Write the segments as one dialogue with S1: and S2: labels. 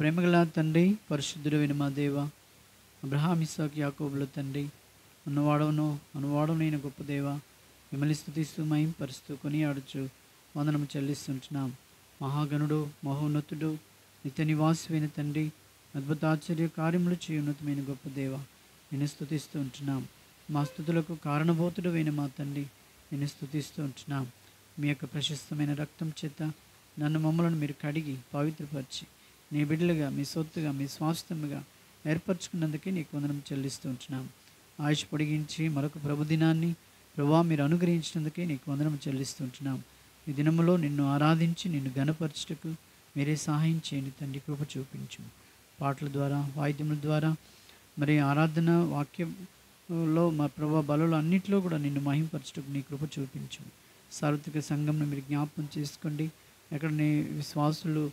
S1: ప్రేమగల తండ్రి, పరిశుద్ధుడైన మా దేవ, అబ్రహాం ఇస్సాకు యాకోబుల తండ్రి, ఉన్నవాడవును అనువాడవునైన గొప్ప దేవ, మిమ్మల్ని స్తుతిస్తూ మహింపరుస్తూ కొనియాడుచు వందనము చెల్లిస్తుంటున్నాం. మహాగణుడు, మహోన్నతుడు, నిత్య నివాసువైన తండ్రి, అద్భుతాశ్చర్య కార్యములు చేయ ఉన్నతమైన గొప్ప దేవ, నిన్ను స్తుతిస్తూ ఉంటున్నాం. మా స్తుతులకు కారణభూతుడైన మా తండ్రి, నిన్ను స్తుతిస్తూ ఉంటున్నాం. మీ యొక్క ప్రశస్తమైన రక్తం చేత నన్ను మమ్మలను మీరు కడిగి పవిత్రపరిచి నీ బిడ్డలుగా, మీ సొత్తుగా, మీ స్వాస్థ్యముగా ఏర్పరచుకున్నందుకే నీకు వందనం చెల్లిస్తూ ఉంటున్నాం. ఆయుష్ పొడిగించి మరొక ప్రభుదినాన్ని ప్రభువా మీరు అనుగ్రహించినందుకే నీకు వందనం చెల్లిస్తుంటున్నాం. ఈ దినములో నిన్ను ఆరాధించి నిన్ను ఘనపరచుటకు మీరే సహాయం చేయండి తండ్రి. కృప చూపించు. పాటల ద్వారా, వాయిద్యముల ద్వారా, మరి ఆరాధన వాక్యంలో మా ప్రభా బలులు అన్నింటిలో కూడా నిన్ను మహింపరచుటకు నీ కృప చూపించు. సార్వత్రిక సంఘంను మీరు జ్ఞాపకం చేసుకోండి. ఎక్కడ నీ విశ్వాసులు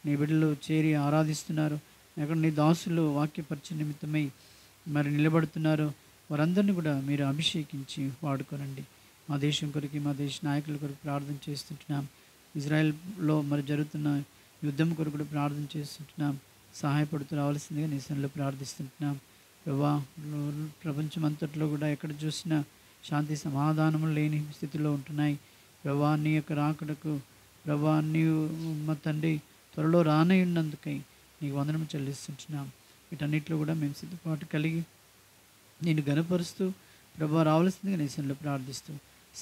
S1: నీ బిడ్డలు చేరి ఆరాధిస్తున్నారు, ఎక్కడ నీ దాసులు వాక్యపరిచయ నిమిత్తమై మరి నిలబడుతున్నారు, వారందరినీ కూడా మీరు అభిషేకించి వాడుకోనండి. మా దేశం కొరకు, మా దేశ నాయకుల కొరకు ప్రార్థన చేస్తుంటున్నాం. ఇజ్రాయెల్లో మరి జరుగుతున్న యుద్ధం కొరకు కూడా ప్రార్థన చేస్తుంటున్నాం. సహాయపడుతూ రావాల్సిందిగా నీ సన్నిధిలో ప్రార్థిస్తుంటున్నాం. ప్రభా, ప్రపంచం అంతట్లో కూడా ఎక్కడ చూసినా శాంతి సమాధానము లేని స్థితిలో ఉంటున్నాయి. ప్రభా, నీ యొక్క రాకడకు ప్రభా నీవు మా తండ్రి త్వరలో రానయ్యున్నందుకై నీకు వందనం చెల్లిస్తుంటున్నాం. వీటన్నిటిలో కూడా మేము సిద్ధపాటు కలిగి నేను గనపరుస్తూ ప్రభా రావాల్సిందిగా నీ సన్నిధిలో ప్రార్థిస్తూ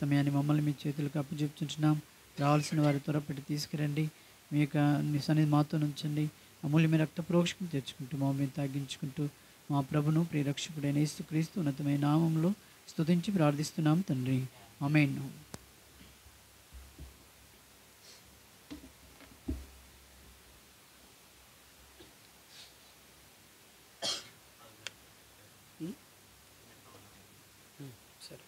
S1: సమయాన్ని మమ్మల్ని మీ చేతులకు అప్పచెప్తుంటున్నాం. రావాల్సిన వారి త్వరపెట్టి తీసుకురండి. మీ యొక్క నీ సన్నిధి మాతో ఉంచండి. అమూల్యమైన రక్త ప్రోక్షణ తెచ్చుకుంటూ మమ్మల్ని తగ్గించుకుంటూ మా ప్రభును ప్రియరక్షకుడైన యేసుక్రీస్తు ఉన్నతమైన నామంలో స్తుతించి ప్రార్థిస్తున్నాం తండ్రి. ఆమేన్. సరే.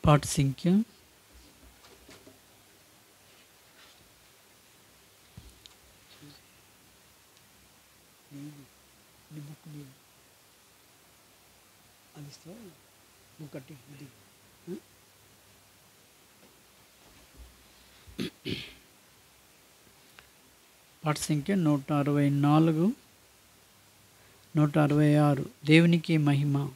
S1: పాట సంఖ్య 164, 166. దేవునికి మహిమ.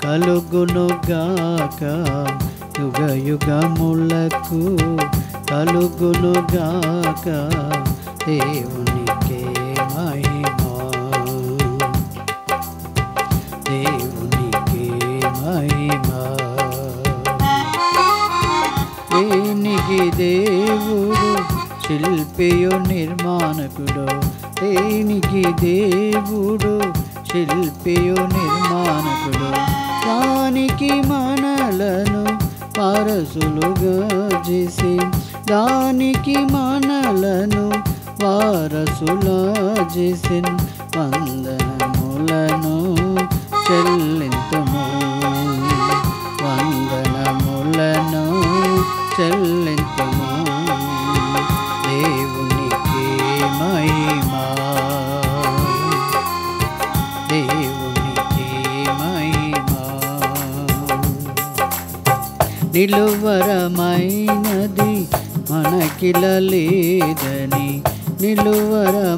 S1: కలుగునుగాక, యుగ యుగములకు కలుగునుగాక. దేవునికే మహిమ, దేవునికే మహిమ. దేనికి దేవుడు శిల్పియు నిర్మాణకుడు, దేనికి దేవుడు శిల్పియు నిర్మాణకుడు. దానికి మనలను వారసులుగా చేసి, దానికి మనలను వారసులా చేసి, వందనములను చెల్లింతుము, వందనములను చెల్లింతుము. దేవుని నిలువరమైనది మనకిల లేదని, నిలువరమైనది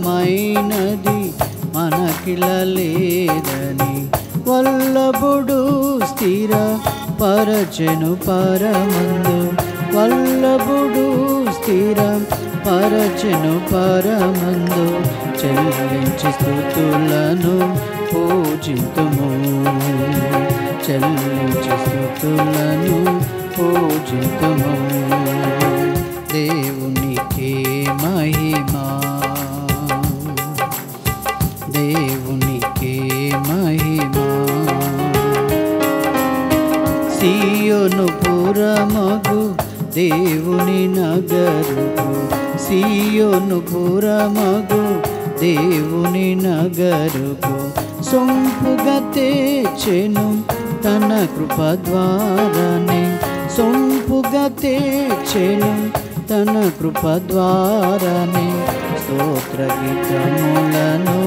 S1: మనకిల లేదని, వల్లభుడు స్థిర పరచెను పరమందు, వల్లభుడు స్థిర పరచెను పరమందు, చెల్లించి స్తుతులను పూజితుము, చెల్లించి స్తుతులను పూజితుము. దేవునికే మహిమా, దేవునికే మహిమా. సియోను పురమగు దేవుని నగరుకు, సియోను పురమగు దేవుని నగరుకు, సొంపుగా తెచ్చెను తన కృప ద్వారానే, సొంపుగా తెచ్చెను తన కృప ద్వారానే, స్తోత్ర గీతములను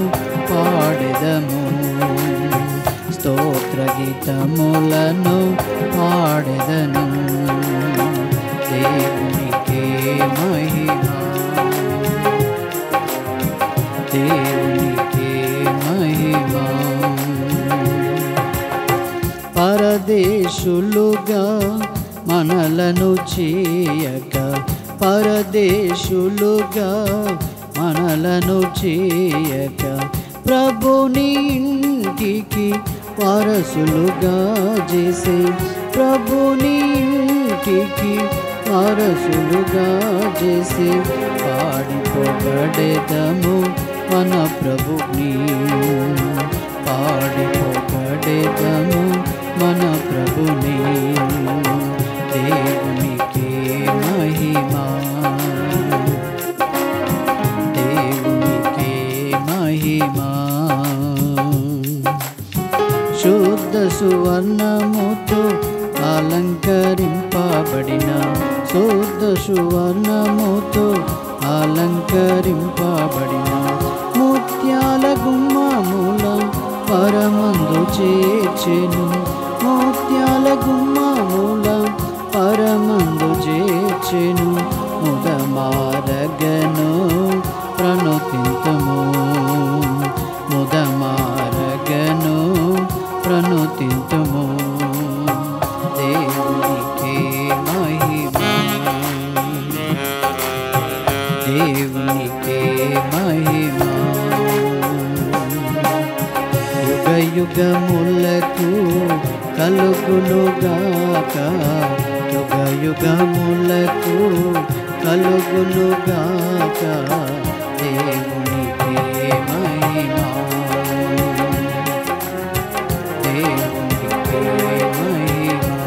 S1: పాడెదము, స్తోత్ర గీతములను పాడెదను. దేవునికే మహిమా, దేవునికే మహిమా. పరదేశులుగా మనలను చేయక, పరదేశులుగా మనలను చేయక, ప్రభుని ఇంటికి వారసులుగా చేసే, ప్రభుని ఇంటికి వారసులుగా చేసే, పాడి పొగడెదము మన ప్రభుని, పాడి పొగడెదము మన ప్రభుని. దేవునికే మహిమా, దేవునికే మహిమా. శుద్ధ సువర్ణముతో అలంకరింపబడిన, శుద్ధ సువర్ణముతో అలంకరింపబడిన, ముత్యాల గుమ్మముల పరమందు చేర్చెను, ముత్యాల గుమ్మముల పరమందు చేర్చెను, ముదమారగను ప్రణుతింతుము, ముదమారగను ప్రణుతింతుము. దేవునికే మహిమా, దేవునికే మహిమా. యుగ యుగములకు కలుగునుగాక, యుగ యుగములకు కలుగునుగాక. దేవునికే మహిమా, దేవునికే మహిమా.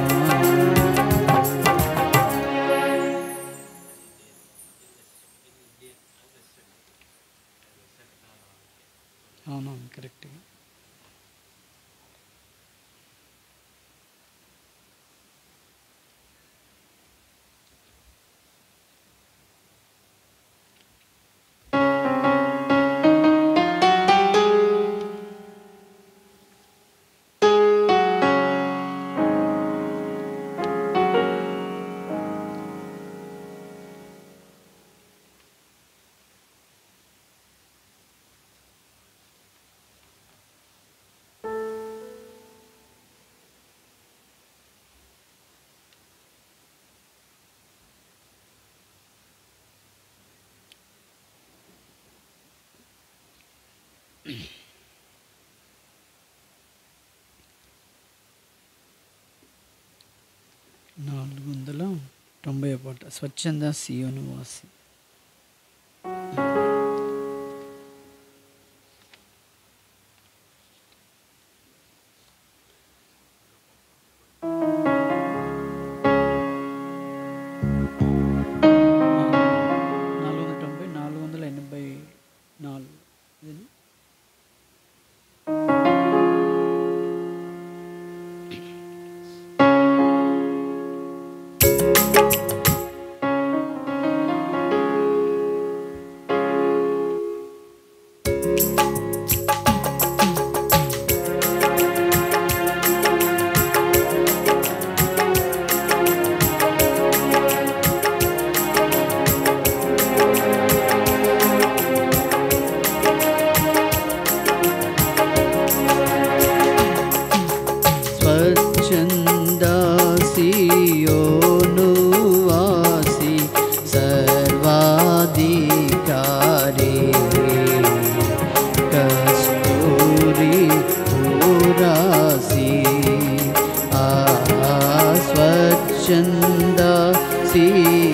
S1: అవునవును, కరెక్ట్గా. పాట స్వచ్ఛంద సియోను వాసి.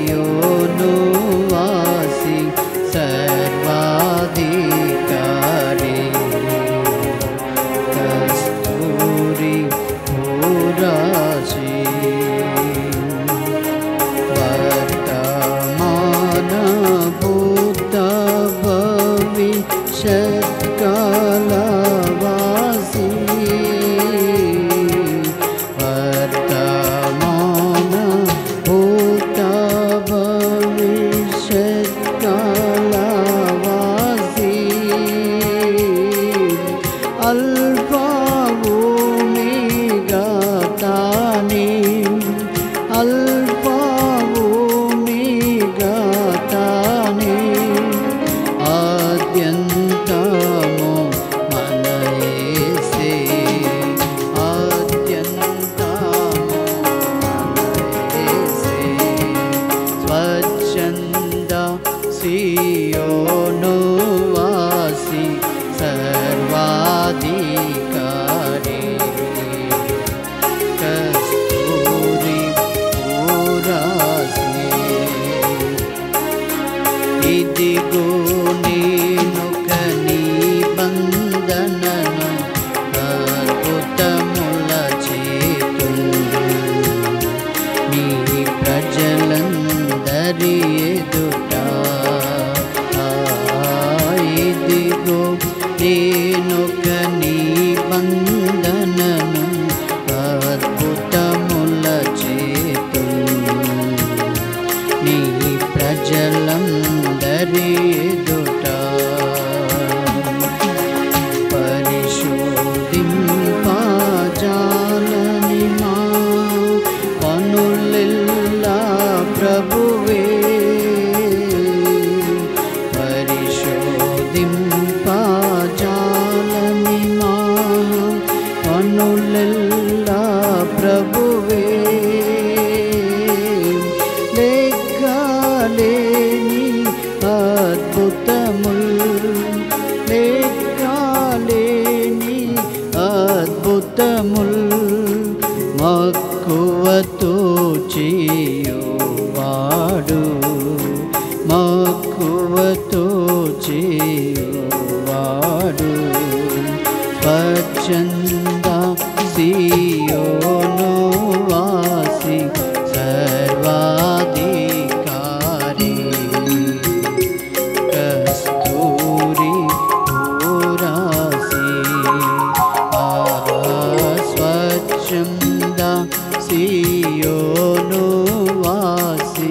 S1: సియోను వాసి సర్వాధికారి కస్తూరి పురాసి వర్తమాన భూత భవిష్యత్కాల వాసి వర్తమాన భూత భవిష్యత్కాల వాసి అల్ఫా ఓమెగా తానే అల్ఫా ఓమెగా తానే ఆద్యంతము మన యేసే ఆద్యంతము మన యేసే స్వచ్ఛంద సియోను వాసి సర్వాధికారి కస్తూరి పురాసి ఇదిగో నేనొక నిబంధనను అద్భుతముల చేతును నీ ప్రజలందరి ఎదుట ఇదిగో నేనొక నిబంధనను అద్భుతముల చేతును నీ ప్రజలందరి ఎదుట పరిశోధింపజాలని మా పనులెల్లా ప్రభువే పరిశోధింపజాలని మా పనులెల్లా ప్రభువే లెక్కలేని అద్భుతములు లెక్కలేని అద్భుతములు మక్కువతో చేయువాడు మక్కువతో చేయువాడు స్వచ్ఛంద సియోను వాసి సర్వాధికారి కస్తూరి పురాసి స్వచ్ఛంద సియోను వాసి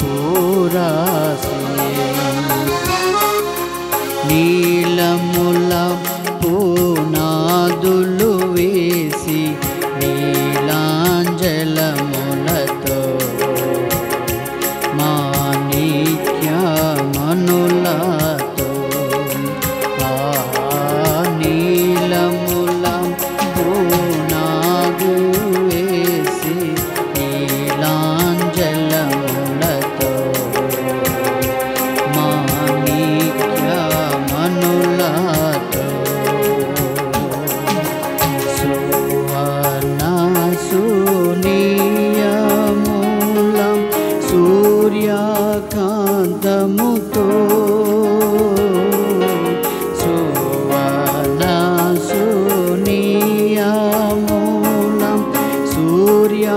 S1: పురాసి నీలముల పునాదులు వేసి నీలాంజలములతో మాణిక్యమణులతో నీలముల పునాదు వేసి నీలాంజలములతో మాణిక్యమణులతో సువర్ణ సునీయములం సూర్యకాంతముతో సువర్ణ సునీయములం సూర్యకాంతముతో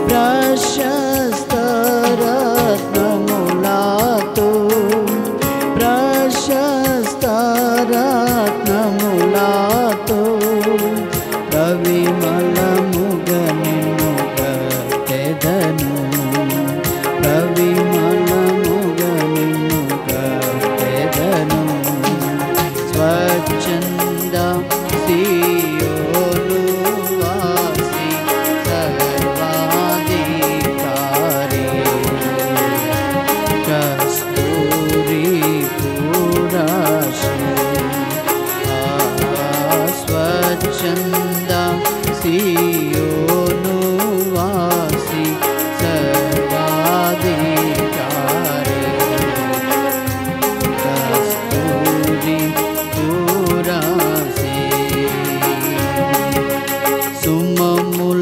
S1: ప్రశస్త రత్నములతో ప్రశస్త రత్నములతో ప్రవిమలముగ నిన్ను కట్టెదను ప్రవిమలముగ నిన్ను కట్టెదను స్వచ్ఛంద సియోను వాసి సర్వాధికారి కస్తూరి పురాసి స్వచ్ఛంద సియోను వాసి సర్వాధికారి కస్తూరి పురాసి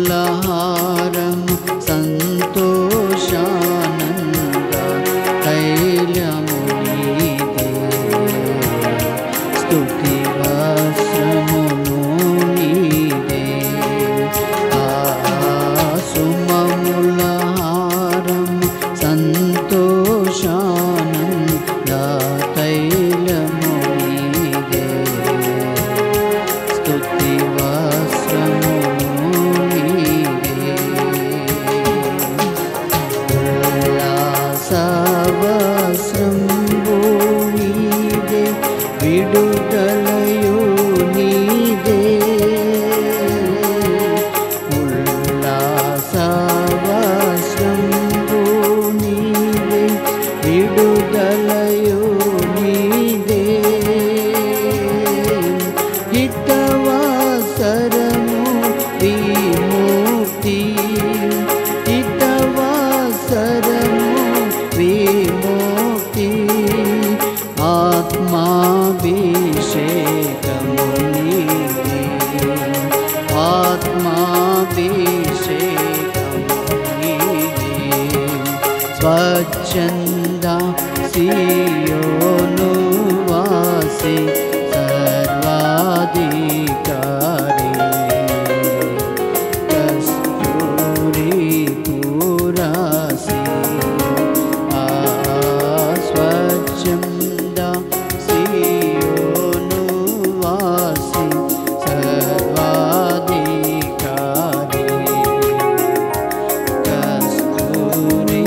S1: సుమములహారం సంతోషానంద తైలము నీదే స్తుతి వస్త్రమును నీదే సుమములహారం సంతోషానంద తైలము నీదే స్తుతి వస్త్రమును నీదే ఉల్లాసవస్త్రంబు నీదే విడుదలయు నీదే ఉల్లాసవస్త్రంబు నీదే విడుదలయు నీదే హితవాసరము విముక్తి హితవాసరము విముక్తి ఆత్మాభిషేకము నీదే ఆత్మాభిషేకము నీదే స్వచ్ఛంద సియోను వాసి సర్వాధికారి కస్తూరి పురాసి స్వచ్ఛంద సియోను వాసి సర్వాధికారి కస్తూరి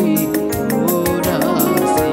S1: పురాసి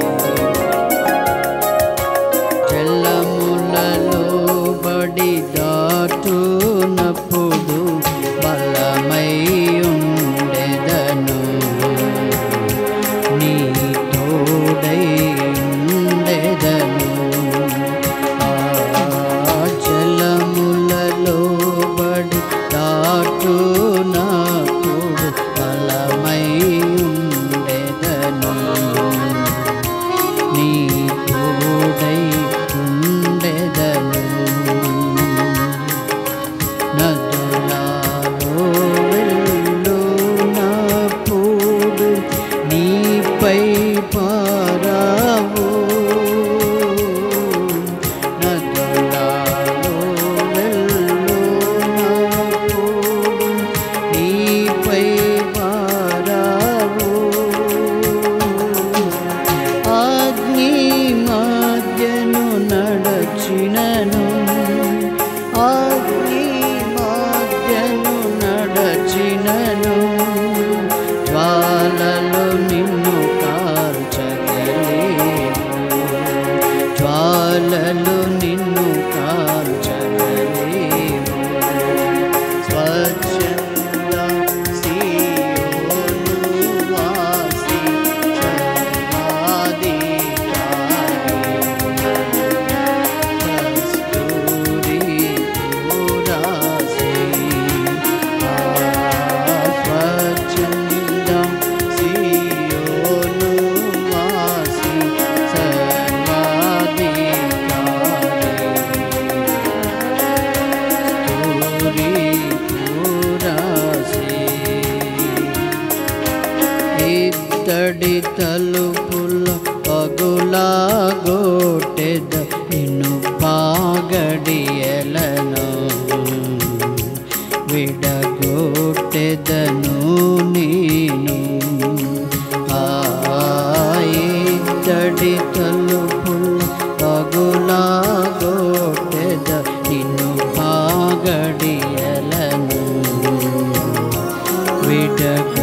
S1: ఇత్తడి తలుపుల పగులాగొట్టెద ఇనుపాగడియలను విడగొట్టెదను నేను. ఇత్తడి తలుపుల పగులాగొట్టెద ఇనుపాగడియలను విడగొట్టెదను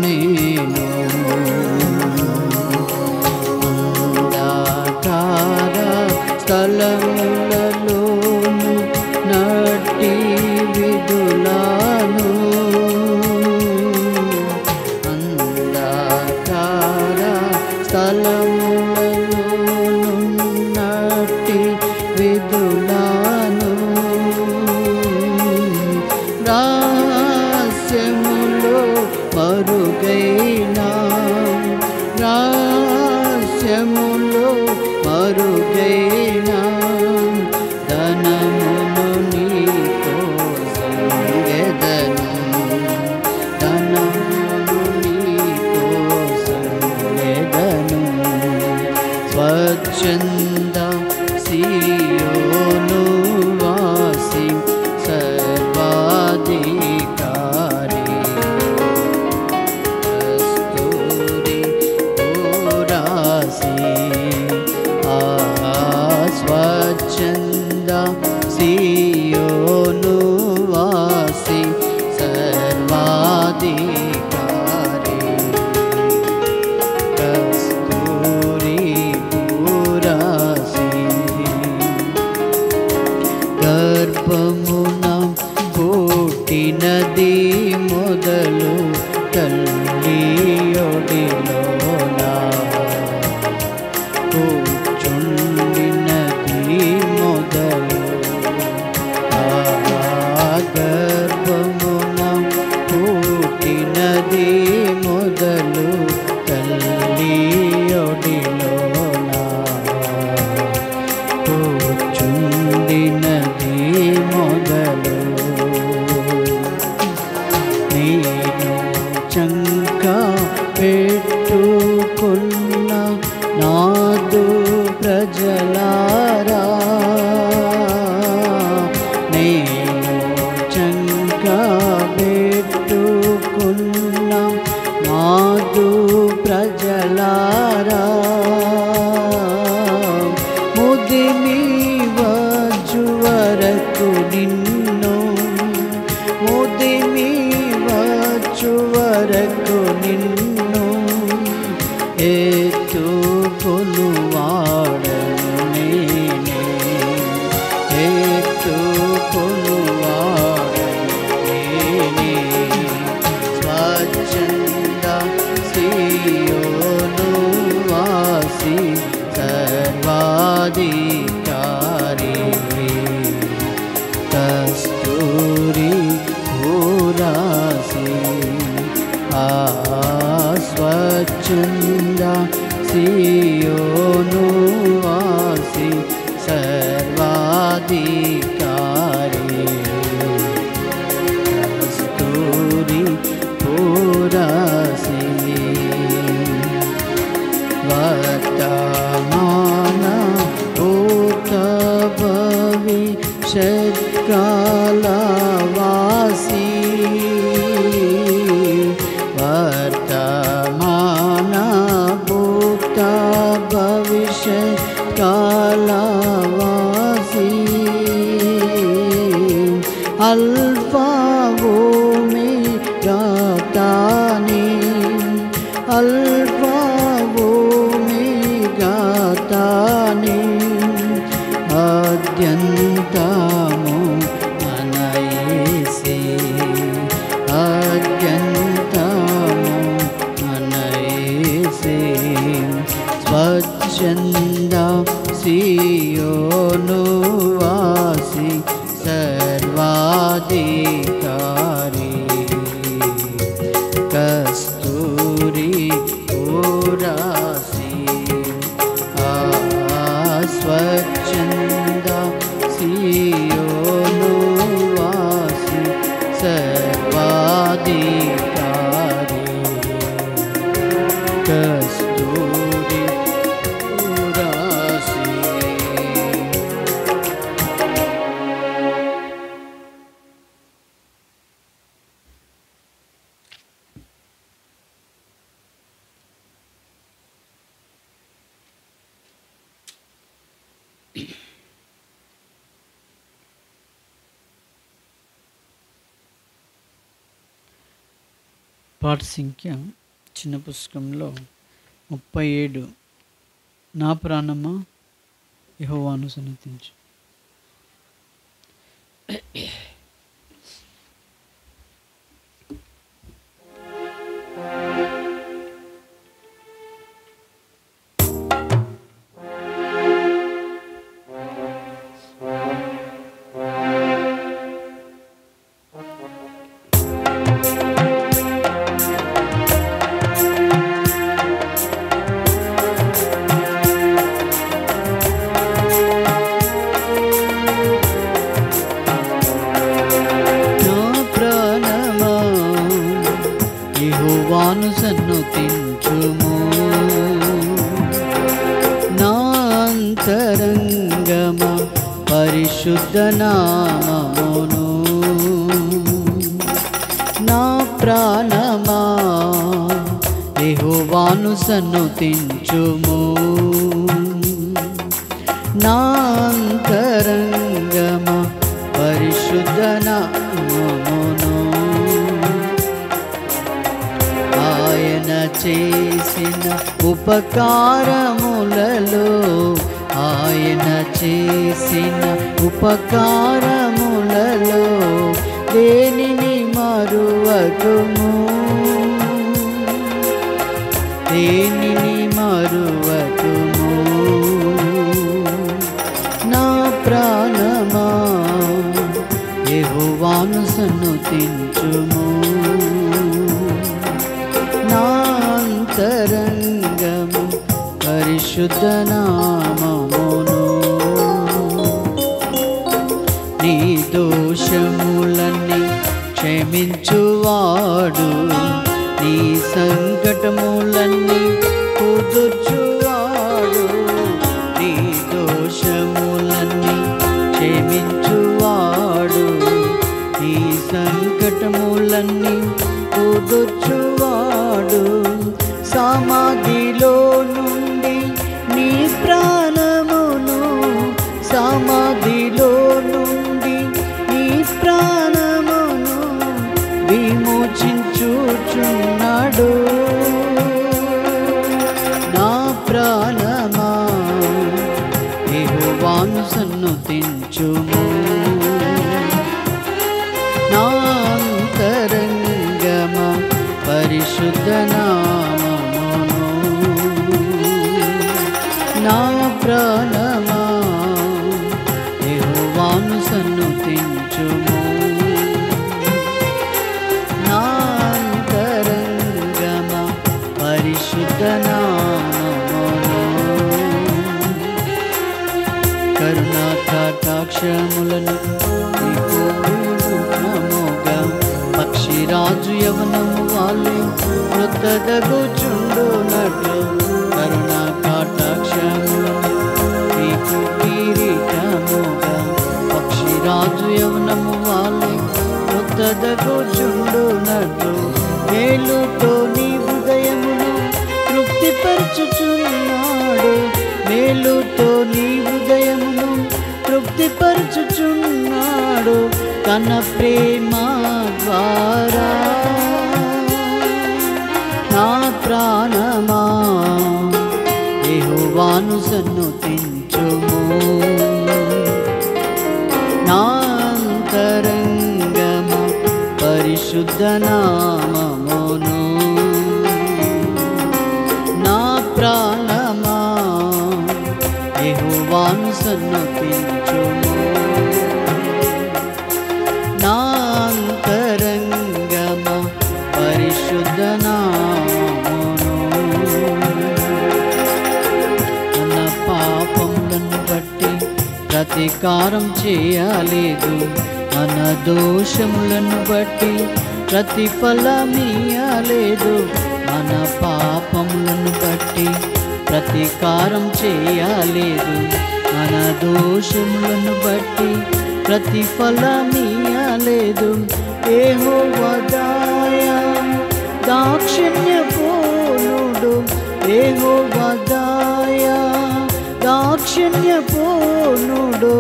S1: నేను. అంధకార స్థలములలోను నట్టి విధులను అంధకార స్థలములలోను నట్టి విధులను రహస్యములో మరుగైనా రహస్యములో మరుగైనా ధనమును నీకోసం ఎదను ధనమును నీకోసం ఎదను. స్వచ్ఛంద సియోను వాసి సర్వాధికారి కస్తూరి పురాసి స్వచ్ఛంద సియోను వాసి సర్వాధికారి కస్తూరి పురాసి గర్భమున పుట్టినది మొదలు తల్లియొడిలోనా కూర్చుండినది మొదలు గర్భమున పుట్టినది మొదలు తల్లియొడిలోనా కూర్చుండినది మొదలు. నేను చంక పెట్టుకున్న నాదు ప్రజలారా నేను చంక పెట్టుకున్న నాదు ప్రజలారా ముదిమి వచ్చు వరకు నిన్ను ముదిమి వచ్చు వరకు నిన్ను ఎత్తుకొనువాడను నేనే ఎత్తుకొనువాడను నేనే. స్వచ్ఛంద సియోను వాసి సర్వాధికారి కస్తూరి పురాసి స్వచ్ఛంద సియోను వాసి సర్వాధికారి కస్తూరి పురాసి వర్తమాన భూత భవిష్యత్కాల వాసి వర్తమాన భూత భవిష్యత్కాల వాసి అల్ఫా ఓమెగా తాని అల్ఫా ఓమెగా తాని ఆద్యంతము అనయేసి ఆద్యంతము అనయేసి. స్వచ్ఛంద సియోను వాసి సర్వాధికారి కస్తూరి పురాసి స్వచ్ఛంద సియోను వాసి సర్వాధికారి పాట సంఖ్య చిన్న పుస్తకంలో 37. నా ప్రాణమా యెహోవాను సన్నుతించు. యెహోవాను సన్నుతించుము. నా అంతరంగమా పరిశుద్ధ నామమును. నా ప్రాణమా యెహోవాను సన్నుతించుము. నా అంతరంగమా పరిశుద్ధ నామమును. ఆయన చేసిన ఉపకారములలో, ఆయన చేసిన ఉపకారములలో దేనిని మరువకుము, దేనిని మరువకుము. నా ప్రాణమా యెహోవాను సన్నుతించుము. నా అంతరంగము పరిశుద్ధ నామమును. నీ దోషములన్నీ క్షమించువాడు, నీ సంకటములన్నీ కుదుర్చువాడు. నీ దోషములన్నీ క్షమించువాడు, నీ సంకటములన్నీ కుదుర్చువాడు. సమాధిలో నుండి నీ ప్రాణమును, సమాధిలో నుండి నీ ప్రాణమును విమోచించుచున్నాడు. నా ప్రాణమా యెహోవాను సన్నుతించుము. నా అంతరంగమా పరిశుద్ధ నామమును. నా ప్రాణమా యెహోవాను సన్నుతించుము. నా అంతరంగమా పరిశుద్ధ నామమును. కరుణా కటాక్షములను పక్షిరాజు యవనము వాళ్ళే కృతదగుచుండునట్లు. కరుణా కటాక్షములను నీకు కిరీటముగా పక్షిరాజు యవనము వాళ్ళే కృతదగుచుండునట్లు. మేలుతో నీ హృదయమును తృప్తిపరచుచున్నాడు, మేలుతో నీ హృదయమును తృప్తిపరచుచున్నాడు. తన ప్రేమ ద్వారా నా ప్రాణమా యెహోవాను సన్నుతించుము. నా అంతరంగమా పరిశుద్ధ నామమును. నా ప్రాణమా యెహోవాను సన్నుతించుము. నా అంతరంగమా పరిశుద్ధ నామమును. మన పాపములను బట్టి ప్రతీకారం చేయలేదు, మన దోషములను బట్టి ప్రతిఫలమియ్యలేదు. మన పాపములను బట్టి ప్రతీకారం చేయలేదు, మన దోషములను బట్టి ప్రతిఫలమియ్యలేదు. యెహోవా దయ దాక్షిణ్యపూర్ణుడు, యెహోవా దయ దాక్షిణ్యపూర్ణుడు,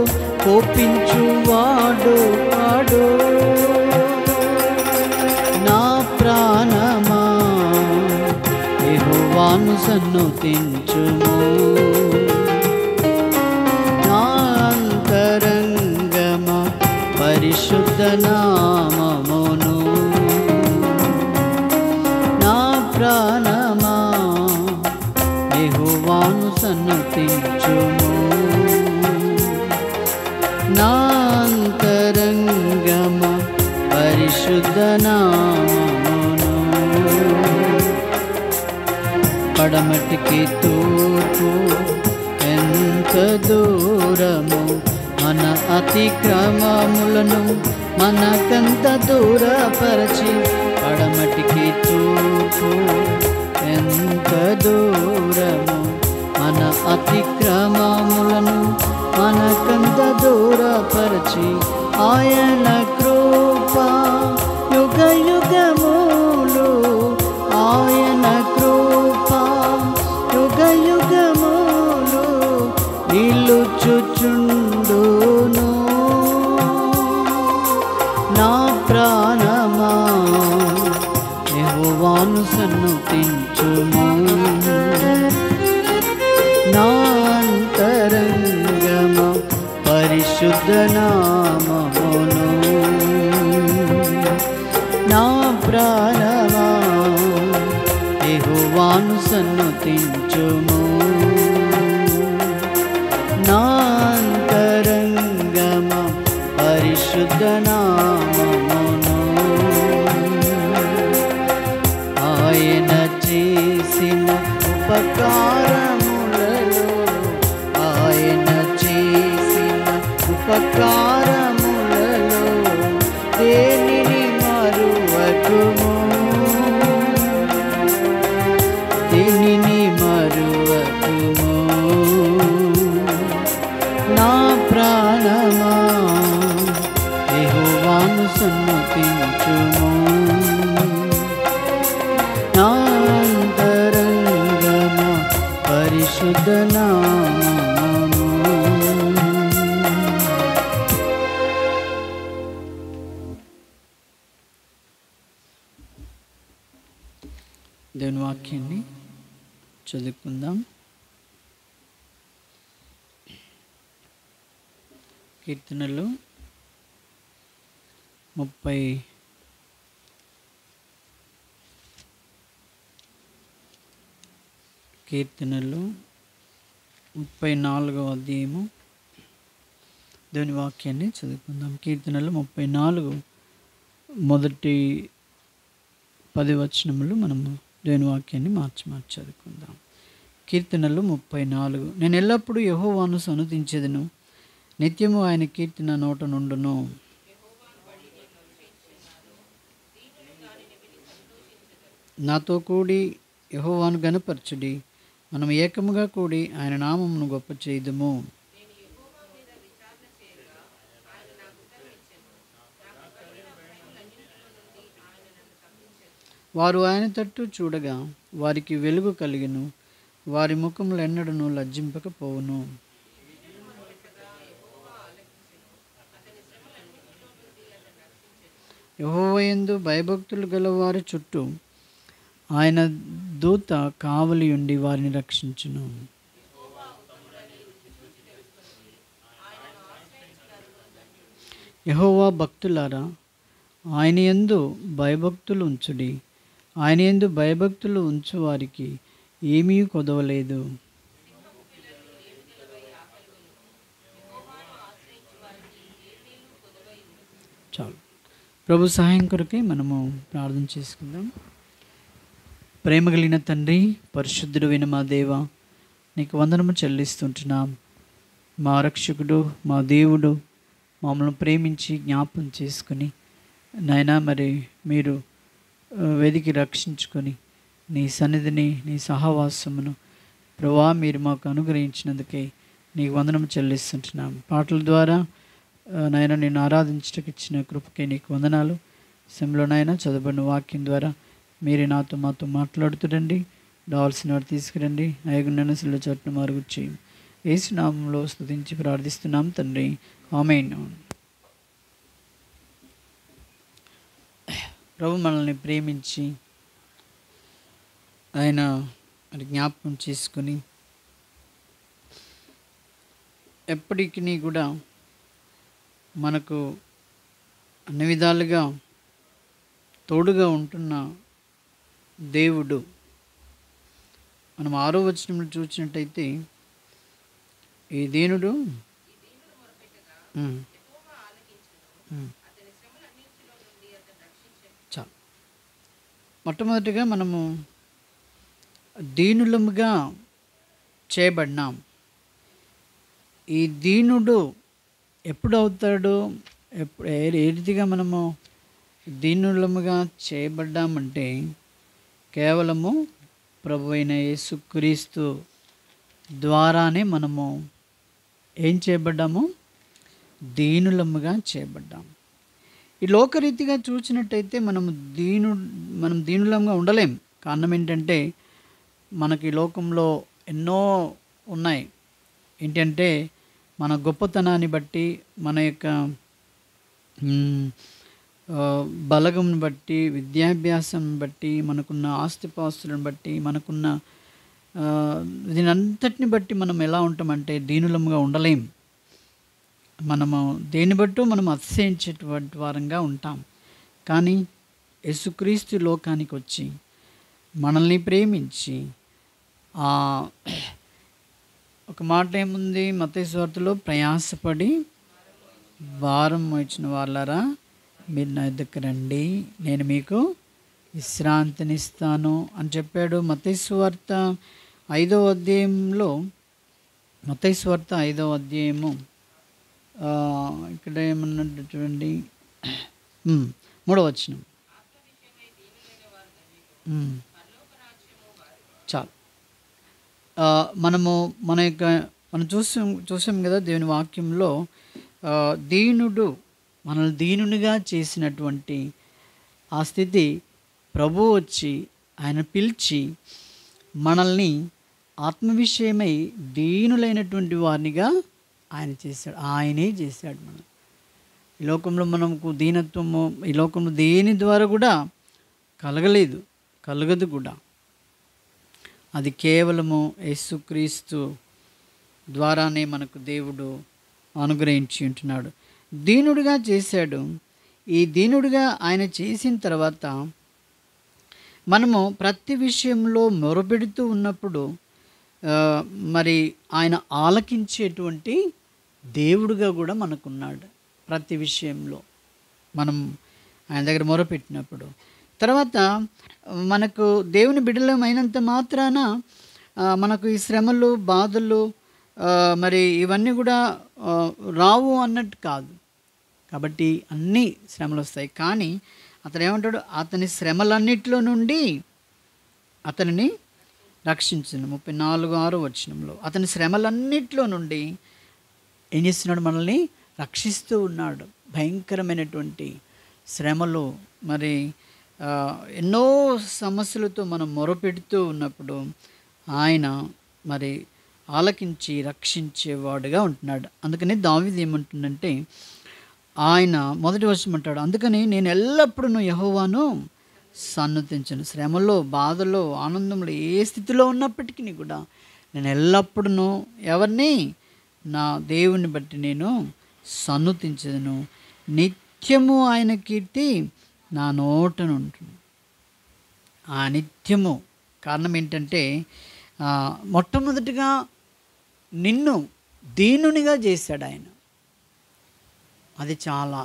S1: కోపించువాడు వాడు. నా ప్రాణమా యెహోవాను సన్నుతించుము. నా అంతరంగమా పరిశుద్ధ నామమును, నా ప్రాణమా యెహోవాను సన్నుతించుము. నా అంతరంగమా పరిశుద్ధ నామమును. పడమటికి తూర్పు ఎంత దూరము, మన అతిక్రమములను మనకంత దూరపరచి. పడమటికి తూర్పు ఎంత దూరము, మన అతిక్రమములను మనకంత దూరపరచి. ఆయన కృప యుగ యుగములు, ఆయన కృప యుగ యుగములు నిలుచుచుండును. నా ప్రాణమా యెహోవాను సన్నుతించుము. నా అంతరంగమా పరిశుద్ధ నామమును, నా ప్రాణమా యెహోవాను సన్నుతించుము. నా అంతరంగమా పరిశుద్ధ నామమును. ఆయన చేసిన ఉపకారములలో, ఆయన చేసిన ఉపకారములలో దేనిని మరువకుము, దేనిని మరువకుము. నా ప్రాణమా యెహోవాను సన్నుతించుము. నా అంతరంగమా పరిశుద్ధ నామమును. దేవుని వాక్యాన్ని చదువుకుందాం. కీర్తనలు 34వ అధ్యాయము దేవుని వాక్యాన్ని చదువుకుందాం. కీర్తనలు 34 మొదటి 10 వచనములు మనము దేవుని వాక్యాన్ని మార్చి చదువుకుందాం. కీర్తనలు 34. నేను ఎల్లప్పుడూ యెహోవాను సన్నుతించెదను, నిత్యము ఆయన కీర్తన నోట నుండును. నాతో కూడి యెహోవాను గణపరచుడి, మనం ఏకముగా కూడి ఆయన నామమును గొప్ప చేయుదుము. వారు ఆయన తట్టు చూడగా వారికి వెలుగు కలిగెను, వారి ముఖములు ఎన్నడను లజ్జింపకపోవును. యెహోవాయందు భయభక్తులు గల వారి చుట్టూ ఆయన దూత కావలి ఉండి వారిని రక్షించును. యెహోవా భక్తులారా, ఆయన యందు భయభక్తులు ఉంచుడి, ఆయన యందు భయభక్తులు ఉంచు వారికి ఏమీ కొదవలేదు. చాలు. ప్రభు సహాయం కొరకై మనము ప్రార్థన చేసుకుందాం. ప్రేమ కలిగిన తండ్రి, పరిశుద్ధుడు అయిన మా దేవ, నీకు వందనము చెల్లిస్తుంటున్నాం. మా రక్షకుడు, మా దేవుడు, మమ్మల్ని ప్రేమించి జ్ఞాపం చేసుకుని నాయనా, మరి మీరు వెదికి రక్షించుకొని నీ సన్నిధిని, నీ సహవాసమును ప్రభువా మీరు మాకు అనుగ్రహించినందుకే నీకు వందనము చెల్లిస్తుంటున్నాం. పాటల ద్వారా నాయన నేను ఆరాధించడానికి ఇచ్చిన కృపకే నీకు వందనాలు. సమయంలో నాయన చదవబడిన వాక్యం ద్వారా మీరే నాతో మాతో మాట్లాడుతుండండి. రావాల్సిన వారు తీసుకురండి. అయ్యగుండెను సిల్వ చోట్ల మరుగుచ్చి యేసు నామంలో స్తుతించి ప్రార్థిస్తున్నాం తండ్రి, ఆమేన్. ప్రభు మనల్ని ప్రేమించి ఆయన మరి జ్ఞాపకం చేసుకొని ఎప్పటికీ కూడా మనకు అన్ని విధాలుగా తోడుగా ఉంటున్న దేవుడు. మనం 6వ వచనంలో చూసినట్టయితే ఈ దీనుడు చాలు. మొట్టమొదటిగా మనము దీనులముగా చేయబడినాం. ఈ దీనుడు ఎప్పుడు అవుతాడు, ఏ రీతిగా మనము దీనులముగా చేయబడ్డామంటే కేవలము ప్రభు అయిన యేసుక్రీస్తు ద్వారానే మనము ఏం చేయబడ్డాము, దీనులముగా చేయబడ్డాము. ఈ లోకరీతిగా చూసినట్టయితే మనం దీనులంగా ఉండలేం. కారణం ఏంటంటే మనకి ఈ లోకంలో ఎన్నో ఉన్నాయి. ఏంటంటే మన గొప్పతనాన్ని బట్టి, మన యొక్క బలగం బట్టి, విద్యాభ్యాసం బట్టి, మనకున్న ఆస్తిపాస్తులను బట్టి, మనకున్న దీనంతటిని బట్టి మనం ఎలా ఉంటామంటే దీనులముగా ఉండలేం. మనము దేన్ని బట్టి మనం అతిశయించేటువంటి వారంగా ఉంటాం. కానీ యేసుక్రీస్తు లోకానికి వచ్చి మనల్ని ప్రేమించి ఒక మాట ఏముంది మత్తయి సువార్తలో, ప్రయాసపడి భారం మోయించిన వాళ్ళారా మీరు నా దగ్గరికి రండి, నేను మీకు విశ్రాంతినిస్తాను అని చెప్పాడు. మత్తయి సువార్త 5వ అధ్యాయంలో, మత్తయి సువార్త 5వ అధ్యాయము ఇక్కడ ఏమన్నట్టు చూడండి, 3వ వచనం. చాలు. మనం చూసాం కదా దేవుని వాక్యంలో, దీనుడు మనల్ని దీనునిగా చేసినటువంటి ఆ స్థితి ప్రభు వచ్చి ఆయన పిలిచి మనల్ని ఆత్మ విషయమై దీనులైనటువంటి వారినిగా ఆయన చేశాడు. ఆయనే చేశాడు. మనం ఈ లోకంలో మనకు దీనత్వము ఈ లోకంలో దేని ద్వారా కూడా కలగదు కూడా. అది కేవలము యేసుక్రీస్తు ద్వారానే మనకు దేవుడు అనుగ్రహించి ఉంటున్నాడు. దీనుడిగా చేశాడు. ఈ దీనుడిగా ఆయన చేసిన తర్వాత మనము ప్రతి విషయంలో మొరపెడుతూ ఉన్నప్పుడు మరి ఆయన ఆలకించేటువంటి దేవుడుగా కూడా మనకున్నాడు. ప్రతి విషయంలో మనం ఆయన దగ్గర మొరపెట్టినప్పుడు, తర్వాత మనకు దేవుని బిడ్డలమైనంత మాత్రాన మనకు ఈ శ్రమలు, బాధలు మరి ఇవన్నీ కూడా రావు అన్నట్టు కాదు. కాబట్టి అన్ని శ్రమలు వస్తాయి. కానీ అతను ఏమంటాడు, అతని శ్రమలన్నిటిలో నుండి అతనిని రక్షించను. 34:6 వచనంలో అతని శ్రమలన్నిటిలో నుండి ఏం చేస్తున్నాడు, మనల్ని రక్షిస్తూ ఉన్నాడు. భయంకరమైనటువంటి శ్రమలు, మరి ఎన్నో సమస్యలతో మనం మొరపెడుతూ ఉన్నప్పుడు ఆయన మరి ఆలకించి రక్షించేవాడుగా ఉంటున్నాడు. అందుకని దావీదు ఏమంటుందంటే, ఆయన మొదటి వచనం అంటాడు, అందుకని నేను ఎల్లప్పుడూ యెహోవాను సన్నుతించను. శ్రమలో, బాధలో, ఆనందంలో ఏ స్థితిలో ఉన్నప్పటికీ కూడా నేను ఎల్లప్పుడూ ఎవరిని, నా దేవుని బట్టి నేను సన్నుతించదను. నిత్యము ఆయన కీర్తి నా నోటను ఉంటుంది. ఆ నిత్యము కారణం ఏంటంటే, మొట్టమొదటిగా నిన్ను దీనునిగా చేశాడు ఆయన. అది చాలా,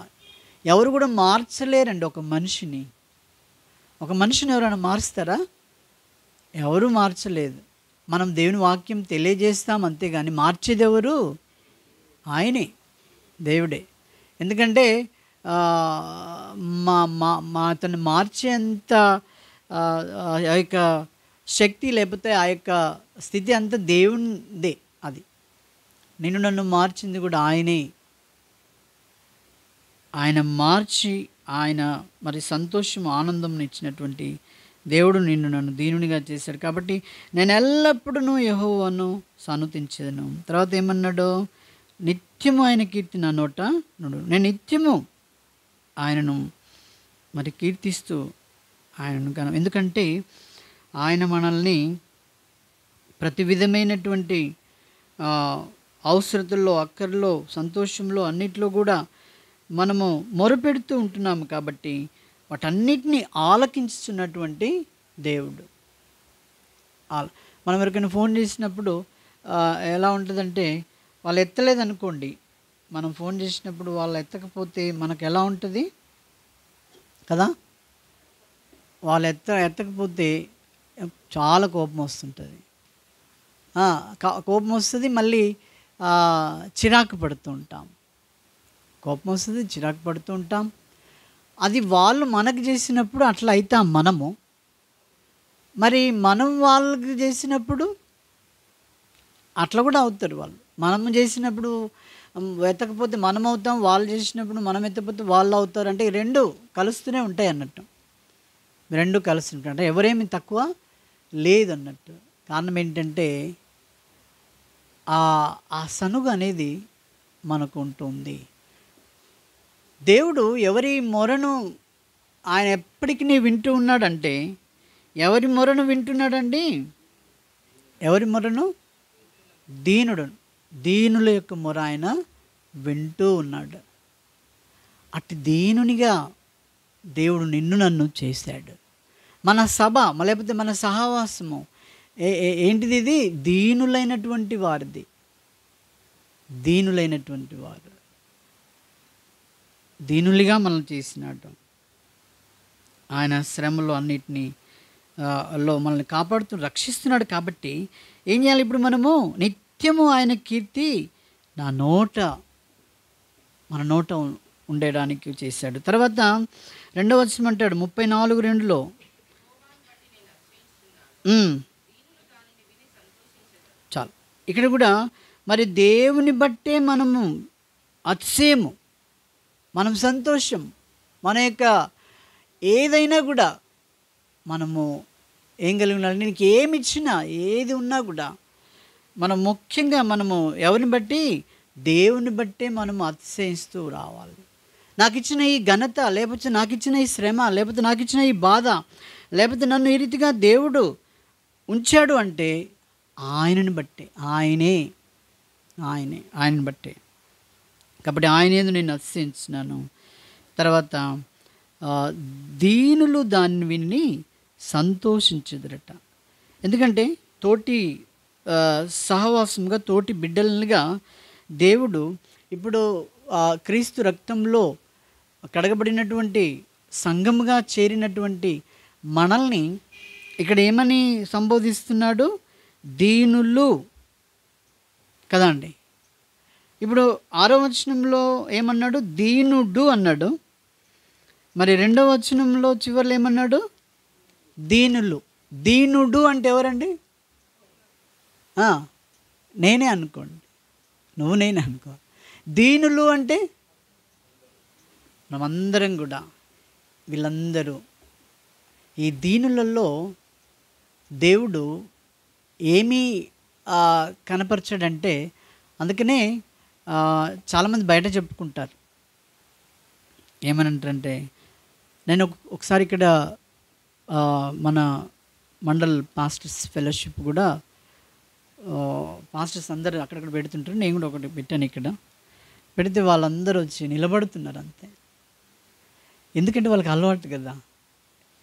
S1: ఎవరు కూడా మార్చలేరండి ఒక మనిషిని. ఒక మనిషిని ఎవరైనా మారుస్తారా? ఎవరు మార్చలేదు. మనం దేవుని వాక్యం తెలియజేస్తాం అంతేగాని మార్చేది ఎవరు? ఆయనే, దేవుడే. ఎందుకంటే అతన్ని మార్చేంత ఆ యొక్క శక్తి లేకపోతే ఆ యొక్క స్థితి అంతా దేవునిదే. అది నిన్ను నన్ను మార్చింది కూడా ఆయనే. ఆయన మార్చి ఆయన మరి సంతోషం, ఆనందం ఇచ్చినటువంటి దేవుడు నిన్ను నన్ను దీనునిగా చేశాడు. కాబట్టి నేను ఎల్లప్పుడూ యెహోవాను సన్నుతించెదను. తర్వాత ఏమన్నాడు, నిత్యము ఆయన కీర్తి నా నోట నుండు. నేను నిత్యము ఆయనను మరి కీర్తిస్తూ ఆయనను ఎందుకంటే ఆయన మనల్ని ప్రతి విధమైనటువంటి అవసరతల్లో, అక్కర్లో, సంతోషంలో అన్నిట్లో కూడా మనము మొరపెడుతూ ఉంటున్నాము కాబట్టి వాటన్నిటినీ ఆలకించుతున్నటువంటి దేవుడు. మనం ఎవరికైనా ఫోన్ చేసినప్పుడు ఎలా ఉంటుందంటే, వాళ్ళు ఎత్తలేదనుకోండి, మనం ఫోన్ చేసినప్పుడు వాళ్ళు ఎత్తకపోతే మనకు ఎలా ఉంటుంది కదా? వాళ్ళు ఎత్తకపోతే చాలా కోపం వస్తుంటుంది. కోపం వస్తుంది, మళ్ళీ చిరాకు పడుతూ ఉంటాం. కోపం వస్తుంది, చిరాకు పడుతూ ఉంటాం. అది వాళ్ళు మనకు చేసినప్పుడు అట్లా అవుతాం మనము. మరి మనం వాళ్ళకి చేసినప్పుడు అట్లా కూడా అవుతారు వాళ్ళు. మనము చేసినప్పుడు ఎత్తకపోతే మనం అవుతాం, వాళ్ళు చేసినప్పుడు మనం ఎత్తకపోతే వాళ్ళు అవుతారు. అంటే ఈ రెండు కలుస్తూనే ఉంటాయి అన్నట్టు. రెండు కలుస్తుంటాయి, అంటే ఎవరేమి తక్కువ లేదన్నట్టు. కారణం ఏంటంటే ఆ సనుగు అనేది మనకు ఉంటుంది. దేవుడు ఎవరి మొరను ఆయన ఎప్పటికీ వింటూ ఉన్నాడంటే, ఎవరి మొరను వింటున్నాడండి? ఎవరి మొరను? దీనుల యొక్క మొర ఆయన వింటూ ఉన్నాడు. అట్టి దీనునిగా దేవుడు నిన్ను నన్ను చేశాడు. మన సభ లేకపోతే మన సహవాసము ఏంటిది? ఇది దీనులైనటువంటి వారిది. దీనులైనటువంటి వారు దీనులుగా మనల్ని చేసినాడు. ఆయన శ్రమలో అన్నిటినీ లో మనల్ని కాపాడుతూ రక్షిస్తున్నాడు. కాబట్టి ఏం చేయాలి ఇప్పుడు మనము? నిత్యము ఆయన కీర్తి మన నోట ఉండడానికి చేశాడు. తర్వాత 2వ వచనం అంటాడు 34:2లో, చాలు. ఇక్కడ కూడా మరి దేవుని బట్టే మనము అతిశయము, మనం సంతోషం, మన యొక్క ఏదైనా కూడా మనము ఏం కలిగి ఉండాలి? నీకు ఏమి ఇచ్చినా, ఏది ఉన్నా కూడా మనం ముఖ్యంగా మనము ఎవరిని బట్టి? దేవుని బట్టే మనము అతిశయిస్తూ రావాలి. నాకు ఇచ్చిన ఈ ఘనత, లేకపోతే నాకు ఇచ్చిన ఈ శ్రమ, లేకపోతే నాకు ఇచ్చిన ఈ బాధ, లేకపోతే నన్ను ఈ రీతిగా దేవుడు ఉంచాడు అంటే ఆయనని బట్టే, ఆయనని బట్టే. కాబట్టి ఆయన ఏదో నేను అతిశయించినాను. తర్వాత దీనులు దాన్ని విని సంతోషించుదురట. ఎందుకంటే తోటి సహవాసంగా, తోటి బిడ్డలుగా దేవుడు ఇప్పుడు క్రీస్తు రక్తంలో కడగబడినటువంటి సంఘముగా చేరినటువంటి మనల్ని ఇక్కడ ఏమని సంబోధిస్తున్నాడు? దీనులు కదా అండి. ఇప్పుడు 6వ వచనంలో ఏమన్నాడు? దీనుడు అన్నాడు. మరి 2వ వచనంలో చివరిలో ఏమన్నాడు? దీనులు. దీనుడు అంటే ఎవరండి? నేనే అనుకోండి, నేనే అనుకో. దీనులు అంటే మనమందరం కూడా, వీళ్ళందరూ ఈ దీనులలో దేవుడు ఏమీ కనపరచాడంటే, అందుకనే చాలామంది బయట చెప్పుకుంటారు. ఏమనంటారంటే, నేను ఒకసారి ఇక్కడ మన మండల్ పాస్టర్స్ ఫెలోషిప్ కూడా పాస్టర్స్ అందరూ అక్కడక్కడ పెడుతుంటారు. నేను కూడా ఒకటి పెట్టాను. ఇక్కడ పెడితే వాళ్ళందరూ వచ్చి నిలబడుతున్నారు అంతే. ఎందుకంటే వాళ్ళకి అలవాటు కదా.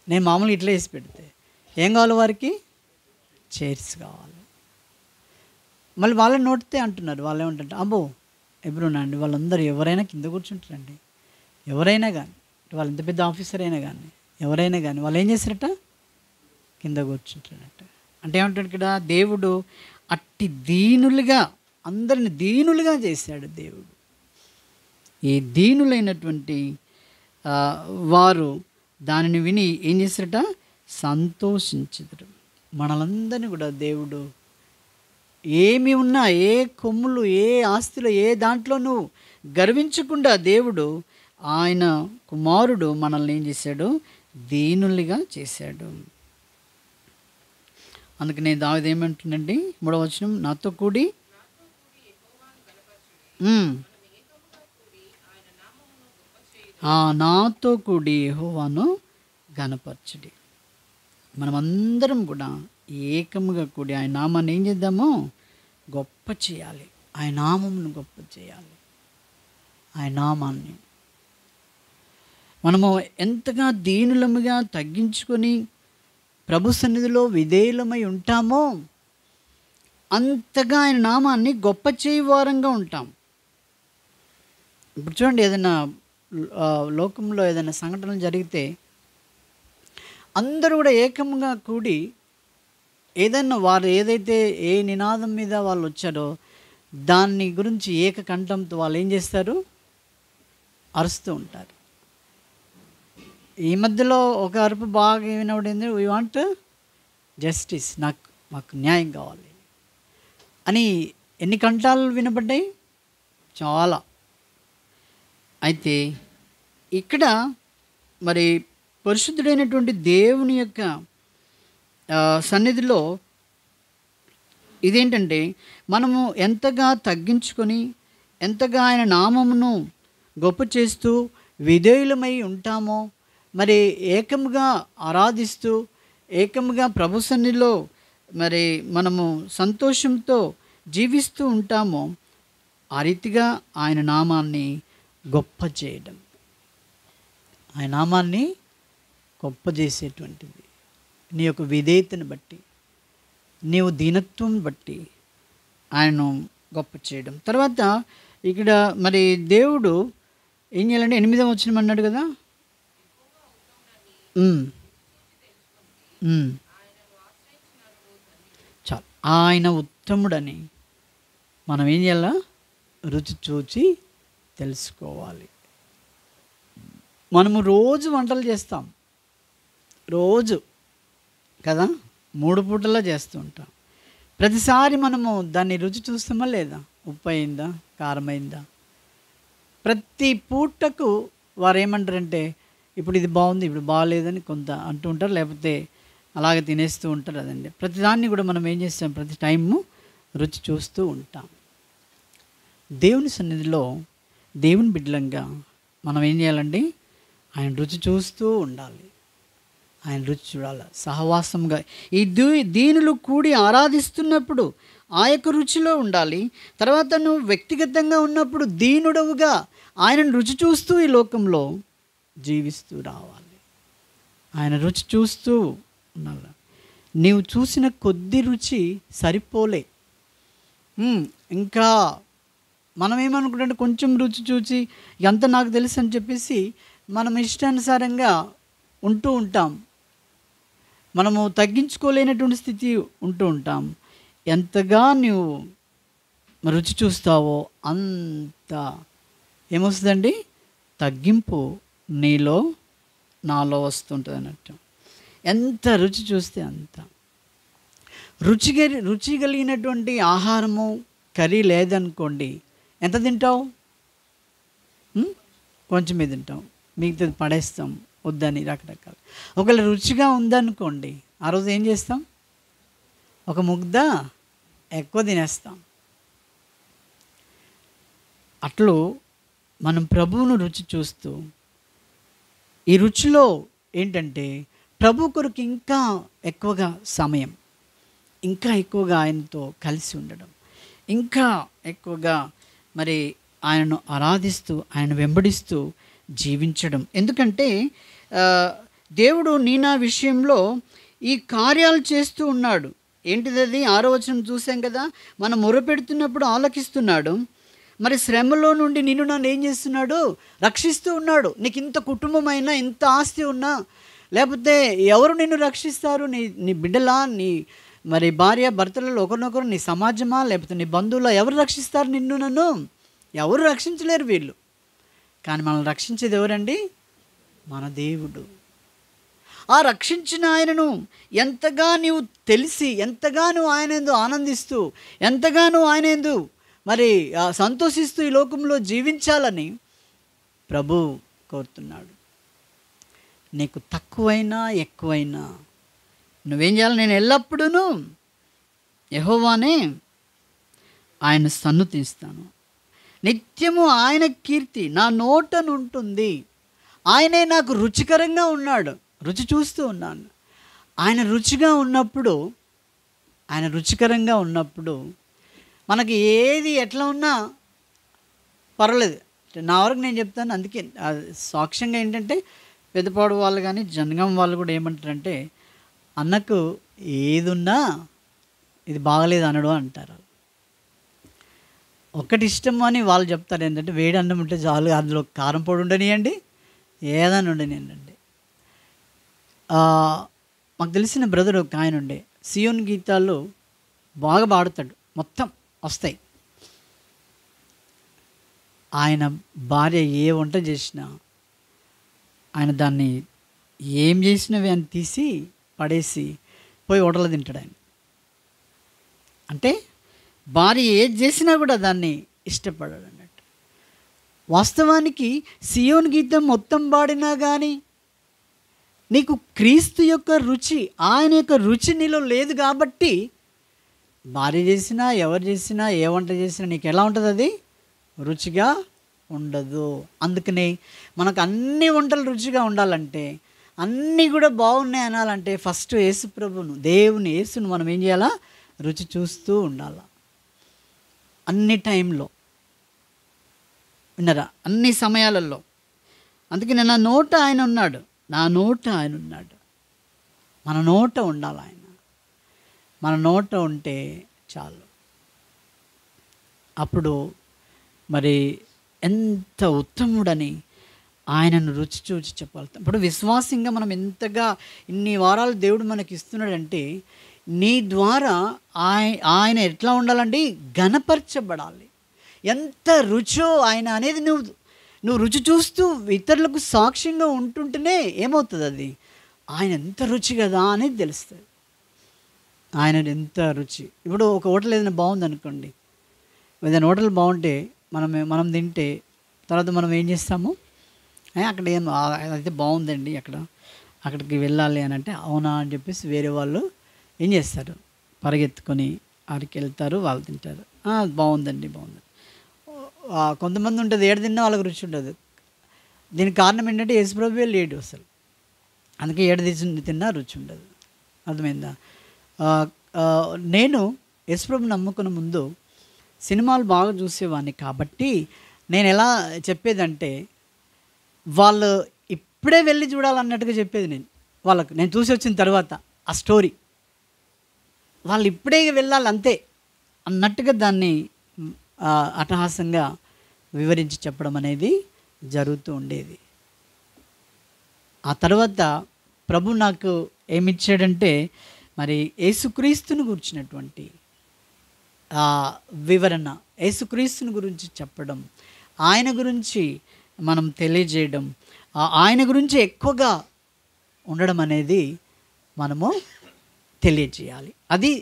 S1: నేను మామూలుగా ఇట్లా వేసి పెడితే ఏం కావాలి వారికి? చైర్స్ కావాలి. మళ్ళీ వాళ్ళని నోటితే అంటున్నారు. వాళ్ళు ఏమంటారు? అబ్బో ఎబ్రోనా అండి, వాళ్ళందరూ ఎవరైనా కింద కూర్చుంటారండి. ఎవరైనా కానీ, వాళ్ళు ఎంత పెద్ద ఆఫీసర్ అయినా కానీ, ఎవరైనా కానీ వాళ్ళు ఏం చేస్తారట? కింద కూర్చుంటారట. అంటే ఏమంటాడు ఇక్కడ? దేవుడు అట్టి దీనులుగా, అందరిని దీనులుగా చేశాడు దేవుడు. ఈ దీనులైనటువంటి వారు దానిని విని ఏం చేశారట? సంతోషించుదురు. మనలందరినీ కూడా దేవుడు ఏమి ఉన్నా, ఏ కొమ్ములు, ఏ ఆస్తిలో, ఏ దాంట్లో నువ్వు గర్వించకుండా దేవుడు ఆయన కుమారుడు మనల్ని ఏం చేశాడు? దీనులుగా చేశాడు. అందుకనే దావీదు ఏమంటుందండి? 3వ వచనం, నాతో కూడి నాతో కూడి యెహోవాను ఘనపరచుడి. మనమందరం కూడా ఏకముగా కూడి ఆయన నామాన్ని ఏం చేద్దాము? గొప్ప చేయాలి. ఆయన నామమును గొప్ప చేయాలి. ఆయన నామాన్ని మనము ఎంతగా దీనులముగా తగ్గించుకొని ప్రభు సన్నిధిలో విధేయులమై ఉంటామో అంతగా ఆయన నామాన్ని గొప్ప చేయవారంగా ఉంటాం. ఇప్పుడు చూడండి, ఏదైనా లోకంలో ఏదైనా సంఘటనలు జరిగితే అందరూ కూడా ఏకంగా కూడి ఏదైనా వారు ఏదైతే ఏ నినాదం మీద వాళ్ళు వచ్చారో దాన్ని గురించి ఏకకంఠంతో వాళ్ళు ఏం చేస్తారు? అరుస్తూ ఉంటారు. ఈ మధ్యలో ఒక అరుపు బాగా వినబడింది, వీ వాంట్ జస్టిస్, మాకు న్యాయం కావాలి అని. ఎన్ని కంఠాలు వినబడ్డాయి? చాలా. అయితే ఇక్కడ మరి పరిశుద్ధుడైనటువంటి దేవుని యొక్క సన్నిధిలో ఇదేంటంటే, మనము ఎంతగా తగ్గించుకొని ఎంతగా ఆయన నామమును గొప్ప చేస్తూ విధేయులమై ఉంటామో, మరి ఏకముగా ఆరాధిస్తూ ఏకముగా ప్రభు సన్నిధిలో మరి మనము సంతోషంతో జీవిస్తూ ఉంటామో, ఆ రీతిగా ఆయన నామాన్ని గొప్ప చేయడం, ఆయన నామాన్ని గొప్ప చేసేటువంటిది. నీ యొక్క విధేయతను బట్టి, నీవు దీనత్వం బట్టి ఆయనను గొప్ప చేయడం. తర్వాత ఇక్కడ మరి దేవుడు ఏం చేయాలంటే 8వ వచనం అన్నాడు కదా, చాలు, ఆయన ఉత్తముడని మనం ఏం చేయాలా? రుచి చూచి తెలుసుకోవాలి. మనము రోజు వంటలు చేస్తాం, రోజు కదా, 3 పూటలా చేస్తూ ఉంటాం. ప్రతిసారి మనము దాన్ని రుచి చూస్తామా లేదా? ఉప్పు అయిందా, కారమైందా? ప్రతి పూటకు వారు ఏమంటారంటే, ఇప్పుడు ఇది బాగుంది, ఇప్పుడు బాగాలేదని కొంత అంటూ ఉంటారు, లేకపోతే అలాగే తినేస్తూ ఉంటారు. అదండి, ప్రతిదాన్ని కూడా మనం ఏం చేస్తాం? ప్రతి టైము రుచి చూస్తూ ఉంటాం. దేవుని సన్నిధిలో దేవుని బిడ్డలంగా మనం ఏం చేయాలండి? ఆయన రుచి చూస్తూ ఉండాలి. ఆయన రుచి చూడాలి. సహవాసంగా ఈ దీనులు కూడి ఆరాధిస్తున్నప్పుడు ఆ యొక్క రుచిలో ఉండాలి. తర్వాత నువ్వు వ్యక్తిగతంగా ఉన్నప్పుడు దీనుడవుగా ఆయనను రుచి చూస్తూ ఈ లోకంలో జీవిస్తూ రావాలి. ఆయన రుచి చూస్తూ ఉండాలి. నీవు చూసిన కొద్ది రుచి సరిపోలే. ఇంకా మనం ఏమనుకుంటే కొంచెం రుచి చూసి ఎంత నాకు తెలుసు అని చెప్పేసి మనం ఇష్టానుసారంగా ఉంటూ ఉంటాం. మనము తగ్గించుకోలేనటువంటి స్థితి ఉంటూ ఉంటాం. ఎంతగా నువ్వు రుచి చూస్తావో అంత ఏమొస్తుందండి? తగ్గింపు నీలో నాలో వస్తుంటుంది అన్నట్టు. ఎంత రుచి చూస్తే అంత. రుచి కలిగినటువంటి ఆహారము కర్రీ లేదనుకోండి, ఎంత తింటావు? కొంచెమే తింటాం, మిగతాది పడేస్తాం వద్దని రకరకాలు. ఒకవేళ రుచిగా ఉందనుకోండి, ఆ రోజు ఏం చేస్తాం? ఒక ముద్ద ఎక్కువ తినేస్తాం. అట్లు మనం ప్రభువును రుచి చూస్తూ ఈ రుచిలో ఏంటంటే ప్రభు కొరకు ఇంకా ఎక్కువగా సమయం, ఇంకా ఎక్కువగా ఆయనతో కలిసి ఉండడం, ఇంకా ఎక్కువగా మరి ఆయనను ఆరాధిస్తూ ఆయన వెంబడిస్తూ జీవించడం. ఎందుకంటే దేవుడు నా విషయంలో ఈ కార్యాలు చేస్తూ ఉన్నాడు. ఏంటిది అది? 6వ వచనం చూసాం కదా, మనం మొరపెడుతున్నప్పుడు ఆలకిస్తున్నాడు. మరి శ్రమలో నుండి నన్ను ఏం చేస్తున్నాడు? రక్షిస్తూ ఉన్నాడు. నీకు ఇంత కుటుంబమైనా, ఇంత ఆస్తి ఉన్నా, లేకపోతే ఎవరు నిన్ను రక్షిస్తారు? నీ బిడ్డలా, నీ మరి భార్య భర్తలలో ఒకరినొకరు, నీ సమాజమా, లేకపోతే నీ బంధువులా? ఎవరు రక్షిస్తారు నన్ను? ఎవరు రక్షించలేరు వీళ్ళు. కానీ మనల్ని రక్షించేది ఎవరండి? మన దేవుడు. ఆ రక్షించిన ఆయనను ఎంతగా నీవు తెలిసి, ఎంతగా నువ్వు ఆయన యందు ఆనందిస్తూ, ఎంతగా నువ్వు ఆయన యందు మరి సంతోషిస్తూ ఈ లోకంలో జీవించాలని ప్రభు కోరుతున్నాడు. నీకు తక్కువైనా ఎక్కువైనా నువ్వేం చేయాలి? నేను ఎల్లప్పుడూ యెహోవానే ఆయన సన్నుతిస్తాను, నిత్యము ఆయన కీర్తి నా నోటనుంటుంది. ఆయనే నాకు రుచికరంగా ఉన్నాడు, రుచి చూస్తూ ఉన్నాను. ఆయన రుచిగా ఉన్నప్పుడు ఆయన రుచికరంగా ఉన్నప్పుడు మనకి ఏది ఎట్లా ఉన్నా పర్వాలేదు. నా వరకు నేను చెప్తాను. అందుకే సాక్ష్యంగా ఏంటంటే పెద్దపాడు వాళ్ళు కానీ జనగాం వాళ్ళు కూడా ఏమంటారంటే, అన్నకు ఏదున్నా ఇది బాగలేదు అనడు అంటారు. ఒకటి ఇష్టం అని వాళ్ళు చెప్తారు ఏంటంటే, వేడి అన్నం ఉంటే చాలు, అందులో కారం పొడి ఉండనియండి, ఏదైనా ఉండనియండి. మాకు తెలిసిన బ్రదర్ ఒక ఆయన ఉండే, సియోన్ గీతాలు బాగా పాడుతాడు, మొత్తం వస్తాయి. ఆయన భార్య ఏ వంట చేసినా ఆయన దాన్ని ఏం చేసినవి అని తీసి పడేసి పోయి హోటల్లో తింటాడు ఆయన. అంటే భార్య ఏది చేసినా కూడా దాన్ని ఇష్టపడాడు అన్నట్టు. వాస్తవానికి సియోన్ గీతం మొత్తం పాడినా కానీ నీకు క్రీస్తు యొక్క రుచి, ఆయన యొక్క రుచి నీలో లేదు కాబట్టి భార్య చేసినా ఎవరు చేసినా ఏ వంట చేసినా నీకు ఎలా ఉంటుంది? అది రుచిగా ఉండదు. అందుకనే మనకు అన్ని వంటలు రుచిగా ఉండాలంటే, అన్నీ కూడా బాగున్నాయి అనాలంటే ఫస్ట్ యేసు ప్రభును, దేవుని యేసును మనం ఏం చేయాలా? రుచి చూస్తూ ఉండాలి అన్ని టైంలో, విన్నరా, అన్ని సమయాలలో. అందుకని నా నోట ఆయన ఉన్నాడు, నా నోట ఆయన ఉన్నాడు. మన నోట ఉండాలి ఆయన. మన నోట ఉంటే చాలు. అప్పుడు మరి ఎంత ఉత్తముడని ఆయనను రుచి చూచి చెప్పాలి. ఇప్పుడు విశ్వాసంగా మనం ఎంతగా ఇన్ని వారాలు దేవుడు మనకి ఇస్తున్నాడంటే, నీ ద్వారా ఆయన ఎట్లా ఉండాలండి? ఘనపరచబడాలి. ఎంత రుచో ఆయన అనేది నువ్వు రుచి చూస్తూ ఇతరులకు సాక్ష్యంగా ఉంటుంటేనే ఏమవుతుంది? అది ఆయన ఎంత రుచి కదా అనేది తెలుస్తుంది. ఆయన ఎంత రుచి. ఇప్పుడు ఒక హోటల్ ఏదైనా బాగుంది అనుకోండి, ఏదైనా హోటల్ బాగుంటే మనం తింటే తర్వాత మనం ఏం చేస్తాము? అక్కడ అయితే బాగుందండి, అక్కడికి వెళ్ళాలి అని అంటే, అవునా అని చెప్పేసి వేరే వాళ్ళు ఏం చేస్తారు? పరిగెత్తుకొని ఆడికి వెళ్తారు, వాళ్ళు తింటారు. బాగుందండి, బాగుంది. కొంతమంది ఉంటుంది, ఏడు తిన్నా వాళ్ళకి రుచి ఉండదు. దీనికి కారణం ఏంటంటే యేసుప్రభువే లేడు అసలు. అందుకే ఏడు తిన్నా రుచి ఉండదు. అర్థమైందా? నేను యేసుప్రభుని నమ్ముకున్న ముందు సినిమాలు బాగా చూసేవాడిని కాబట్టి నేను ఎలా చెప్పేదంటే, వాళ్ళు ఇప్పుడే వెళ్ళి చూడాలన్నట్టుగా చెప్పేది నేను చూసి వచ్చిన తర్వాత ఆ స్టోరీ వాళ్ళు ఇప్పుడే వెళ్ళాలి అంతే అన్నట్టుగా దాన్ని అట్టహాసంగా వివరించి చెప్పడం అనేది జరుగుతూ ఉండేది. ఆ తర్వాత ప్రభు నాకు ఏమిచ్చాడంటే, మరి యేసుక్రీస్తుని గురించినటువంటి వివరణ, యేసుక్రీస్తుని గురించి చెప్పడం, ఆయన గురించి మనం తెలియజేయడం, ఆయన గురించి ఎక్కువగా ఉండడం అనేది మనము తెలియజేయాలి. అది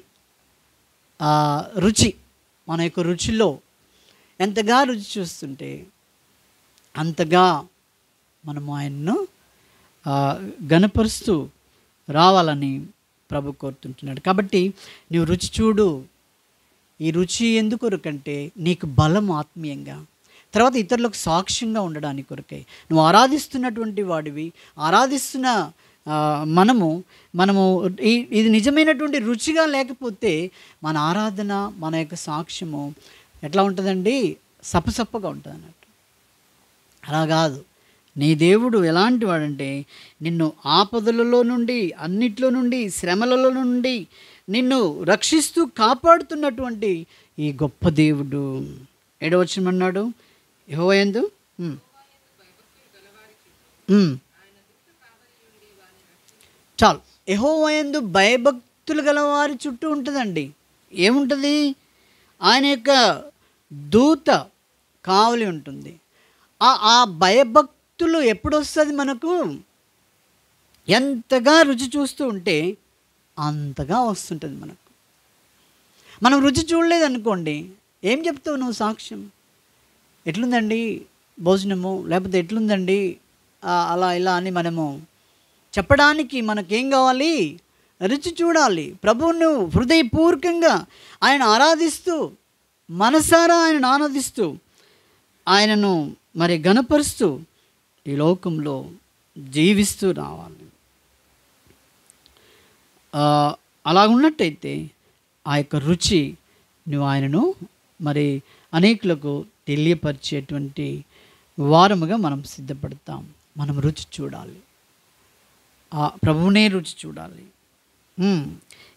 S1: రుచి. మన యొక్క రుచిలో ఎంతగా రుచి చూస్తుంటే అంతగా మనము ఆయన్ను ఘనపరుస్తూ రావాలని ప్రభు కోరుతుంటున్నాడు. కాబట్టి నువ్వు రుచి చూడు. ఈ రుచి ఎందుకు కొరకంటే నీకు బలం ఆత్మీయంగా, తర్వాత ఇతరులకు సాక్ష్యంగా ఉండడానికి కొరకై. నువ్వు ఆరాధిస్తున్నటువంటి వాడివి, ఆరాధిస్తున్న మనము ఇది నిజమైనటువంటి రుచిగా లేకపోతే మన ఆరాధన, మన యొక్క సాక్ష్యము ఎట్లా ఉంటుందండి? సప్పసప్పగా ఉంటుంది అన్నట్టు. అలా కాదు. నీ దేవుడు ఎలాంటి వాడంటే, నిన్ను ఆపదలలో నుండి, అన్నిట్లో నుండి, శ్రమలలో నుండి నిన్ను రక్షిస్తూ కాపాడుతున్నటువంటి ఈ గొప్ప దేవుడు. 7వ వచనం అన్నాడు, యెహోవా యందు చాలు, యెహోవా యందు భయభక్తులు గలవారి చుట్టూ ఉంటుందండి. ఏముంటుంది? ఆయన యొక్క దూత కావలి ఉంటుంది. ఆ భయభక్తులు ఎప్పుడు వస్తుంది మనకు? ఎంతగా రుచి చూస్తూ ఉంటే అంతగా వస్తుంటుంది మనకు. మనం రుచి చూడలేదనుకోండి, ఏం చెప్తావు నువ్వు సాక్ష్యం? ఎట్లుందండి భోజనము, లేకపోతే ఎట్లుందండి అలా ఇలా అని మనము చెప్పడానికి మనకేం కావాలి? రుచి చూడాలి. ప్రభువును హృదయపూర్వకంగా ఆయన ఆరాధిస్తూ, మనసారా ఆయనను ఆరాధిస్తూ, ఆయనను మరి ఘనపరుస్తూ ఈ లోకంలో జీవిస్తూ రావాలి. అలా ఉన్నట్టయితే ఆ యొక్క రుచి నువ్వు ఆయనను మరి అనేకులకు తెలియపరిచేటువంటి వారముగా మనం సిద్ధపడతాం. మనం రుచి చూడాలి, ఆ ప్రభువునే రుచి చూడాలి.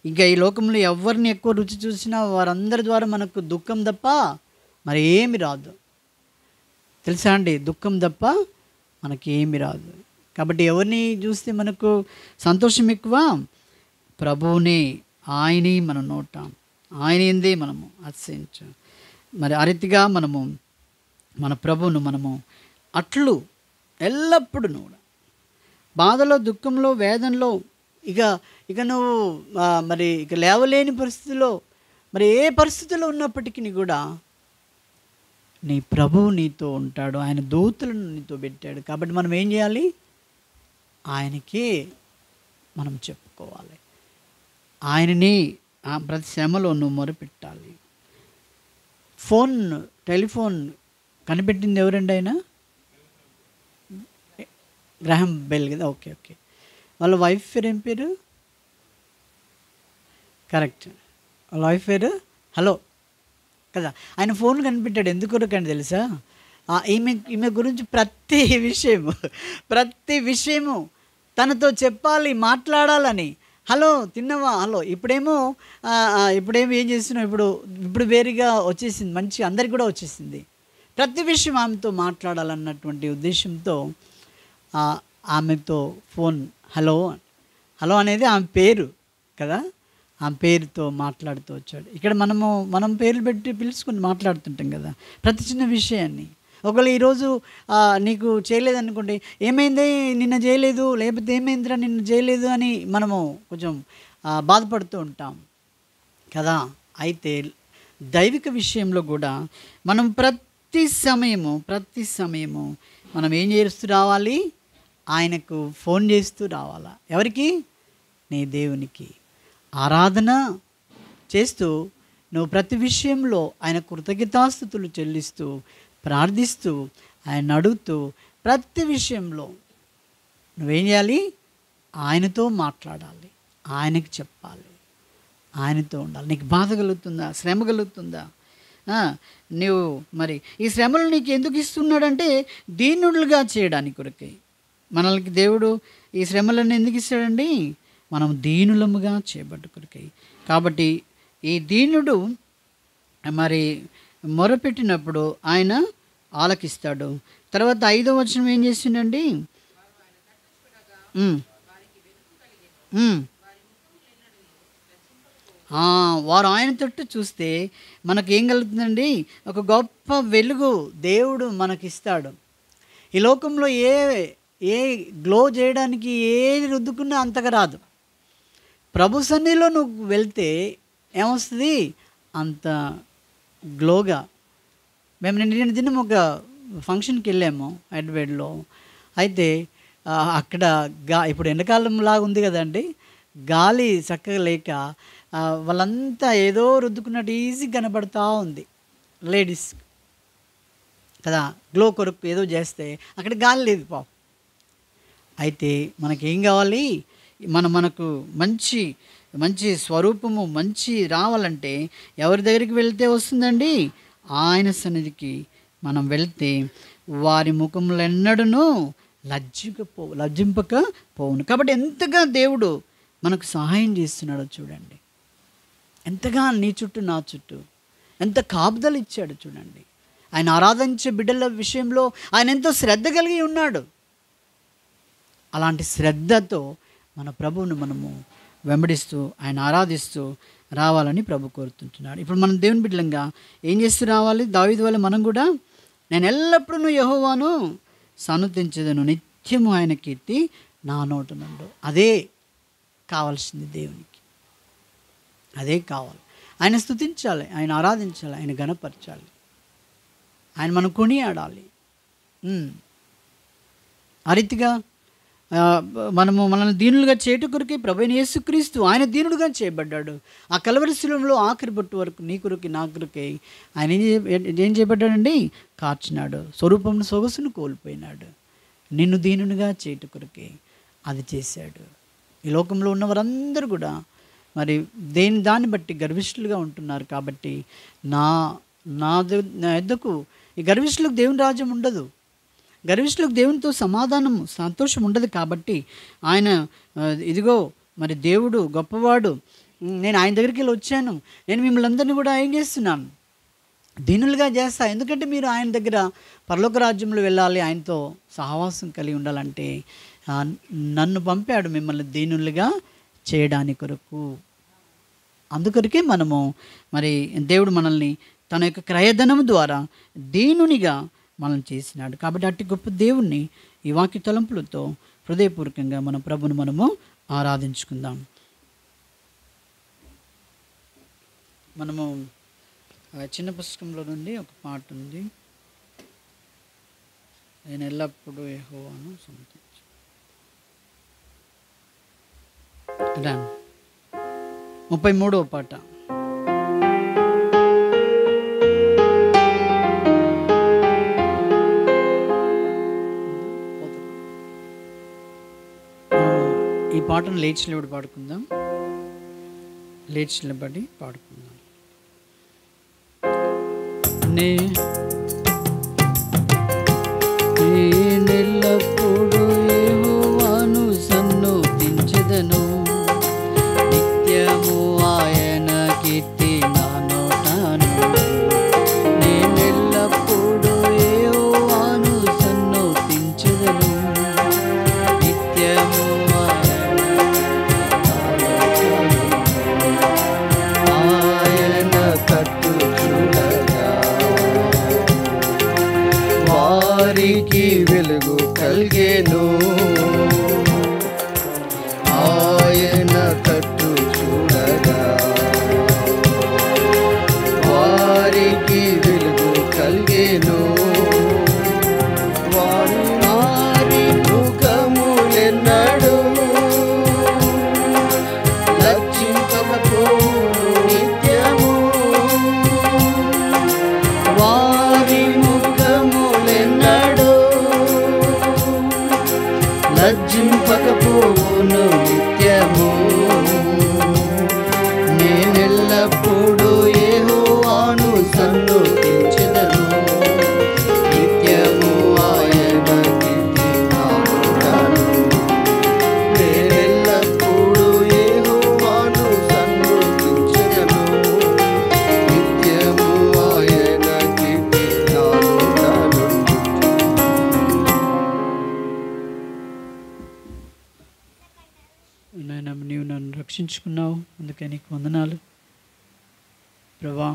S1: ఇంకా ఈ లోకంలో ఎవరిని ఎక్కువ రుచి చూసినా వారందరి ద్వారా మనకు దుఃఖం తప్ప మరి ఏమి రాదు. తెలుసా అండి? దుఃఖం తప్ప మనకి ఏమి రాదు. కాబట్టి ఎవరిని చూస్తే మనకు సంతోషం ఎక్కువ? ప్రభువుని, ఆయనే మన నోట, ఆయన ఏందే మనము అతిశయించు. మరి ఆ రీతిగా మనము మన ప్రభువును మనము అట్లు ఎల్లప్పుడూ కూడా బాధలో, దుఃఖంలో, వేదనలో ఇక నువ్వు మరి ఇక లేవలేని పరిస్థితిలో, మరి ఏ పరిస్థితిలో ఉన్నప్పటికీ కూడా నీ ప్రభువు నీతో ఉంటాడు. ఆయన దూతలను నీతో పెట్టాడు. కాబట్టి మనం ఏం చేయాలి? ఆయనకే మనం చెప్పుకోవాలి. ఆయనని ప్రతి శ్రమలో నువ్వు మొరపెట్టాలి. టెలిఫోన్ కనిపెట్టింది ఎవరండి? ఆయన గ్రాహం బెల్ కదా. ఓకే. వాళ్ళ వైఫ్ పేరు ఏం పేరు? కరెక్ట్, వాళ్ళ వైఫ్ పేరు హలో కదా. ఆయన ఫోన్ కనిపెట్టాడు. ఎందుకొరకండి తెలుసా? ఈమె గురించి ప్రతి విషయము తనతో చెప్పాలి, మాట్లాడాలని. హలో తిన్నావా? హలో. ఇప్పుడేమో ఏం చేస్తున్నావు? ఇప్పుడు వేరుగా వచ్చేసింది, మంచి అందరికి కూడా వచ్చేసింది. ప్రతి విషయం ఆమెతో మాట్లాడాలన్నటువంటి ఉద్దేశంతో ఆమెతో ఫోన్ హలో అనేది ఆమె పేరు కదా. ఆమె పేరుతో మాట్లాడుతూ వచ్చాడు. ఇక్కడ మనం పేర్లు పెట్టి పిలుచుకొని మాట్లాడుతుంటాం కదా ప్రతి చిన్న విషయాన్ని. ఒకవేళ ఈరోజు నీకు చేయలేదనుకోండి, ఏమైంది నిన్న చేయలేదు, లేకపోతే ఏమైందిరా నిన్న చేయలేదు అని మనము కొంచెం బాధపడుతూ ఉంటాం కదా. అయితే దైవిక విషయంలో కూడా మనం ప్రతి సమయము మనం ఏం చేస్తూ రావాలి? ఆయనకు ఫోన్ చేస్తూ రావాలా. ఎవరికి? నీ దేవునికి ఆరాధన చేస్తూ నువ్వు ప్రతి విషయంలో ఆయన కృతజ్ఞతాస్తుతులు చెల్లిస్తూ, ప్రార్థిస్తూ, ఆయన అడుగుతూ, ప్రతి విషయంలో నువ్వేం చేయాలి? ఆయనతో మాట్లాడాలి, ఆయనకి చెప్పాలి, ఆయనతో ఉండాలి. నీకు బాధ కలుగుతుందా? శ్రమ కలుగుతుందా? నువ్వు మరి ఈ శ్రమలు నీకు ఎందుకు ఇస్తున్నాడంటే దీనులుగా చేయడానికి కొరకై. మనల్ని దేవుడు ఈ శ్రమలను ఎందుకు ఇస్తాడండి? మనం దీనులముగా చేయబడ్డ కొరకై. కాబట్టి ఈ దీనుడు మరి మొరపెట్టినప్పుడు ఆయన ఆలకిస్తాడు. తర్వాత 5వ వచనం ఏం చేసిండండి? వారు ఆయన తట్టు చూస్తే మనకేం కలుగుతుందండి? ఒక గొప్ప వెలుగు దేవుడు మనకిస్తాడు. ఈ లోకంలో ఏ గ్లో చేయడానికి ఏది రుద్దుకున్నా అంతగా రాదు. ప్రభు సన్నిధిలో నువ్వు వెళ్తే ఏమొస్తుంది? అంత గ్లోగా. మేము నిన్న దినం ఒక ఫంక్షన్కి వెళ్ళాము హైదరాబాద్లో. అయితే అక్కడ ఇప్పుడు ఎండాకాలం లాగా ఉంది కదండి, గాలి చక్కగా లేక వాళ్ళంతా ఏదో రుద్దుకున్నట్టు ఈజీగా కనబడుతూ ఉంది. లేడీస్ కదా, గ్లో కొరకు ఏదో చేస్తే అక్కడ గాలి లేదు పాపం. అయితే మనకేం కావాలి? మనకు మంచి మంచి స్వరూపము మంచి రావాలంటే ఎవరి దగ్గరికి వెళ్తే వస్తుందండి? ఆయన సన్నిధికి మనం వెళ్తే వారి ముఖంలో ఎన్నడూ లజ్జింపక పోవును. కాబట్టి ఎంతగా దేవుడు మనకు సహాయం చేస్తున్నాడో చూడండి. ఎంతగా నీ చుట్టూ నా చుట్టూ ఎంత కాపుదలు ఇచ్చాడు చూడండి. ఆయన ఆరాధించే బిడ్డల విషయంలో ఆయన ఎంతో శ్రద్ధ కలిగి ఉన్నాడు. అలాంటి శ్రద్ధతో మన ప్రభువును మనము వెంబడిస్తూ ఆయన ఆరాధిస్తూ రావాలని ప్రభు కోరుతుంటున్నాడు. ఇప్పుడు మనం దేవుని బిడ్డలంగా ఏం చేస్తూ రావాలి? దావీదు వల్ల మనం కూడా నేను ఎల్లప్పుడూ యెహోవాను సన్నుతించెదను, నిత్యము ఆయన కీర్తి నా నోట నుండు. అదే కావాల్సింది దేవునికి, అదే కావాలి. ఆయన స్తుతించాలి, ఆయన ఆరాధించాలి, ఆయన ఘనపరచాలి, ఆయన మనం కొనియాడాలి. ఆ రీతిగా మనల్ని దీనులుగా చేయట కొరకే ప్రభువైన యేసుక్రీస్తు ఆయన దీనుడుగా చేయబడ్డాడు. ఆ కల్వరి శిలువలో ఆఖరి బొట్టు వరకు నీ కొరకే నా కొరకే ఆయన ఏం చేయబడ్డాడండి? కార్చినాడు. స్వరూపంను సొగసును కోల్పోయినాడు. నిన్ను దీనునిగా చేయట కొరకే అది చేశాడు. ఈ లోకంలో ఉన్న వారందరూ కూడా మరి దాన్ని బట్టి గర్విష్ఠులుగా ఉంటున్నారు. కాబట్టి నా యొద్దకు ఈ గర్విష్ఠులకు దేవుని రాజ్యం ఉండదు. గర్విష్ఠులకు దేవునితో సమాధానం సంతోషం ఉండదు. కాబట్టి ఆయన ఇదిగో మరి దేవుడు గొప్పవాడు, నేను ఆయన దగ్గరికి వెళ్ళి వచ్చాను, నేను మిమ్మల్ని అందరినీ కూడా ఏం చేస్తున్నాను, దీనులుగా చేస్తా. ఎందుకంటే మీరు ఆయన దగ్గర పరలోక రాజ్యంలో వెళ్ళాలి, ఆయనతో సహవాసం కలిగి ఉండాలంటే నన్ను పంపాడు మిమ్మల్ని దీనులుగా చేయడానికి కొరకు. అందుకొరకే మనము మరి దేవుడు మనల్ని తన యొక్క క్రయధనము ద్వారా దీనునిగా మనల్ని చేసినాడు. కాబట్టి అట్టి గొప్ప దేవుణ్ణి ఈ వాక్య తలంపులతో హృదయపూర్వకంగా మన ప్రభును మనము ఆరాధించుకుందాం. మనము చిన్న పుస్తకంలో నుండి ఒక పాట ఉంది, నేను ఎల్లప్పుడూ యెహోవాను సమ్మతించు. 33వ పాట. ఈ పాటను లేచి నిలబడి పాడుకుందాం. లేచి నిలబడి పాడుకుందాం. నేనెల్లప్పుడూ యెహోవాను సన్నుతించెదను, నిత్యము ఆయన కీర్తి నా నోటను. నేనెల్లప్పుడూ యెహోవాను సన్నుతించెదను, నిత్యము ఆయన కట్టు చూడగా వారికి వెలుగు కలిగేను. ఆయన కట్టు చూడగా వారికి వెలుగు కలిగేను. వారి ముఖములెన్నడు లజ్జింపకపోవు నిత్యము. వారి ముఖములెన్నడు లజ్జింపకపోవును నిత్యము. నేనెల్లప్పుడూ యెహోవాను సన్నుతించెదను, నిత్యము ఆయన కీర్తి నా నోటను. నేనెల్లప్పుడూ యెహోవాను సన్నుతించెదను, నిత్యము ఆయన కీర్తి నా నోటను. నాయన, నీవు నన్ను రక్షించుకున్నావు, అందుకే నీకు వందనాలు ప్రభా.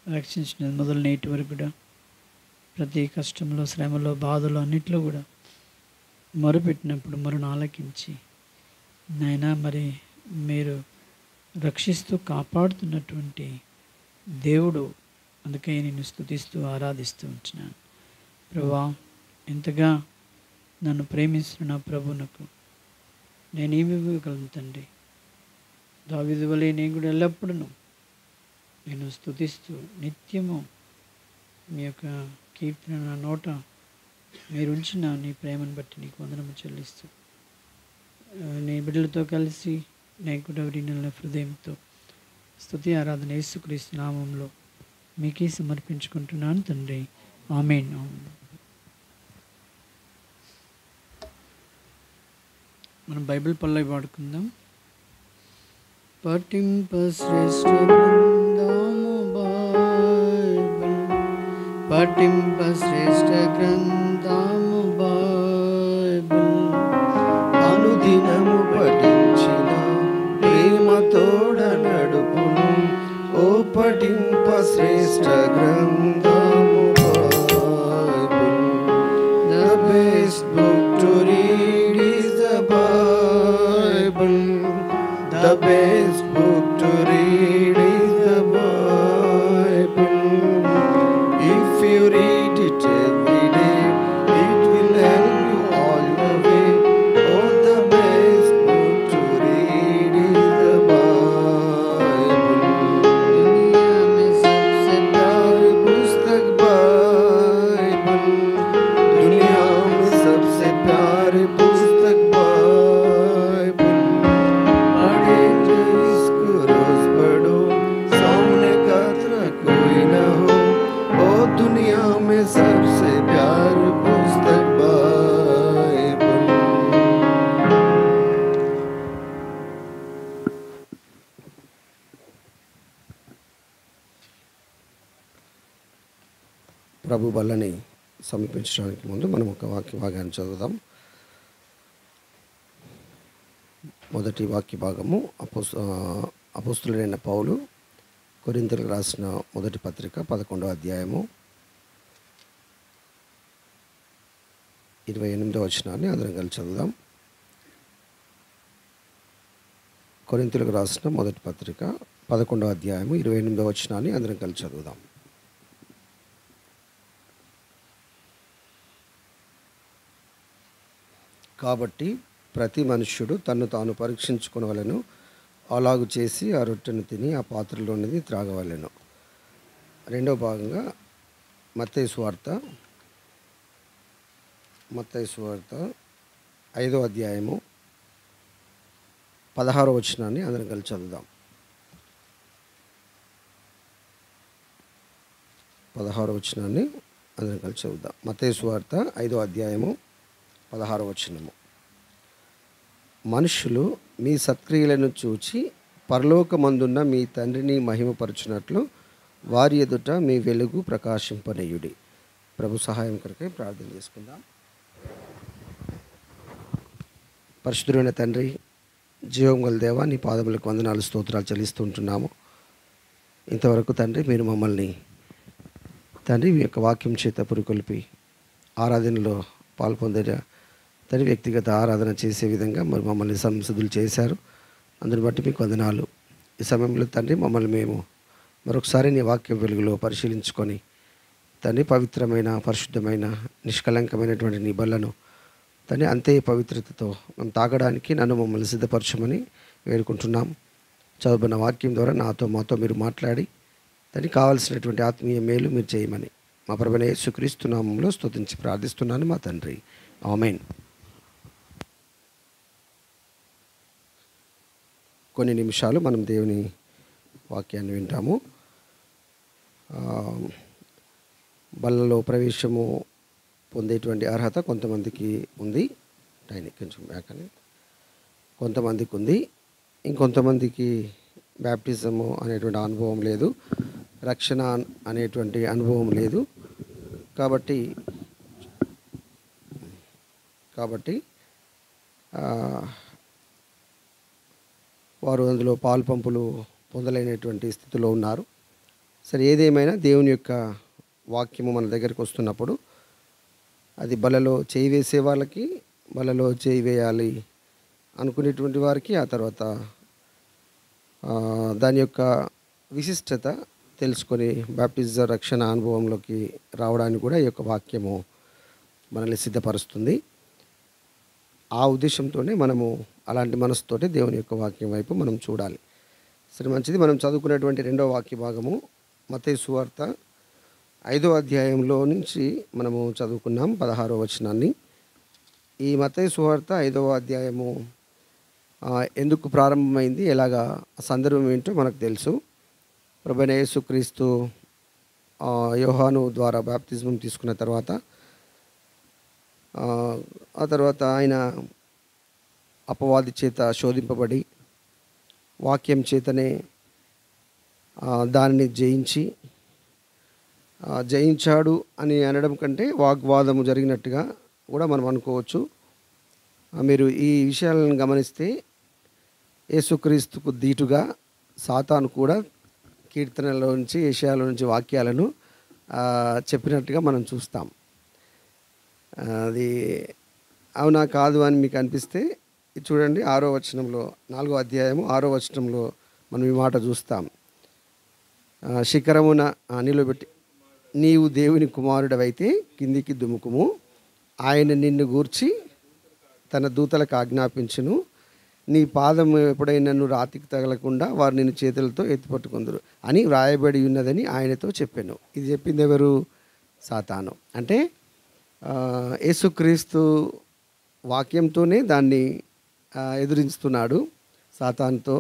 S1: రక్షించినది మొదలు నేటి వరకు కూడా ప్రతి కష్టంలో, శ్రమలో, బాధలో అన్నిట్లో కూడా మొరుపెట్టినప్పుడు మొరను ఆలకించి నాయన మరి మీరు రక్షిస్తూ కాపాడుతున్నటువంటి దేవుడు, అందుకే నేను స్తుతిస్తూ ఆరాధిస్తూ ఉంటున్నాను ప్రభా. ఎంతగా నన్ను ప్రేమిస్తున్న ప్రభువునకు నేనేమి ఇవ్వగలను తండ్రి. దావీదు వలె నేను కూడా ఎల్లప్పుడూ నేను స్తుతిస్తూ నిత్యము మీ యొక్క కీర్తన నా నోట మీరు ఉంచిన నీ ప్రేమను బట్టి నీకు వందనము చెల్లిస్తూ నీ బిడ్డలతో కలిసి నేను కూడా విడిన హృదయంతో స్తుతి ఆరాధన యేసుక్రీస్తు నామంలో మీకే సమర్పించుకుంటున్నాను తండ్రి. ఆమేన్. మనం బైబిల్ పల్లవి పాడుకుందాం. పఠింప శ్రేష్ఠ గ్రంథము బైబిల్, పఠింప శ్రేష్ఠ గ్రంథము బైబిల్, అనుదినము పఠించిన ప్రేమతోడ నడుపును. ఓ పఠింప శ్రేష్ఠ గ్రంథము Bible, the best book to read is the Bible. The best book to read is the Bible. If you read it every day, it will help you all the way. Oh, the best book to read is the Bible. दुनिया में सबसे प्यारी पुस्तक Bible, दुनिया में सबसे प्यारी पुस्तक बाइबल. पढ़ेंगे
S2: ప్రభు బల్లని సమీపించడానికి ముందు మనం ఒక వాక్య భాగాన్ని చదువుదాం. మొదటి వాక్య భాగము అపోస్తులుడైన పౌలు కొరింథీయులకు రాసిన మొదటి పత్రిక 11వ అధ్యాయము 28వ వచనాన్ని అందరం కలిసి చదువుదాం. కొరింథీయులకు రాసిన మొదటి పత్రిక 11వ అధ్యాయము 28వ వచనాన్ని అందరం కలిసి చదువుదాం. కాబట్టి ప్రతి మనుష్యుడు తన్ను తాను పరీక్షించుకొనవలెను, అలాగు చేసి ఆ రొట్టెను తిని ఆ పాత్రలోనిది త్రాగవలెను. రెండవ భాగంగా మత్తయి సువార్త 5వ అధ్యాయము 16వ వచనాన్ని అందరం కలిసి చదువుదాం. 16వ వచనాన్ని అందరం కలిసి చదువుదాం. మత్తయి సువార్త 5వ అధ్యాయము 16వ వచనము. మనుషులు మీ సత్క్రియలను చూచి పరలోకమందున్న మీ తండ్రిని మహిమపరచునట్లు వారి ఎదుట మీ వెలుగు ప్రకాశింపనీయుడి. ప్రభు సహాయం కొరకై ప్రార్థన చేసుకుందాం. పరిశుద్ధుడైన తండ్రి, జీవం గల దేవా, నీ పాదములకు వందనాలు స్తోత్రాలు చెల్లిస్తుంటున్నాము. ఇంతవరకు తండ్రి మీరు మమ్మల్ని తండ్రి మీ యొక్క వాక్యం చేత పురికొల్పి ఆరాధనలో పాల్పొందిన తండ్రి వ్యక్తిగత ఆరాధన చేసే విధంగా మరి మమ్మల్ని సంసిద్ధులు చేశారు. అందుని బట్టి మీకు వందనాలు. ఈ సమయంలో తండ్రి మమ్మల్ని మేము మరొకసారి నీ వాక్యం వెలుగులో పరిశీలించుకొని తండ్రి పవిత్రమైన, పరిశుద్ధమైన, నిష్కలంకమైనటువంటి నీ బలను తండ్రి అంతే పవిత్రతతో మేము తాగడానికి నన్ను మమ్మల్ని సిద్ధపరచమని వేడుకుంటున్నాం. చదువుకున్న వాక్యం ద్వారా మాతో మీరు మాట్లాడి తండ్రి కావాల్సినటువంటి ఆత్మీయ మేలు మీరు చేయమని మా ప్రభువైన యేసుక్రీస్తు నామములో స్తుతించి ప్రార్థిస్తున్నాను మా తండ్రి, ఆమేన్. కొన్ని నిమిషాలు మనం దేవుని వాక్యాన్ని వింటాము. బల్లలో ప్రవేశము పొందేటువంటి అర్హత కొంతమందికి ఉంది, కొంచెం బ్యాకని కొంతమందికి ఉంది, ఇంకొంతమందికి బ్యాప్టిజము అనేటువంటి అనుభవం లేదు, రక్షణ అనేటువంటి అనుభవం లేదు. కాబట్టి వారు అందులో పాలు పంపులు పొందలేనటువంటి స్థితిలో ఉన్నారు. సరే, ఏదేమైనా దేవుని యొక్క వాక్యము మన దగ్గరికి వస్తున్నప్పుడు అది బలలో చేయి వేసే వాళ్ళకి, బలలో చేయి వేయాలి అనుకునేటువంటి వారికి, ఆ తర్వాత దాని యొక్క విశిష్టత తెలుసుకొని బాప్టిజం రక్షణ అనుభవంలోకి రావడానికి కూడా ఈ యొక్క వాక్యము మనల్ని సిద్ధపరుస్తుంది. ఆ ఉద్దేశంతోనే మనము అలాంటి మనసుతోటి దేవుని యొక్క వాక్యం వైపు మనం చూడాలి. సరే, మంచిది. మనం చదువుకునేటువంటి రెండవ వాక్య భాగము మత్తయి సువార్త 5వ అధ్యాయంలో నుంచి మనము చదువుకున్నాం 16వ వచనాన్ని. ఈ మత్తయి సువార్త 5వ అధ్యాయము ఎందుకు ప్రారంభమైంది, ఎలాగా సందర్భం ఏంటో మనకు తెలుసు. ప్రభువైన యేసుక్రీస్తు యోహాను ద్వారా బాప్తిజం తీసుకున్న తర్వాత ఆ తర్వాత ఆయన అపవాది చేత శోధింపబడి వాక్యం చేతనే దానిని జయించాడు అని అనడం కంటే వాగ్వాదము జరిగినట్టుగా కూడా మనం అనుకోవచ్చు. మీరు ఈ విషయాలను గమనిస్తే యేసుక్రీస్తుకు దీటుగా సాతాను కూడా కీర్తనలో నుంచి, యెషయాలో నుంచి వాక్యాలను చెప్పినట్టుగా మనం చూస్తాం. అది అవునా కాదు అని మీకు అనిపిస్తే చూడండి, 6వ వచనంలో, 4వ అధ్యాయము 6వ వచనంలో మనం ఈ మాట చూస్తాం. శిఖరమున నిలబెట్టి నీవు దేవుని కుమారుడవైతే కిందికి దుముకుము, ఆయన నిన్ను గూర్చి తన దూతలకు ఆజ్ఞాపించును, నీ పాదం ఎప్పుడైనా రాతికి తగలకుండా వారు నిన్ను చేతులతో ఎత్తిపట్టుకుందరు అని వ్రాయబడి ఉన్నదని ఆయనతో చెప్పాను. ఇది చెప్పింది ఎవరు? సాతాను. అంటే యేసుక్రీస్తు వాక్యంతోనే దాన్ని ఎదురించుతున్నాడు సాతానుతో.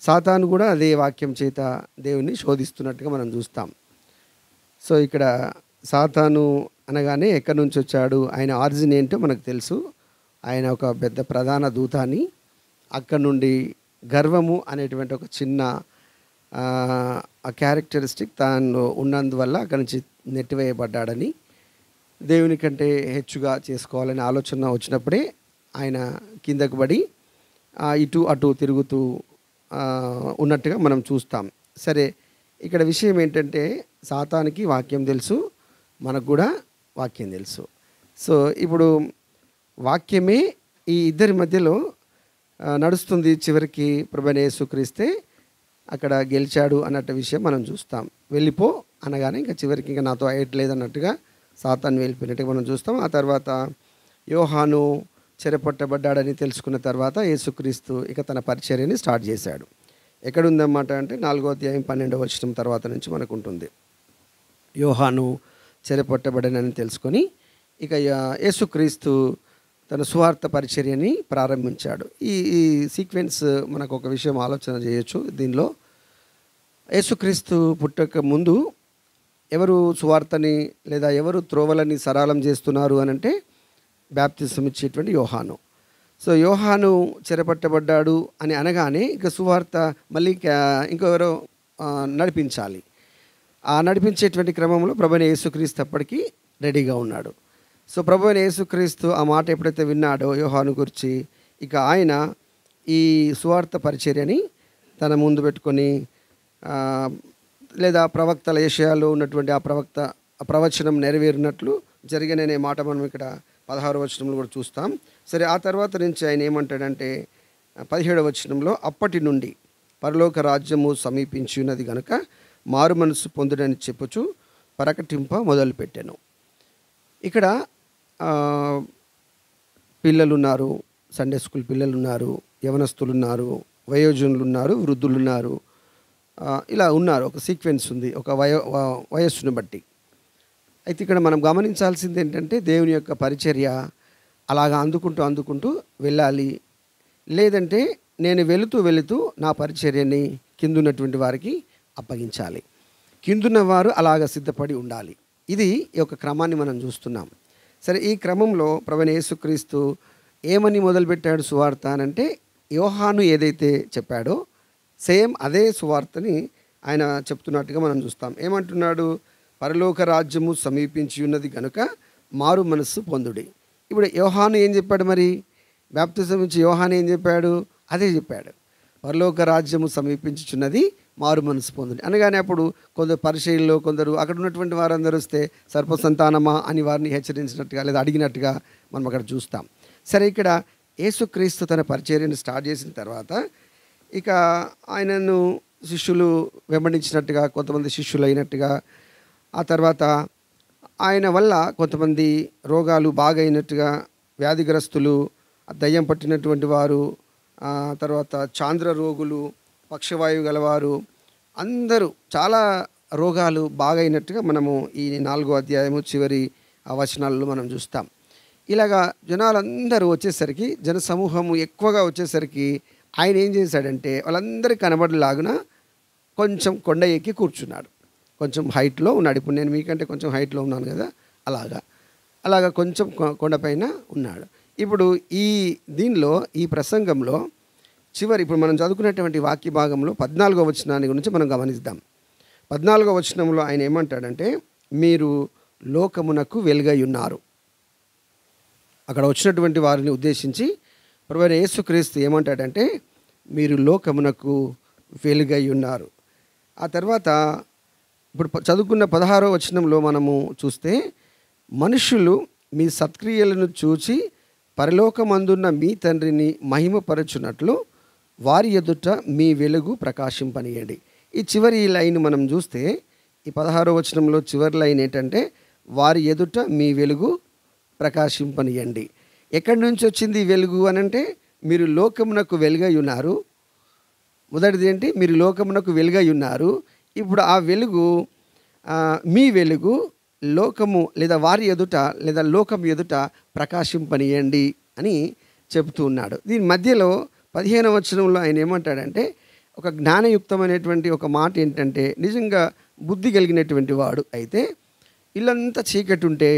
S2: సాతాను కూడా అదే వాక్యం చేత దేవుని శోధిస్తున్నట్టుగా మనం చూస్తాం. సో ఇక్కడ సాతాను అనగానే ఎక్కడి నుంచి వచ్చాడు, ఆయన ఆరిజిన్ ఏంటో మనకు తెలుసు. ఆయన ఒక పెద్ద ప్రధాన దూత అని, అక్కడి నుండి గర్వము అనేటువంటి ఒక చిన్న ఆ క్యారెక్టరిస్టిక్ తాను ఉన్నందువల్ల అక్కడి నుంచి నెట్టివేయబడ్డాడని, దేవుని కంటే హెచ్చుగా చేసుకోవాలనే ఆలోచన వచ్చినప్పుడే ఆయన కిందకు పడి ఇటు అటు తిరుగుతూ ఉన్నట్టుగా మనం చూస్తాం. సరే, ఇక్కడ విషయం ఏంటంటే సాతానికి వాక్యం తెలుసు, మనకు కూడా వాక్యం తెలుసు. సో ఇప్పుడు వాక్యమే ఈ ఇద్దరి మధ్యలో నడుస్తుంది. చివరికి ప్రభువైన యేసుక్రీస్తే అక్కడ గెలిచాడు అన్నట్టు విషయం మనం చూస్తాం. వెళ్ళిపో అనగానే ఇంకా చివరికి ఇంకా నాతో అయ్యట్లేదు అన్నట్టుగా సాతాను వెళ్ళిపోయినట్టుగా మనం చూస్తాం. ఆ తర్వాత యోహాను చెరపట్టబడ్డాడని తెలుసుకున్న తర్వాత యేసుక్రీస్తు ఇక తన పరిచర్యని స్టార్ట్ చేశాడు. ఎక్కడుందన్నమాట అంటే 4వ అధ్యాయం 12వ వచనం తర్వాత నుంచి మనకు ఉంటుంది. యోహాను చెరపట్టబడనని తెలుసుకొని ఇక యేసుక్రీస్తు తన సువార్త పరిచర్యని ప్రారంభించాడు. ఈ సీక్వెన్స్ మనకు ఒక విషయం ఆలోచన చేయొచ్చు. దీనిలో యేసుక్రీస్తు పుట్టక ముందు ఎవరు సువార్తని లేదా ఎవరు త్రోవలని సరళం చేస్తున్నారు అని అంటే బాప్తిసం ఇచ్చేటువంటి యోహాను. సో యోహాను చెరపట్టబడ్డాడు అని అనగానే ఇక సువార్త మళ్ళీ ఇంకెవరో నడిపించాలి. ఆ నడిపించేటువంటి క్రమంలో ప్రభువైన యేసుక్రీస్తు అప్పటికి రెడీగా ఉన్నాడు. సో ప్రభువైన యేసుక్రీస్తు ఆ మాట ఎప్పుడైతే విన్నాడో యోహాను గురించి, ఇక ఆయన ఈ సువార్త పరిచర్యని తన ముందు పెట్టుకొని లేదా ప్రవక్తల యెషయాలో ఉన్నటువంటి ఆ ప్రవచనం నెరవేరినట్లు జరిగిననే మాట మనం ఇక్కడ 16వ వచనంలో కూడా చూస్తాం. సరే, ఆ తర్వాత నుంచి ఆయన ఏమంటాడంటే 17వ వచనంలో అప్పటి నుండి పరలోక రాజ్యము సమీపించి ఉన్నది కనుక మారు మనసు పొందుడని చెప్పుచు ప్రకటింప మొదలుపెట్టాను. ఇక్కడ పిల్లలు ఉన్నారు, సండే స్కూల్ పిల్లలు ఉన్నారు, యవనస్తులు ఉన్నారు, వయోజనులు ఉన్నారు, వృద్ధులు ఉన్నారు, ఇలా ఉన్నారు. ఒక సీక్వెన్స్ ఉంది ఒక వయస్సును బట్టి. అయితే ఇక్కడ మనం గమనించాల్సింది ఏంటంటే దేవుని యొక్క పరిచర్య అలాగా అందుకుంటూ వెళ్ళాలి. లేదంటే నేను వెళుతూ నా పరిచర్యని కిందున్నటువంటి వారికి అప్పగించాలి. కిందున్న వారు అలాగ సిద్ధపడి ఉండాలి. ఇది ఈ యొక్క క్రమాన్ని మనం చూస్తున్నాం. సరే, ఈ క్రమంలో ప్రభువైన యేసుక్రీస్తు ఏమని మొదలుపెట్టాడు సువార్త అని అంటే యోహాను ఏదైతే చెప్పాడో సేమ్ అదే సువార్తని ఆయన చెప్తున్నట్టుగా మనం చూస్తాం. ఏమంటున్నాడు? పరలోక రాజ్యము సమీపించి ఉన్నది కనుక మారు మనస్సు పొందుడి. ఇప్పుడు యోహాను ఏం చెప్పాడు? మరి బాప్తిసం నుంచి యోహాను ఏం చెప్పాడు? అదే చెప్పాడు. పరలోక రాజ్యము సమీపించుచున్నది, మారు మనసు పొందుడి అనగానే అప్పుడు కొందరు పరిచర్యలో కొందరు అక్కడ ఉన్నటువంటి వారందరూ వస్తే సర్పసంతానమా అని వారిని హెచ్చరించినట్టుగా లేదా అడిగినట్టుగా మనం అక్కడ చూస్తాం. సరే, ఇక్కడ యేసుక్రీస్తు తన పరిచర్యను స్టార్ట్ చేసిన తర్వాత ఇక ఆయనను శిష్యులు వెంబడించినట్టుగా కొంతమంది శిష్యులు అయినట్టుగా, ఆ తర్వాత ఆయన వల్ల కొంతమంది రోగాలు బాగైనట్టుగా, వ్యాధిగ్రస్తులు, దయ్యం పట్టినటువంటి వారు, తర్వాత చాంద్ర రోగులు, పక్షవాయువు గలవారు అందరూ చాలా రోగాలు బాగైనట్టుగా మనము ఈ 4వ అధ్యాయము చివరి వచనాలలో మనం చూస్తాం. ఇలాగా జనాలందరూ వచ్చేసరికి, జనసమూహము ఎక్కువగా వచ్చేసరికి ఆయన ఏం చేశాడంటే వాళ్ళందరికీ కనబడలాగున కొంచెం కొండ ఎక్కి కూర్చున్నాడు. కొంచెం హైట్లో ఉన్నాడు. ఇప్పుడు నేను మీకంటే కొంచెం హైట్లో ఉన్నాను కదా, అలాగా కొంచెం కొండపైన ఉన్నాడు. ఇప్పుడు దీనిలో ఈ ప్రసంగంలో చివరి ఇప్పుడు మనం చదువుకునేటువంటి వాక్య భాగంలో 14వ వచనాన్ని గురించి మనం గమనిద్దాం. 14వ వచనంలో ఆయన ఏమంటాడంటే మీరు లోకమునకు వెలుగై ఉన్నారు. అక్కడ వచ్చినటువంటి వారిని ఉద్దేశించి ప్రభువైన యేసుక్రీస్తు ఏమంటాడంటే మీరు లోకమునకు వెలుగై ఉన్నారు. ఆ తర్వాత ఇప్పుడు చదువుకున్న 16వ వచనంలో మనము చూస్తే మనుషులు మీ సత్క్రియలను చూచి పరలోకమందున్న మీ తండ్రిని మహిమపరచునట్లు వారి ఎదుట మీ వెలుగు ప్రకాశింపనీయండి. ఈ చివరి లైన్ మనం చూస్తే ఈ 16వ వచనంలో చివరి లైన్ ఏంటంటే వారి ఎదుట మీ వెలుగు ప్రకాశింపనీయండి. ఎక్కడి నుంచి వచ్చింది ఈ వెలుగు అని అంటే మీరు లోకమునకు వెలుగై ఉన్నారు. మొదటిది ఏంటి? మీరు లోకమునకు వెలుగై ఉన్నారు. ఇప్పుడు ఆ వెలుగు మీ వెలుగు లోకము లేదా వారి ఎదుట లేదా లోకం ఎదుట ప్రకాశింపనీయండి అని చెబుతూ ఉన్నాడు. దీని మధ్యలో 15వ వచనంలో ఆయన ఏమంటాడంటే ఒక జ్ఞానయుక్తమైనటువంటి ఒక మాట ఏంటంటే నిజంగా బుద్ధి కలిగినటువంటి వాడు అయితే ఇల్లంతా చీకటి ఉంటే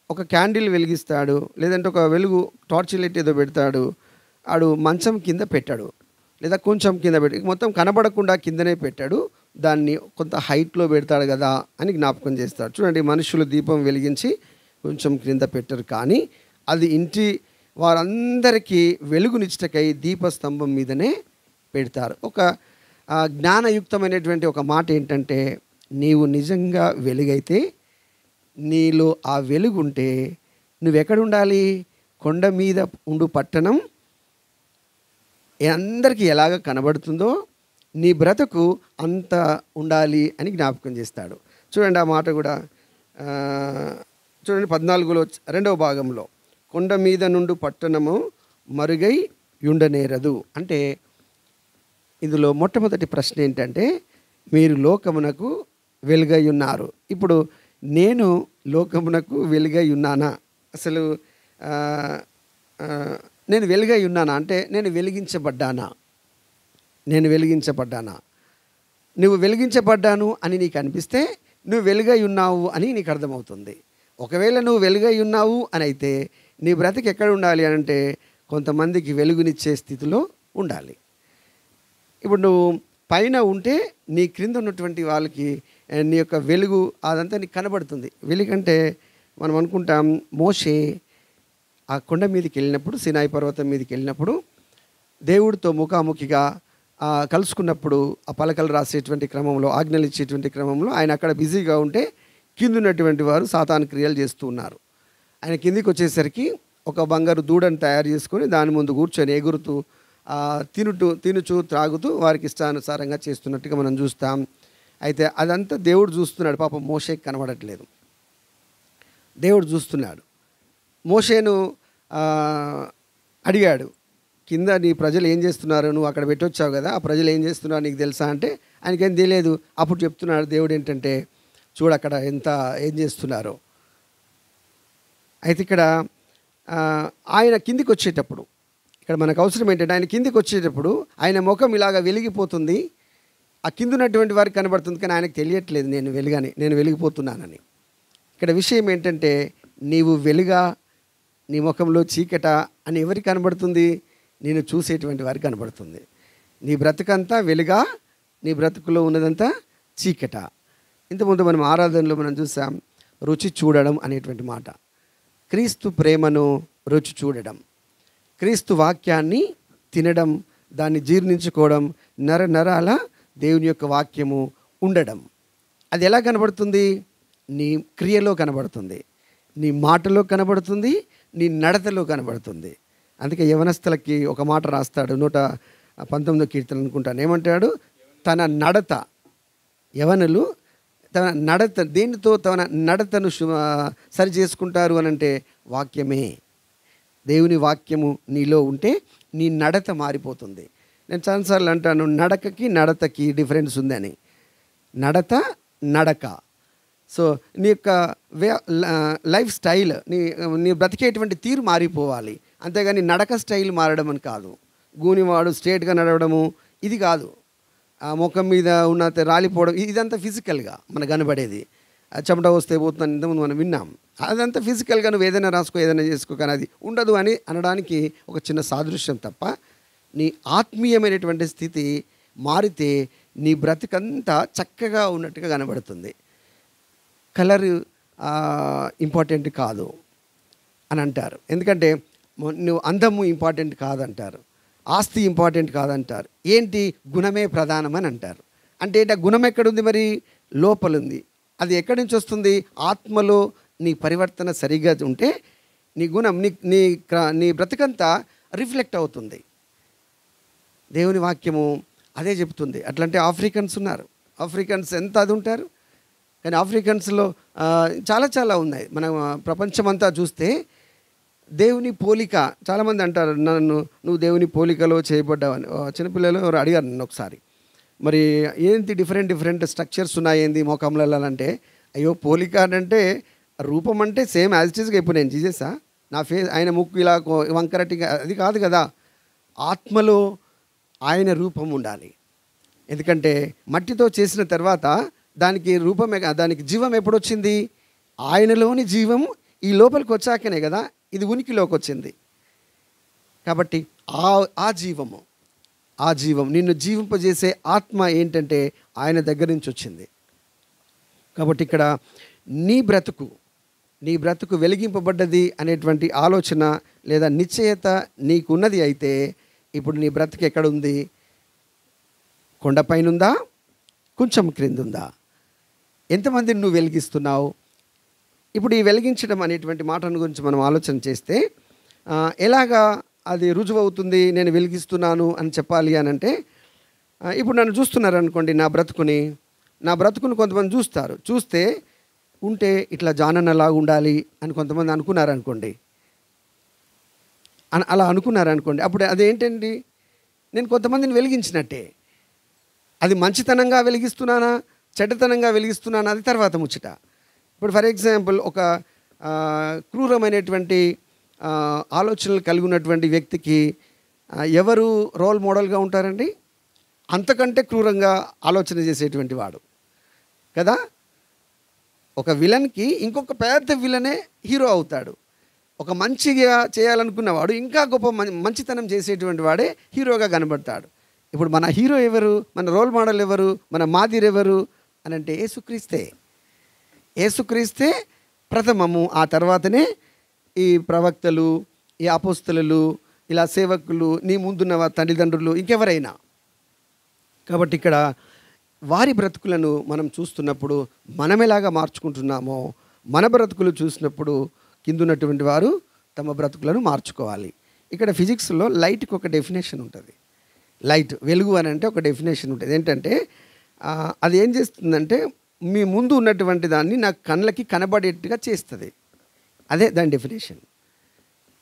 S2: ఒక క్యాండిల్ వెలిగిస్తాడు, లేదంటే ఒక వెలుగు టార్చ్ లైట్ ఏదో పెడతాడు, ఆడు మంచం కింద పెట్టాడు లేదా కొంచెం కింద పెట్టి మొత్తం కనబడకుండా కిందనే పెట్టాడు, దాన్ని కొంత హైట్లో పెడతాడు కదా అని జ్ఞాపకం చేస్తాడు. చూడండి, మనుషులు దీపం వెలిగించి కొంచెం క్రింద పెట్టరు, కానీ అది ఇంటి వారందరికీ వెలుగునిచ్చటకై దీపస్తంభం మీదనే పెడతారు. ఒక జ్ఞానయుక్తమైనటువంటి ఒక మాట ఏంటంటే, నీవు నిజంగా వెలుగైతే, నీలో ఆ వెలుగుంటే నువ్వెక్కడ ఉండాలి? కొండ మీద ఉండు పట్టణం అందరికీ ఎలాగ కనబడుతుందో నీ బ్రతుకు అంత ఉండాలి అని జ్ఞాపకం చేస్తాడు. చూడండి, ఆ మాట కూడా చూడండి 14లో 2వ భాగంలో, కొండ మీద నుండి పట్టణము మరుగై ఉండనేరదు అంటే, ఇందులో మొట్టమొదటి ప్రశ్న ఏంటంటే, మీరు లోకమునకు వెలుగై ఉన్నారు. ఇప్పుడు నేను లోకమునకు వెలుగై ఉన్నానా? అసలు నేను వెలుగై ఉన్నానా అంటే, నేను వెలిగించబడ్డానా? నేను వెలిగించబడ్డానా? నువ్వు వెలిగించబడ్డాను అని నీకు అనిపిస్తే నువ్వు వెలుగై ఉన్నావు అని నీకు అర్థమవుతుంది. ఒకవేళ నువ్వు వెలుగై ఉన్నావు అని అయితే నీ బ్రతికి ఎక్కడ ఉండాలి అంటే, కొంతమందికి వెలుగునిచ్చే స్థితిలో ఉండాలి. ఇప్పుడు నువ్వు పైన ఉంటే నీ క్రింద ఉన్నటువంటి వాళ్ళకి నీ యొక్క వెలుగు అదంతా నీకు కనబడుతుంది. వెలుగంటే మనం అనుకుంటాం, మోషే ఆ కొండ మీదకి వెళ్ళినప్పుడు, సినాయి పర్వతం మీదకి వెళ్ళినప్పుడు దేవుడితో ముఖాముఖిగా కలుసుకున్నప్పుడు ఆ పలకలు రాసేటువంటి క్రమంలో, ఆజ్ఞలు ఇచ్చేటువంటి క్రమంలో ఆయన అక్కడ బిజీగా ఉంటే కిందున్నటువంటి వారు సాతాను క్రియలు చేస్తూ ఉన్నారు. ఆయన కిందికి వచ్చేసరికి ఒక బంగారు దూడను తయారు చేసుకొని దాని ముందు కూర్చొని ఎగురుతూ తినుచూ త్రాగుతూ వారికి ఇష్టానుసారంగా చేస్తున్నట్టుగా మనం చూస్తాం. అయితే అదంతా దేవుడు చూస్తున్నాడు. పాపం మోషేకి కనబడట్లేదు. దేవుడు చూస్తున్నాడు. మోషేను అడిగాడు, కింద నీ ప్రజలు ఏం చేస్తున్నారు? నువ్వు అక్కడ పెట్టొచ్చావు కదా, ఆ ప్రజలు ఏం చేస్తున్నారు నీకు తెలుసా అంటే ఆయనకేం తెలియదు. అప్పుడు చెప్తున్నాడు దేవుడు ఏంటంటే, చూడు అక్కడ ఏం చేస్తున్నారో. అయితే ఇక్కడ ఆయన కిందికి వచ్చేటప్పుడు, ఇక్కడ మనకు అవసరం ఏంటంటే, ఆయన కిందికి వచ్చేటప్పుడు ఆయన ముఖం ఇలాగ వెలిగిపోతుంది. ఆ కింద ఉన్నటువంటి వారికి కనబడుతుంది, కానీ ఆయనకు తెలియట్లేదు నేను వెలిగిపోతున్నానని. ఇక్కడ విషయం ఏంటంటే, నీవు వెలుగా నీ ముఖంలో చీకట అని ఎవరికి కనబడుతుంది? నేను చూసేటువంటి వారికి కనబడుతుంది. నీ బ్రతుకంతా వెలుగా, నీ బ్రతుకులో ఉన్నదంతా చీకట. ఇంతకుముందు మనం ఆరాధనలో మనం చూసాం, రుచి చూడడం అనేటువంటి మాట. క్రీస్తు ప్రేమను రుచి చూడడం, క్రీస్తు వాక్యాన్ని తినడం, దాన్ని జీర్ణించుకోవడం, నరాల దేవుని యొక్క వాక్యము ఉండడం. అది ఎలా కనబడుతుంది? నీ క్రియలో కనబడుతుంది, నీ మాటలో కనబడుతుంది, నీ నడతలో కనబడుతుంది. అందుకే యవనస్తులకి ఒక మాట రాస్తాడు, 119వ కీర్తన అనుకుంటాను. ఏమంటాడు? తన నడత, యవనులు తన నడత, దేనితో తన నడతను సరి చేసుకుంటారు అని అంటే వాక్యమే. దేవుని వాక్యము నీలో ఉంటే నీ నడత మారిపోతుంది. నేను చాలాసార్లు అంటాను, నడకకి నడతకి డిఫరెన్స్ ఉందని. నడక. సో నీ యొక్క లైఫ్ స్టైల్, నీ బ్రతికేటువంటి తీరు మారిపోవాలి, అంతేగాని నడక స్టైల్ మారడం అని కాదు. గూనివాడు స్ట్రేట్గా నడవడము ఇది కాదు. ఆ ముఖం మీద ఉన్న రాలిపోవడం ఇదంతా ఫిజికల్గా మనకు కనబడేది. చెమట వస్తే పోతుందని ఇంతకుముందు మనం విన్నాం. అదంతా ఫిజికల్గా నువ్వు ఏదైనా రాసుకో, ఏదైనా చేసుకో, కానీ అది ఉండదు అని అనడానికి ఒక చిన్న సాదృశ్యం తప్ప, నీ ఆత్మీయమైనటువంటి స్థితి మారితే నీ బ్రతికంతా చక్కగా ఉన్నట్టుగా కనబడుతుంది. కలర్ ఇంపార్టెంట్ కాదు అని అంటారు. ఎందుకంటే నువ్వు అందము ఇంపార్టెంట్ కాదంటారు, ఆస్తి ఇంపార్టెంట్ కాదంటారు. ఏంటి? గుణమే ప్రధానమని అంటారు. అంటే ఏంటి? ఆ గుణం ఎక్కడుంది? మరి లోపలుంది. అది ఎక్కడి నుంచి వస్తుంది? ఆత్మలో నీ పరివర్తన సరిగా ఉంటే నీ గుణం నీ బ్రతుకంతా రిఫ్లెక్ట్ అవుతుంది. దేవుని వాక్యము అదే చెప్తుంది. అట్లంటే ఆఫ్రికన్స్ ఉన్నారు, ఆఫ్రికన్స్ ఎంత అది ఉంటారు, కానీ ఆఫ్రికన్స్లో చాలా ఉన్నాయి. మనం ప్రపంచమంతా చూస్తే దేవుని పోలిక, చాలామంది అంటారు నువ్వు దేవుని పోలికలో చేయబడ్డావని. చిన్నపిల్లలు ఎవరు అడిగారు నన్ను ఒకసారి, మరి ఏంటి డిఫరెంట్ స్ట్రక్చర్స్ ఉన్నాయి ఏంది మోకాంలలో అంటే, అయ్యో పోలిక అంటే రూపం అంటే సేమ్ యాజ్ ఇట్ ఈస్గా. ఇప్పుడు నేను జీససా? నా ఫేస్, ఆయన ముక్కు ఇలా వంకరటిగా అది కాదు కదా. ఆత్మలో ఆయన రూపం ఉండాలి. ఎందుకంటే మట్టితో చేసిన తర్వాత దానికి రూపమే, దానికి జీవం ఎప్పుడొచ్చింది? ఆయనలోని జీవం ఈ లోపలికి వచ్చాకనే కదా ఇది ఉనికిలోకి వచ్చింది. కాబట్టి ఆ జీవము, ఆ జీవం, నిన్ను జీవింపజేసే ఆత్మ ఏంటంటే ఆయన దగ్గర నుంచి వచ్చింది. కాబట్టి ఇక్కడ నీ బ్రతుకు వెలిగింపబడ్డది అనేటువంటి ఆలోచన లేదా నిశ్చయత నీకున్నది అయితే, ఇప్పుడు నీ బ్రతుకు ఎక్కడుంది? కొండపైనుందా, కొంచెం క్రిందుందా? ఎంతమందిని నువ్వు వెలిగిస్తున్నావు? ఇప్పుడు ఈ వెలిగించడం అనేటువంటి మాటను గురించి మనం ఆలోచన చేస్తే ఎలాగా అది రుజువు అవుతుంది నేను వెలిగిస్తున్నాను అని చెప్పాలి అని అంటే, ఇప్పుడు నన్ను చూస్తున్నారు అనుకోండి, నా బ్రతుకుని కొంతమంది చూస్తే ఉంటే ఇట్లా జానన్నలాగా ఉండాలి అని కొంతమంది అనుకున్నారనుకోండి, అలా అనుకున్నారనుకోండి, అప్పుడు అదేంటండి? నేను కొంతమందిని వెలిగించినట్టే. అది మంచితనంగా వెలిగిస్తున్నానా, చెడ్డతనంగా వెలిగిస్తున్నానా, అది తర్వాత ముచ్చట. ఇప్పుడు ఫర్ ఎగ్జాంపుల్ ఒక క్రూరమైనటువంటి ఆలోచనలు కలిగి ఉన్నటువంటి వ్యక్తికి ఎవరు రోల్ మోడల్గా ఉంటారండి? అంతకంటే క్రూరంగా ఆలోచన చేసేటువంటి వాడు కదా. ఒక విలన్కి ఇంకొక పెద్ద విలనే హీరో అవుతాడు. ఒక మంచిగా చేయాలనుకున్నవాడు ఇంకా గొప్ప మంచితనం చేసేటువంటి వాడే హీరోగా కనబడతాడు. ఇప్పుడు మన హీరో ఎవరు? మన రోల్ మోడల్ ఎవరు? మన మాదిరి ఎవరు అని అంటే యేసుక్రీస్తే ప్రథమము. ఆ తర్వాతనే ఈ ప్రవక్తలు, ఈ అపోస్తలులు, ఇలా సేవకులు, నీ ముందున్న తల్లిదండ్రులు, ఇంకెవరైనా. కాబట్టి ఇక్కడ వారి బ్రతుకులను మనం చూస్తున్నప్పుడు మనం ఎలాగా మార్చుకుంటున్నామో, మన బ్రతుకులు చూసినప్పుడు కిందున్నటువంటి వారు తమ బ్రతుకులను మార్చుకోవాలి. ఇక్కడ ఫిజిక్స్లో లైట్కి ఒక డెఫినేషన్ ఉంటుంది. లైట్, వెలుగు అని అంటే ఒక డెఫినేషన్ ఉంటుంది. ఏంటంటే అది ఏం చేస్తుందంటే మీ ముందు ఉన్నటువంటి దాన్ని నా కళ్ళకి కనబడేట్టుగా చేస్తుంది. అదే దాని డెఫినేషన్.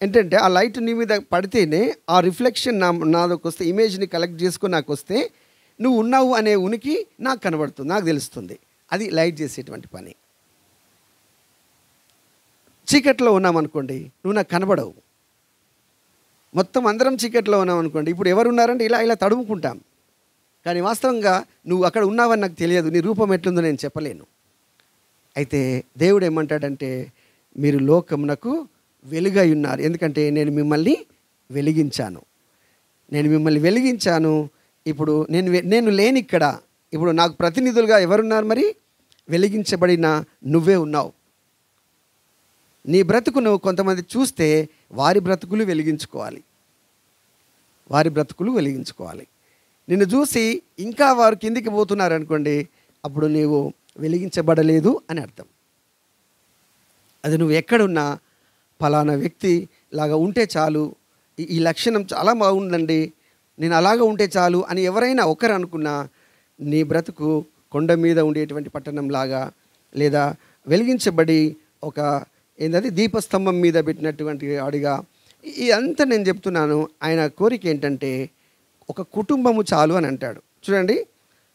S2: ఏంటంటే ఆ లైట్ నీ మీద పడితేనే ఆ రిఫ్లెక్షన్ నాదొక వస్తే, ఇమేజ్ని కలెక్ట్ చేసుకొని నాకు వస్తే నువ్వు ఉన్నావు అనే ఉనికి నాకు కనబడుతుంది, నాకు తెలుస్తుంది. అది లైట్ చేసేటువంటి పని. చీకట్లో ఉన్నామనుకోండి, నువ్వు నాకు కనబడవు. మొత్తం అందరం చీకట్లో ఉన్నామనుకోండి, ఇప్పుడు ఎవరు ఉన్నారంటే ఇలా తడుముకుంటాం. కానీ వాస్తవంగా నువ్వు అక్కడ ఉన్నావని నాకు తెలియదు, నీ రూపం ఎట్లుందో నేను చెప్పలేను. అయితే దేవుడు ఏమంటాడంటే, మీరు లోకమునకు వెలుగై ఉన్నారు, ఎందుకంటే నేను మిమ్మల్ని వెలిగించాను. ఇప్పుడు నేను లేని ఇక్కడ, ఇప్పుడు నాకు ప్రతినిధులుగా ఎవరున్నారు? మరి వెలిగించబడిన నువ్వే ఉన్నావు. నీ బ్రతుకును కొంతమంది చూస్తే వారి బ్రతుకులు వెలిగించుకోవాలి. నిన్ను చూసి ఇంకా వారు కిందికి పోతున్నారనుకోండి, అప్పుడు నీవు వెలిగించబడలేదు అని అర్థం. అది నువ్వు ఎక్కడున్నా ఫలానా వ్యక్తి లాగా ఉంటే చాలు, ఈ లక్షణం చాలా బాగుందండి, నేను అలాగా ఉంటే చాలు అని ఎవరైనా ఒకరు అనుకున్నా, నీ బ్రతుకు కొండ మీద ఉండేటువంటి పట్టణంలాగా, లేదా వెలిగించబడి ఒక దీపస్తంభం మీద పెట్టినటువంటి వాడిగా. ఇదంతా నేను చెప్తున్నాను. ఆయన కోరిక ఏంటంటే ఒక కుటుంబము చాలు అని అంటాడు. చూడండి,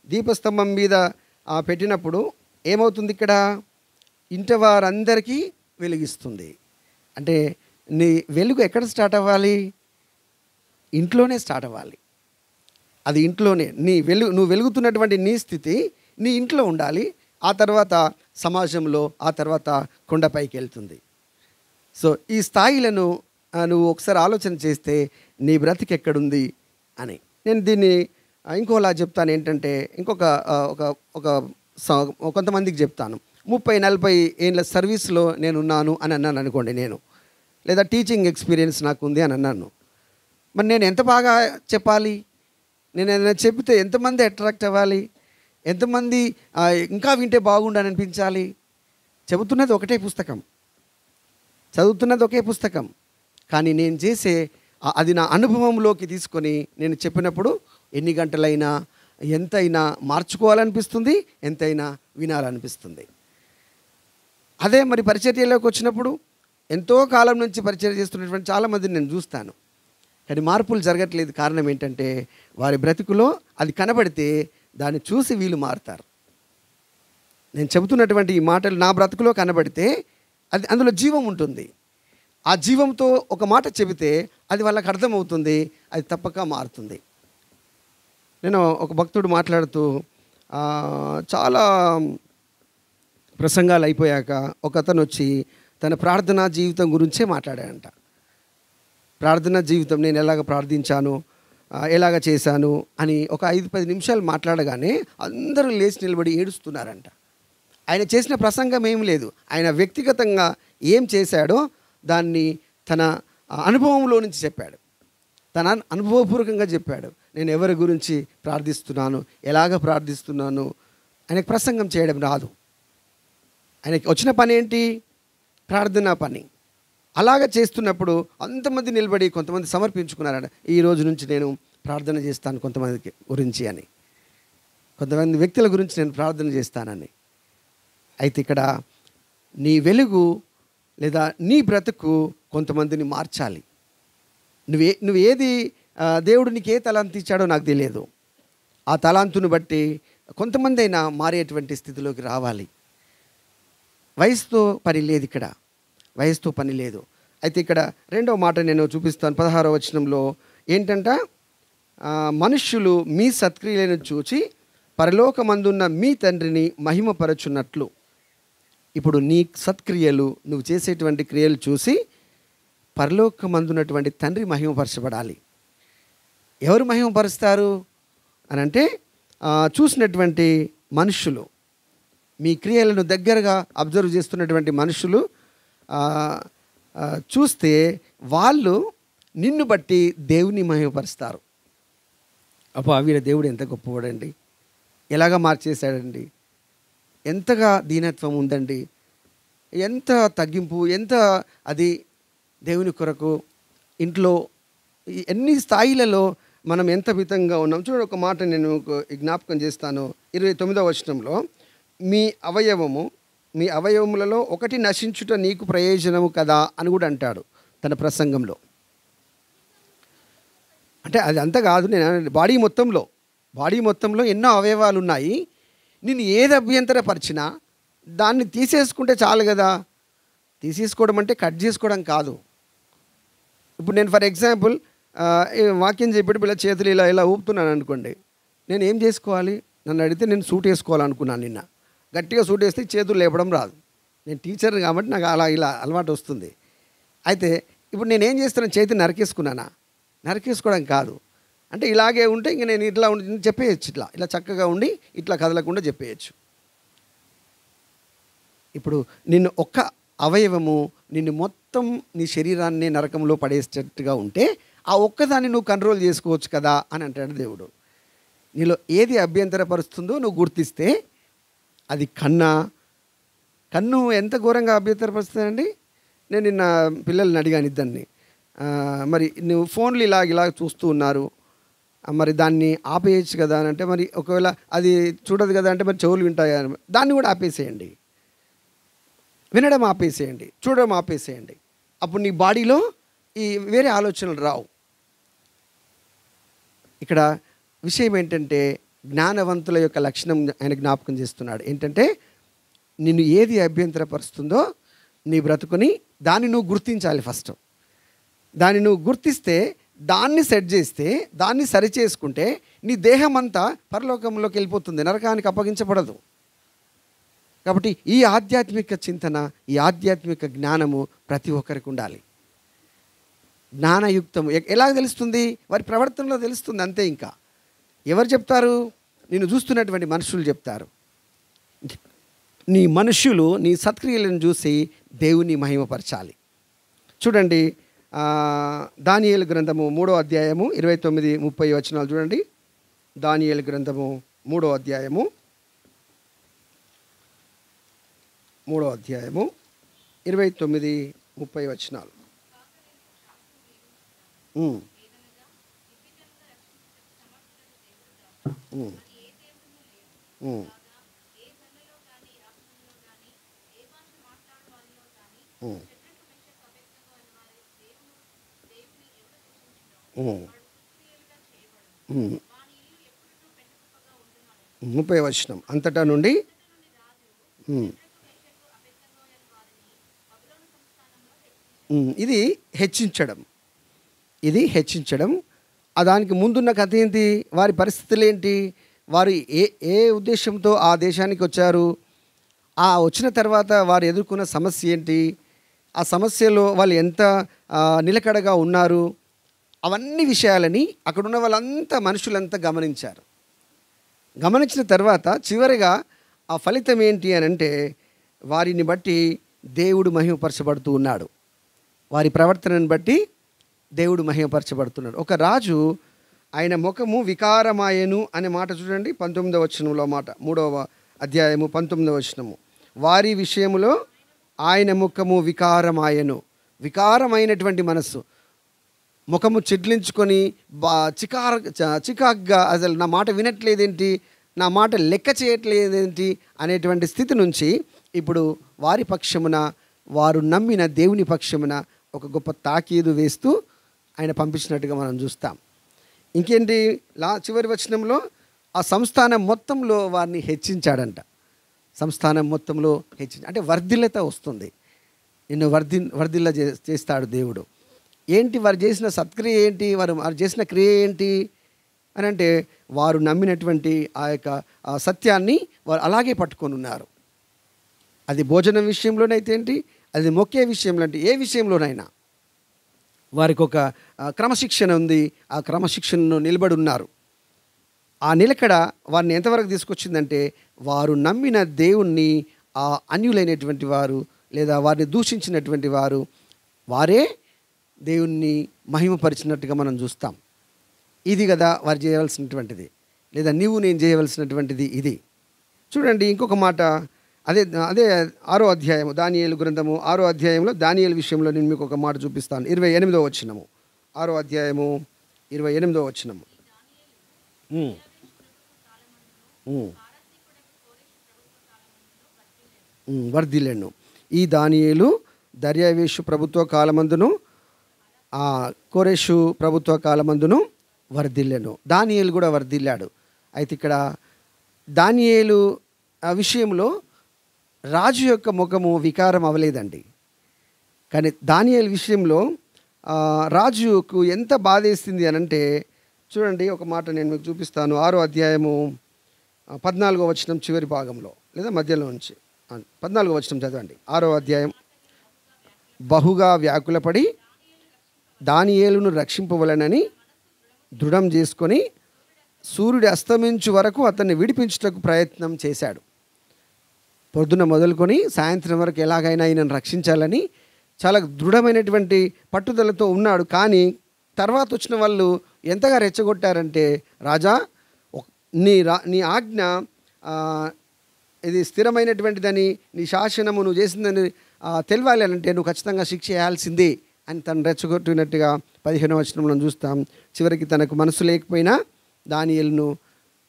S2: దీపస్తంభం మీద పెట్టినప్పుడు ఏమవుతుంది? ఇక్కడ ఇంటి వారందరికీ వెలిగిస్తుంది. అంటే నీ వెలుగు ఎక్కడ స్టార్ట్ అవ్వాలి? ఇంట్లోనే స్టార్ట్ అవ్వాలి. అది ఇంట్లోనే నువ్వు వెలుగుతున్నటువంటి నీ స్థితి నీ ఇంట్లో ఉండాలి. ఆ తర్వాత సమాజంలో, ఆ తర్వాత కొండపైకి వెళ్తుంది. సో ఈ స్థాయిలను నువ్వు ఒకసారి ఆలోచన చేస్తే నీ బ్రతికి ఎక్కడుంది అని. నేను దీన్ని ఇంకోలా చెప్తాను. ఏంటంటే కొంతమందికి చెప్తాను. 30-40 ఏళ్ళ సర్వీస్లో నేను ఉన్నాను అని అన్నాను అనుకోండి, నేను, లేదా టీచింగ్ ఎక్స్పీరియన్స్ నాకు ఉంది అని అన్నాను. మరి నేను ఎంత బాగా చెప్పాలి? నేను ఏదైనా చెప్తే ఎంతమంది అట్రాక్ట్ అవ్వాలి? ఎంతమంది ఇంకా వింటే బాగుండని అనిపించాలి? చదువుతున్నది ఒకే పుస్తకం, కానీ నేను చేసే అది నా అనుభవంలోకి తీసుకొని నేను చెప్పినప్పుడు ఎన్ని గంటలైనా ఎంతైనా మార్చుకోవాలనిపిస్తుంది, ఎంతైనా వినాలనిపిస్తుంది. అదే మరి పరిచర్యలోకి వచ్చినప్పుడు ఎంతో కాలం నుంచి పరిచర్య చేస్తున్నటువంటి చాలామందిని నేను చూస్తాను, కానీ మార్పులు జరగట్లేదు. కారణం ఏంటంటే వారి బ్రతుకులో అది కనబడితే దాన్ని చూసి వీళ్ళు మారుతారు. నేను చెబుతున్నటువంటి ఈ మాటలు నా బ్రతుకులో కనబడితే అది అందులో జీవం ఉంటుంది. ఆ జీవంతో ఒక మాట చెబితే అది వాళ్ళకి అర్థమవుతుంది, అది తప్పక మారుతుంది. నేను ఒక భక్తుడు మాట్లాడుతూ చాలా ప్రసంగాలు అయిపోయాక ఒక అతను వచ్చి తన ప్రార్థనా జీవితం గురించే మాట్లాడాడంట. ప్రార్థనా జీవితం, నేను ఎలాగ ప్రార్థించాను, ఎలాగ చేశాను అని ఒక 5-10 నిమిషాలు మాట్లాడగానే అందరూ లేచి నిలబడి ఏడుస్తున్నారంట. ఆయన చేసిన ప్రసంగం ఏం లేదు, ఆయన వ్యక్తిగతంగా ఏం చేశాడో దాన్ని తన అనుభవంలో నుంచి చెప్పాడు, తన అనుభవపూర్వకంగా చెప్పాడు. నేను ఎవరి గురించి ప్రార్థిస్తున్నాను, ఎలాగ ప్రార్థిస్తున్నాను. ఆయనకు ప్రసంగం చేయడం రాదు, ఆయనకి వచ్చిన పని ఏంటి? ప్రార్థనా పని. అలాగ చేస్తున్నప్పుడు అంతమంది నిలబడి కొంతమంది సమర్పించుకున్నారట, ఈ రోజు నుంచి నేను ప్రార్థన చేస్తాను కొంతమందికి గురించి అని, కొంతమంది వ్యక్తుల గురించి నేను ప్రార్థన చేస్తానని. అయితే ఇక్కడ నీ వెలుగు లేదా నీ బ్రతుకు కొంతమందిని మార్చాలి. నువ్వేది దేవుడు నీకు ఏ తలాంతు ఇచ్చాడో నాకు తెలియదు, ఆ తలాంతును బట్టి కొంతమంది అయినా మారేటువంటి స్థితిలోకి రావాలి. వయసుతో పని లేదు, ఇక్కడ వయసుతో పని లేదు. అయితే ఇక్కడ రెండవ మాట నేను చూపిస్తాను. 16వ వచనంలో ఏంటంట, మనుష్యులు మీ సత్క్రియలను చూచి పరలోకమందున్న మీ తండ్రిని మహిమపరచున్నట్లు. ఇప్పుడు నీ సత్క్రియలు, నువ్వు చేసేటువంటి క్రియలు చూసి పరలోకమందున్నటువంటి తండ్రి మహిమపరచబడాలి. ఎవరు మహిమపరుస్తారు అని అంటే, చూసినటువంటి మనుషులు, మీ క్రియలను దగ్గరగా అబ్జర్వ్ చేస్తున్నటువంటి మనుషులు చూస్తే వాళ్ళు నిన్ను బట్టి దేవుని మహిమపరుస్తారు. అబ్బా వీళ్ళ దేవుడు ఎంత గొప్పవాడండి, ఎలాగా మార్చేశాడండి, ఎంతగా దీనత్వం ఉందండి, ఎంత తగ్గింపు, ఎంత అది దేవుని కొరకు. ఇంట్లో ఎన్ని స్థాయిలలో మనం ఎంత మితంగా ఉన్నాం. చూడండి, ఒక మాట నేను జ్ఞాపకం చేస్తాను. 29వ వచనంలో, మీ అవయవములలో ఒకటి నశించుట నీకు ప్రయోజనము కదా అని కూడా అంటాడు తన ప్రసంగంలో. అంటే అది అంత కాదు, నేను బాడీ మొత్తంలో ఎన్నో అవయవాలు ఉన్నాయి, నేను ఏది అభ్యంతరపరిచినా దాన్ని తీసేసుకుంటే చాలు కదా. తీసేసుకోవడం అంటే కట్ చేసుకోవడం కాదు. ఇప్పుడు నేను ఫర్ ఎగ్జాంపుల్ వాక్యం చెప్పేటప్పుడు ఇలా చేతులు ఇలా ఊపుతున్నాను అనుకోండి, నేను ఏం చేసుకోవాలి? నన్ను అడిగితే నేను సూట్ వేసుకోవాలనుకున్నాను. నిన్న గట్టిగా సూట్ వేస్తే చేతులు లేపడం రాదు. నేను టీచర్ కాబట్టి నాకు ఇలా అలవాటు వస్తుంది. అయితే ఇప్పుడు నేను ఏం చేస్తున్నాను? చేతిని నరికేసుకున్నానా? నరికేసుకోవడం కాదు. అంటే ఇలాగే ఉంటే ఇంక నేను ఇట్లా ఉండి చెప్పేయచ్చు, ఇలా చక్కగా ఉండి ఇట్లా కదలకుండా చెప్పేయచ్చు. ఇప్పుడు నిన్ను ఒక్క అవయవము నిన్ను మొత్తం నీ శరీరాన్ని నరకంలో పడేసేటట్టుగా ఉంటే ఆ ఒక్కదాన్ని నువ్వు కంట్రోల్ చేసుకోవచ్చు కదా అని అంటాడు దేవుడు. నీలో ఏది అభ్యంతరపరుస్తుందో నువ్వు గుర్తిస్తే, అది కన్ను ఎంత ఘోరంగా అభ్యంతరపరుస్తుందండి. నేను నిన్న పిల్లల్ని అడిగాను ఇద్దరిని, మరి నువ్వు ఫోన్లు ఇలా చూస్తూ ఉన్నారు, మరి దాన్ని ఆపేయచ్చు కదా అని అంటే, మరి ఒకవేళ అది చూడదు కదా అంటే మరి చెవులు వింటాయా? దాన్ని కూడా ఆపేసేయండి, వినడం ఆపేసేయండి, చూడడం ఆపేసేయండి. అప్పుడు నీ బాడీలో ఈ వేరే ఆలోచనలు రావు. ఇక్కడ విషయం ఏంటంటే, జ్ఞానవంతుల యొక్క లక్షణం ఆయన జ్ఞాపకం చేస్తున్నాడు. ఏంటంటే, నిన్ను ఏది అభ్యంతరపరుస్తుందో నీ బ్రతుకుని దాన్ని నువ్వు గుర్తించాలి. ఫస్ట్ దాన్ని నువ్వు గుర్తిస్తే, దాన్ని సెట్ చేస్తే, దాన్ని సరి చేసుకుంటే నీ దేహం అంతా పరలోకంలోకి వెళ్ళిపోతుంది, నరకానికి అప్పగించబడదు. కాబట్టి ఈ ఆధ్యాత్మిక చింతన, ఈ ఆధ్యాత్మిక జ్ఞానము ప్రతి ఒక్కరికి ఉండాలి. జ్ఞానయుక్తము ఎలా తెలుస్తుంది? వారి ప్రవర్తనలో తెలుస్తుంది, అంతే. ఇంకా ఎవరు చెప్తారు? నిన్ను చూస్తున్నటువంటి మనుషులు చెప్తారు. నీ సత్క్రియలను చూసి దేవుని మహిమపరచాలి. చూడండి, దానియేలు గ్రంథము 3వ అధ్యాయము 29-30 వచనాలు చూడండి. దానియేలు గ్రంథము 3వ అధ్యాయము 29-30 వచనాలు. ముప్పై వచనం అంతటా నుండి ఇది హెచ్చించడం. దానికి ముందున్న కథ ఏంటి? వారి పరిస్థితులు ఏంటి? వారు ఏ ఉద్దేశంతో ఆ దేశానికి వచ్చారు? ఆ వచ్చిన తర్వాత వారు ఎదుర్కొన్న సమస్య ఏంటి? ఆ సమస్యలో వాళ్ళు ఎంత నిలకడగా ఉన్నారు? అవన్నీ విషయాలని అక్కడున్న వాళ్ళంతా మనుషులంతా గమనించారు. గమనించిన తర్వాత చివరిగా ఆ ఫలితం ఏంటి అని అంటే వారిని బట్టి దేవుడు మహిమపరచబడుతూ ఉన్నాడు. వారి ప్రవర్తనను బట్టి దేవుడు మహిమపరచబడుతున్నాడు. ఒక రాజు ఆయన ముఖము వికారమాయను అనే మాట చూడండి 19వ వచనంలో మాట, 3వ అధ్యాయము 19వ వచనము. వారి విషయములో ఆయన ముఖము వికారమాయను. వికారమైనటువంటి మనస్సు, ముఖము చిట్లించుకొని చికాగ్గా అసలు నా మాట వినట్లేదేంటి, నా మాట లెక్క చేయట్లేదేంటి అనేటువంటి స్థితి నుంచి ఇప్పుడు వారి పక్షమున, వారు నమ్మిన దేవుని పక్షమున ఒక గొప్ప తాకీదు వేస్తూ ఆయన పంపించినట్టుగా మనం చూస్తాం. ఇంకేంటి చివరి వచనంలో ఆ సంస్థానం మొత్తంలో వారిని హెచ్చించాడంట. సంస్థానం మొత్తంలో అంటే వర్ధిల్లత వస్తుంది. నిన్ను వర్ధిల్ల చేస్తాడు దేవుడు. ఏంటి వారు చేసిన సత్క్రియ ఏంటి, వారు చేసిన క్రియ ఏంటి అని అంటే వారు నమ్మినటువంటి ఆ యొక్క సత్యాన్ని వారు అలాగే పట్టుకొని ఉన్నారు. అది భోజనం విషయంలోనైతే ఏంటి, అది మొక్కే విషయంలో అంటే ఏ విషయంలోనైనా వారికి ఒక క్రమశిక్షణ ఉంది. ఆ క్రమశిక్షణను నిలబడి ఉన్నారు. ఆ నిలకడ వారిని ఎంతవరకు తీసుకొచ్చిందంటే వారు నమ్మిన దేవుణ్ణి ఆ అన్యులైనటువంటి వారు లేదా వారిని దూషించినటువంటి వారు వారే దేవుణ్ణి మహిమపరిచినట్టుగా మనం చూస్తాం. ఇది కదా వారు చేయవలసినటువంటిది, లేదా నీవు నేను చేయవలసినటువంటిది ఇది. చూడండి ఇంకొక మాట, అదే 6వ అధ్యాయము దానియేలు గ్రంథము 6వ అధ్యాయంలో దానియేలు విషయంలో నేను మీకు ఒక మాట చూపిస్తాను. 28వ వచనము, 6వ అధ్యాయము 28వ వచనము. వర్ధిల్లెను. ఈ దానియేలు దర్యావేషు ప్రభుత్వ కాలమందును కోరెషు ప్రభుత్వ కాలమందును వర్ధిల్లెను. దానియేలు కూడా వర్ధిల్లాడు. అయితే ఇక్కడ దానియేలు ఆ విషయంలో రాజు యొక్క ముఖము వికారం అవ్వలేదండి. కానీ దానియేలు విషయంలో రాజుకు ఎంత బాధేస్తుంది అని అంటే చూడండి ఒక మాట నేను మీకు చూపిస్తాను. 6వ అధ్యాయము 14వ వచనం చివరి భాగంలో లేదా మధ్యలో నుంచి 14వ వచనం చదవండి. 6వ అధ్యాయం. బహుగా వ్యాకులపడి దానియేలును రక్షింపవలెనని దృఢం చేసుకొని సూర్యుడు అస్తమించు వరకు అతన్ని విడిపించుటకు ప్రయత్నం చేశాడు. పొద్దున మొదలుకొని సాయంత్రం వరకు ఎలాగైనా ఈయనను రక్షించాలని చాలా దృఢమైనటువంటి పట్టుదలతో ఉన్నాడు. కానీ తర్వాత వచ్చిన వాళ్ళు ఎంతగా రెచ్చగొట్టారంటే, రాజా నీ ఆజ్ఞ ఇది స్థిరమైనటువంటిదని, నీ శాసనము నువ్వు చేసిందని తెలియాలి అంటే నువ్వు ఖచ్చితంగా శిక్ష చేయాల్సిందే అని తను రెచ్చగొట్టినట్టుగా 15వ వచనంలో చూస్తాం. చివరికి తనకు మనసు లేకపోయినా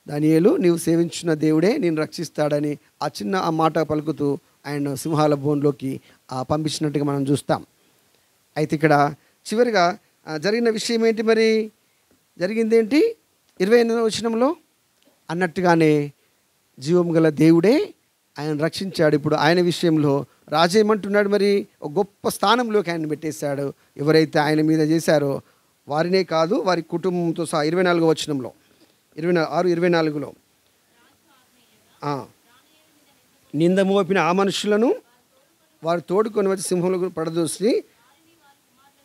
S2: దానియేలు నీవు సేవించిన దేవుడే నేను రక్షిస్తాడని ఆ చిన్న మాట పలుకుతూ ఆయన సింహాల బోన్లోకి పంపించినట్టుగా మనం చూస్తాం. అయితే ఇక్కడ చివరిగా జరిగిన విషయం ఏంటి, మరి జరిగిందేంటి? 28వ వచనంలో అన్నట్టుగానే జీవం గల దేవుడే ఆయన రక్షించాడు. ఇప్పుడు ఆయన విషయంలో రాజు ఏమంటున్నాడు, మరి ఒక గొప్ప స్థానంలోకి ఆయన పెట్టేశాడు. ఎవరైతే ఆయన మీద చేశారో వారినే కాదు, వారి కుటుంబంతో సహా 24వ వచనంలో 26-24లో నింద మోపిన ఆ మనుషులను వారు తోడుకొని వచ్చి సింహంలో పడదోసి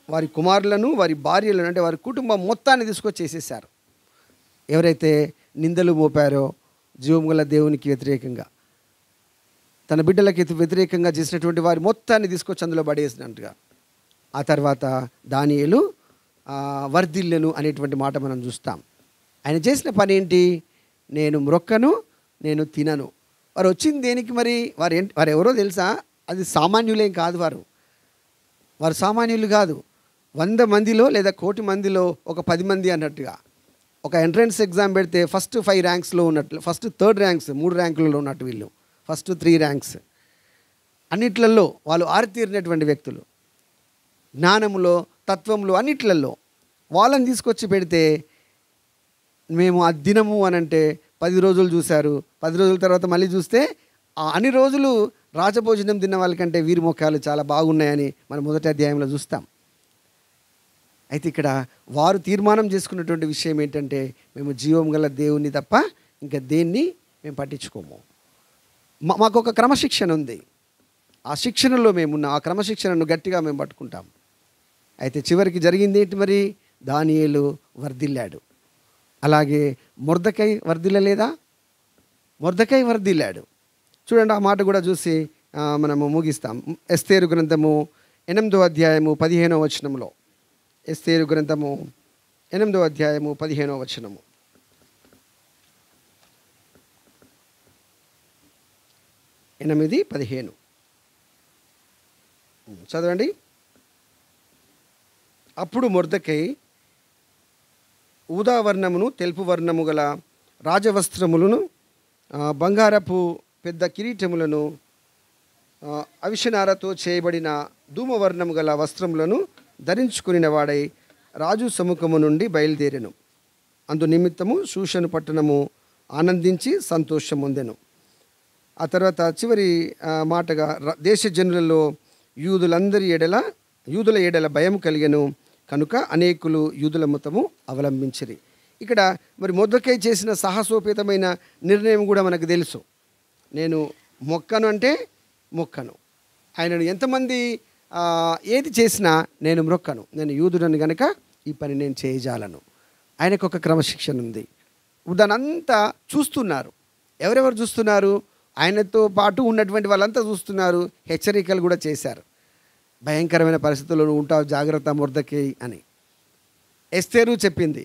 S2: వారి కుమారులను వారి భార్యలను అంటే వారి కుటుంబం మొత్తాన్ని తీసుకొచ్చి చేసేసారు. ఎవరైతే నిందలు మోపారో జీవం గల దేవునికి వ్యతిరేకంగా, తన బిడ్డలకి వ్యతిరేకంగా చేసినటువంటి వారి మొత్తాన్ని తీసుకొచ్చి అందులో పడేసినట్టుగా ఆ తర్వాత దానియేలు వర్ధిల్లెను అనేటువంటి మాట మనం చూస్తాం. ఆయన చేసిన పని ఏంటి? నేను మ్రొక్కను, నేను తినను. వారు వచ్చింది దేనికి? మరి వారు ఎవరో తెలుసా? అది సామాన్యులేం కాదు. వారు సామాన్యులు కాదు. 100 మందిలో లేదా 1,000,000 మందిలో ఒక 10 మంది అన్నట్టుగా. ఒక ఎంట్రన్స్ ఎగ్జామ్ పెడితే ఫస్ట్ 5 ర్యాంక్స్లో ఉన్నట్లు, ఫస్ట్ 3rd ర్యాంక్స్ 3 ర్యాంకులలో ఉన్నట్టు వీళ్ళు ఫస్ట్ 3 ర్యాంక్స్ అన్నిట్లలో వాళ్ళు ఆరితీరినటువంటి వ్యక్తులు. జ్ఞానంలో, తత్వంలో, అన్నిట్లలో వాళ్ళని తీసుకొచ్చి పెడితే మేము ఆ దినము అని అంటే 10 రోజులు చూశారు. 10 రోజుల తర్వాత మళ్ళీ చూస్తే అన్ని రోజులు రాజభోజనం తిన్న వాళ్ళకంటే వీరి ముఖాలు చాలా బాగున్నాయని మనం మొదటి అధ్యాయంలో చూస్తాం. అయితే ఇక్కడ వారు తీర్మానం చేసుకున్నటువంటి విషయం ఏంటంటే, మేము జీవం గల దేవుని తప్ప ఇంకా దేన్ని మేము పట్టించుకోము. మాకు ఒక క్రమశిక్షణ ఉంది. ఆ శిక్షణలో మేమున్న ఆ క్రమశిక్షణను గట్టిగా మేము పట్టుకుంటాం. అయితే చివరికి జరిగింది ఏంటి? మరి దానియేలు వర్ధిల్లాడు. అలాగే మొర్దెకై వర్ధిల్లలేదా? మొర్దెకై వర్ధిల్లాడు. చూడండి, ఆ మాట కూడా చూసి మనము ముగిస్తాం. ఎస్తేరు గ్రంథము 8వ అధ్యాయము 15వ వచనంలో, ఎస్తేరు గ్రంథము 8వ అధ్యాయము 15వ వచనము. 8:15 చదవండి. అప్పుడు మొర్దెకై ఊదావర్ణమును తెలుపు వర్ణము గల రాజవస్త్రములను, బంగారపు పెద్ద కిరీటములను, అవిషనారతో చేయబడిన ధూమవర్ణము గల వస్త్రములను ధరించుకుని వాడై రాజు సముఖము నుండి బయలుదేరెను. అందు నిమిత్తము షూషను పట్టణము ఆనందించి సంతోషం పొందెను. ఆ తర్వాత చివరి మాటగా, దేశ జనులలో యూదుల ఎడల భయం కలిగెను కనుక అనేకులు యూదుల మతము అవలంబించిరి. ఇక్కడ మరి మొర్దెకై చేసిన సాహసోపేతమైన నిర్ణయం కూడా మనకు తెలుసు. నేను మొక్కను అంటే మొక్కను, ఆయనను ఎంతమంది ఏది చేసినా నేను మొక్కను, నేను యూదుడని కనుక ఈ పని నేను చేయజాలను. ఆయనకు ఒక క్రమశిక్షణ ఉంది. దానంతా చూస్తున్నారు. ఎవరెవరు చూస్తున్నారు? ఆయనతో పాటు ఉన్నటువంటి వాళ్ళంతా చూస్తున్నారు. హెచ్చరికలు కూడా చేశారు. భయంకరమైన పరిస్థితుల్లో ఉంటావు, జాగ్రత్త మొర్దెకై అని. ఎస్తేరు చెప్పింది,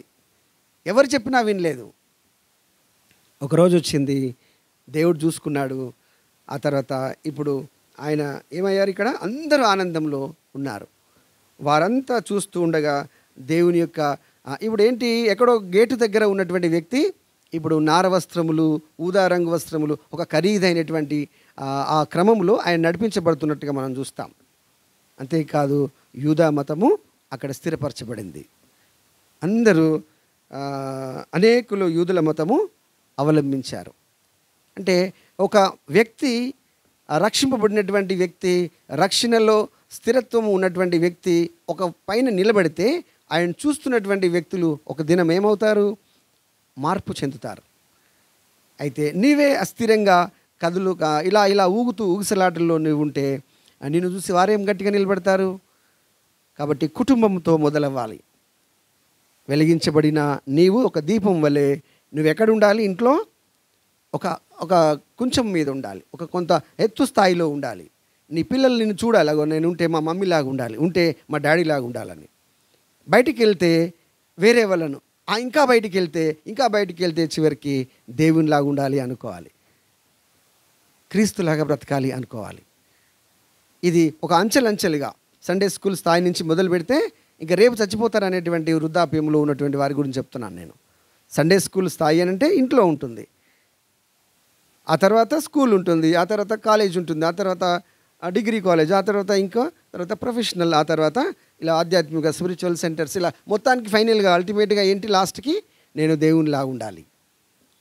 S2: ఎవరు చెప్పినా వినలేదు. ఒకరోజు వచ్చింది, దేవుడు చూసుకున్నాడు. ఆ తర్వాత ఇప్పుడు ఆయన ఏమయ్యారు? ఇక్కడ అందరూ ఆనందంలో ఉన్నారు. వారంతా చూస్తూ ఉండగా దేవుని యొక్క ఇప్పుడు ఏంటి, ఎక్కడో గేటు దగ్గర ఉన్నటువంటి వ్యక్తి ఇప్పుడు నార వస్త్రములు, ఊదా రంగు వస్త్రములు, ఒక ఖరీదైనటువంటి ఆ క్రమంలో ఆయన నడిపించబడుతున్నట్టుగా మనం చూస్తాం. అంతేకాదు, యూదా మతము అక్కడ స్థిరపరచబడింది. అందరూ అనేకులు యూదుల మతము అవలంబించారు. అంటే ఒక వ్యక్తి, రక్షింపబడినటువంటి వ్యక్తి, రక్షణలో స్థిరత్వం ఉన్నటువంటి వ్యక్తి ఒక పైన నిలబడితే ఆయన చూస్తున్నటువంటి వ్యక్తులు ఒక దినం ఏమవుతారు? మార్పు చెందుతారు. అయితే నీవే అస్థిరంగా ఇలా ఊగుతూ ఊగిసలాటల్లో నువ్వు ఉంటే నిన్ను చూసి వారేం గట్టిగా నిలబడతారు? కాబట్టి కుటుంబంతో మొదలవ్వాలి. వెలిగించబడిన నీవు ఒక దీపం వలె నువ్వు ఎక్కడ ఉండాలి? ఇంట్లో ఒక కొంచెం మీద ఉండాలి, ఒక కొంత ఎత్తు స్థాయిలో ఉండాలి. నీ పిల్లలు నిన్ను చూడాలి, అగో నేను ఉంటే మా మమ్మీలాగా ఉండాలి, ఉంటే మా డాడీలాగా ఉండాలని. బయటికి వెళ్తే వేరే వాళ్ళను, ఇంకా బయటికి వెళ్తే చివరికి దేవునిలాగా ఉండాలి అనుకోవాలి, క్రీస్తులాగా బ్రతకాలి అనుకోవాలి. ఇది ఒక అంచెలంచెలుగా సండే స్కూల్ స్థాయి నుంచి మొదలు పెడితే ఇంకా రేపు చచ్చిపోతారనేటువంటి వృద్ధాప్యంలో ఉన్నటువంటి వారి గురించి చెప్తున్నాను నేను. సండే స్కూల్ స్థాయి అని అంటే ఇంట్లో ఉంటుంది, ఆ తర్వాత స్కూల్ ఉంటుంది, ఆ తర్వాత కాలేజ్ ఉంటుంది, ఆ తర్వాత డిగ్రీ కాలేజ్, ఆ తర్వాత ప్రొఫెషనల్, ఆ తర్వాత ఇలా ఆధ్యాత్మిక స్పిరిచువల్ సెంటర్స్, ఇలా మొత్తానికి ఫైనల్గా అల్టిమేట్గా ఏంటి? లాస్ట్కి నేను దేవునిలాగా ఉండాలి,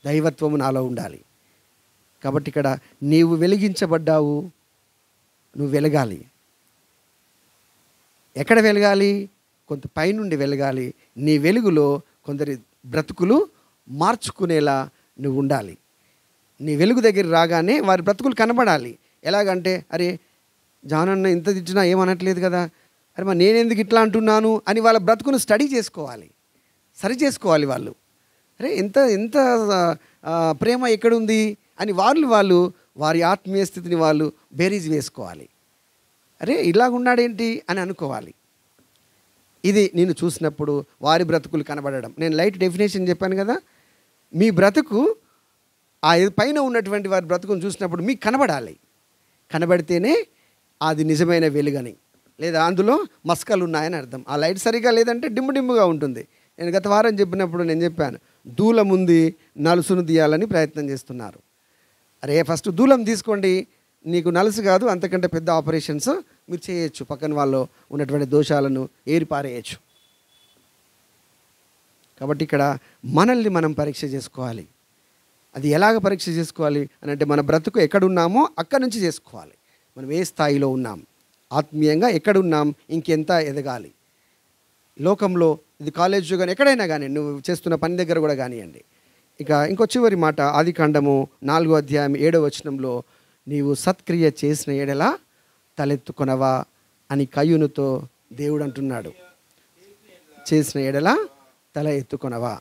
S2: దైవత్వము నాలో ఉండాలి. కాబట్టి ఇక్కడ నీవు వెలిగించబడ్డావు, నువ్వు వెలగాలి. ఎక్కడ వెలగాలి? కొంత పైనుండి వెలగాలి. నీ వెలుగులో కొందరి బ్రతుకులు మార్చుకునేలా నువ్వు ఉండాలి. నీ వెలుగు దగ్గర రాగానే వారి బ్రతుకులు కనబడాలి. ఎలాగంటే, అరే జానన్న ఇంత తిట్టినా ఏమనట్లేదు కదా, అరే మరి నేనెందుకు ఇట్లా అంటున్నాను అని వాళ్ళ బ్రతుకును స్టడీ చేసుకోవాలి, సరి చేసుకోవాలి. వాళ్ళు అరే ఎంత ప్రేమ ఎక్కడుంది అని వాళ్ళు వారి ఆత్మీయ స్థితిని వాళ్ళు బేరీజ్ వేసుకోవాలి. అరే ఇలాగున్నాడేంటి అని అనుకోవాలి. ఇది నేను చూసినప్పుడు వారి బ్రతుకులు కనబడడం. నేను లైట్ డెఫినేషన్ చెప్పాను కదా, మీ బ్రతుకు ఆ పైన ఉన్నటువంటి వారి బ్రతుకును చూసినప్పుడు మీకు కనబడాలి. కనబడితేనే అది నిజమైన వెలుగని, లేదా అందులో మస్కలు ఉన్నాయని అర్థం. ఆ లైట్ సరిగా లేదంటే డిమ్ముగా ఉంటుంది. నేను గత వారం చెప్పినప్పుడు నేను చెప్పాను, దూలం ఉంది, నలుసును తీయాలని ప్రయత్నం చేస్తున్నారు. అరే ఫస్ట్ దూలం తీసుకోండి, నీకు నలుసు కాదు అంతకంటే పెద్ద ఆపరేషన్స్ మీరు చేయొచ్చు, పక్కన వాళ్ళు ఉన్నటువంటి దోషాలను ఏరిపారేయచ్చు. కాబట్టి ఇక్కడ మనల్ని మనం పరీక్ష చేసుకోవాలి. అది ఎలాగ పరీక్ష చేసుకోవాలి అని అంటే, మన బ్రతుకు ఎక్కడున్నామో అక్కడి నుంచి చేసుకోవాలి. మనం ఏ స్థాయిలో ఉన్నాం, ఆత్మీయంగా ఎక్కడున్నాం, ఇంకెంత ఎదగాలి. లోకంలో ఇది కాలేజ్ కానీ ఎక్కడైనా కానీ, నువ్వు చేస్తున్న పని దగ్గర కూడా కానివ్వండి. ఇంకో చివరి మాట, ఆదికాండము 4వ అధ్యాయం 7వ వచనంలో, నీవు సత్క్రియ చేసిన ఎడల తలెత్తుకొనవా అని కయ్యూనుతో దేవుడు అంటున్నాడు. చేసిన ఎడల తల ఎత్తుకొనవా.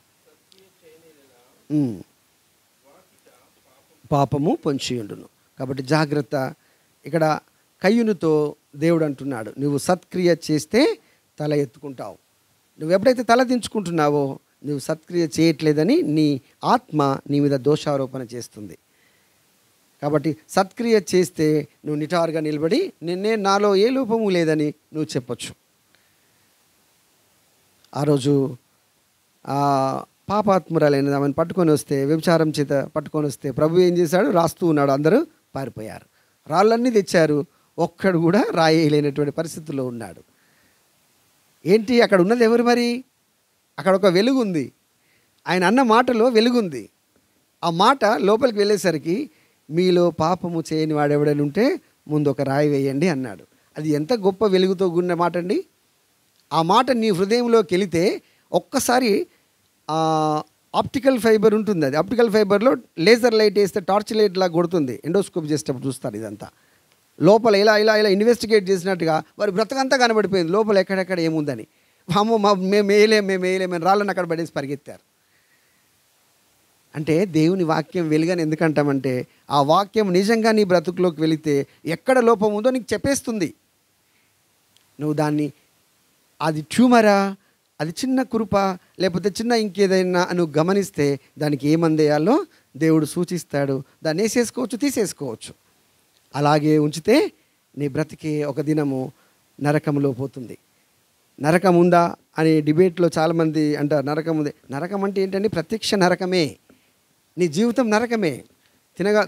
S2: పాపము పొంచి ఉండును. కాబట్టి జాగ్రత్త. ఇక్కడ కయ్యూనుతో దేవుడు అంటున్నాడు, నువ్వు సత్క్రియ చేస్తే తల ఎత్తుకుంటావు. నువ్వు ఎప్పుడైతే తల దించుకుంటున్నావో నువ్వు సత్క్రియ చేయట్లేదని నీ ఆత్మ నీ మీద దోషారోపణ చేస్తుంది. కాబట్టి సత్క్రియ చేస్తే నువ్వు నిటారుగా నిలబడి నాలో ఏ లోపము లేదని నువ్వు చెప్పొచ్చు. ఆ రోజు పాపాత్మురాలైన ఆమెను పట్టుకొని వస్తే, వ్యభిచారం చేత పట్టుకొని వస్తే ప్రభు ఏం చేశాడు? రాస్తూ ఉన్నాడు. అందరూ పారిపోయారు. రాళ్ళన్నీ తెచ్చారు, ఒక్కడు కూడా రాయలేనటువంటి పరిస్థితుల్లో ఉన్నాడు. ఏంటి అక్కడ ఉన్నది ఎవరు మరి? అక్కడ ఒక వెలుగు ఉంది. ఆయన అన్న మాటలో వెలుగుంది. ఆ మాట లోపలికి వెళ్ళేసరికి మీలో పాపము చేయని వాడెవడని ఉంటే ముందు ఒక రాయి వేయండి అన్నాడు. అది ఎంత గొప్ప వెలుగుతో కూడిన మాట అండి. ఆ మాట నీ హృదయంలోకి వెళితే ఒక్కసారి ఆప్టికల్ ఫైబర్ ఉంటుంది. అది ఆప్టికల్ ఫైబర్లో లేజర్ లైట్ వేస్తే టార్చ్ లైట్ లాగా కొడుతుంది. ఎండోస్కోప్ చేసేటప్పుడు చూస్తారు. ఇదంతా లోపల ఇలా ఇలా ఇలా ఇన్వెస్టిగేట్ చేసినట్టుగా వారి బ్రతకంతా కనబడిపోయింది లోపల ఎక్కడెక్కడ ఏముందని. అమ్మో మేము వేయలేమని రాళ్ళని అక్కడ పడేసి పరిగెత్తారు. అంటే దేవుని వాక్యం వెలుగని ఎందుకంటామంటే ఆ వాక్యం నిజంగా నీ బ్రతుకులోకి వెళితే ఎక్కడ లోపం ఉందో నీకు చెప్పేస్తుంది. నువ్వు దాన్ని, అది ట్యూమరా, అది చిన్న కురుప, లేకపోతే చిన్న ఇంకేదైనా నువ్వు గమనిస్తే దానికి ఏమందేయాలో దేవుడు సూచిస్తాడు. దాన్ని వేసేసుకోవచ్చు, తీసేసుకోవచ్చు. అలాగే ఉంచితే నీ బ్రతికే ఒక దినము నరకంలో పోతుంది. నరకం ఉందా అనే డిబేట్లో చాలామంది అంటారు నరకం ఉంది. నరకం అంటే ఏంటంటే ప్రత్యక్ష నరకమే. నీ జీవితం నరకమే.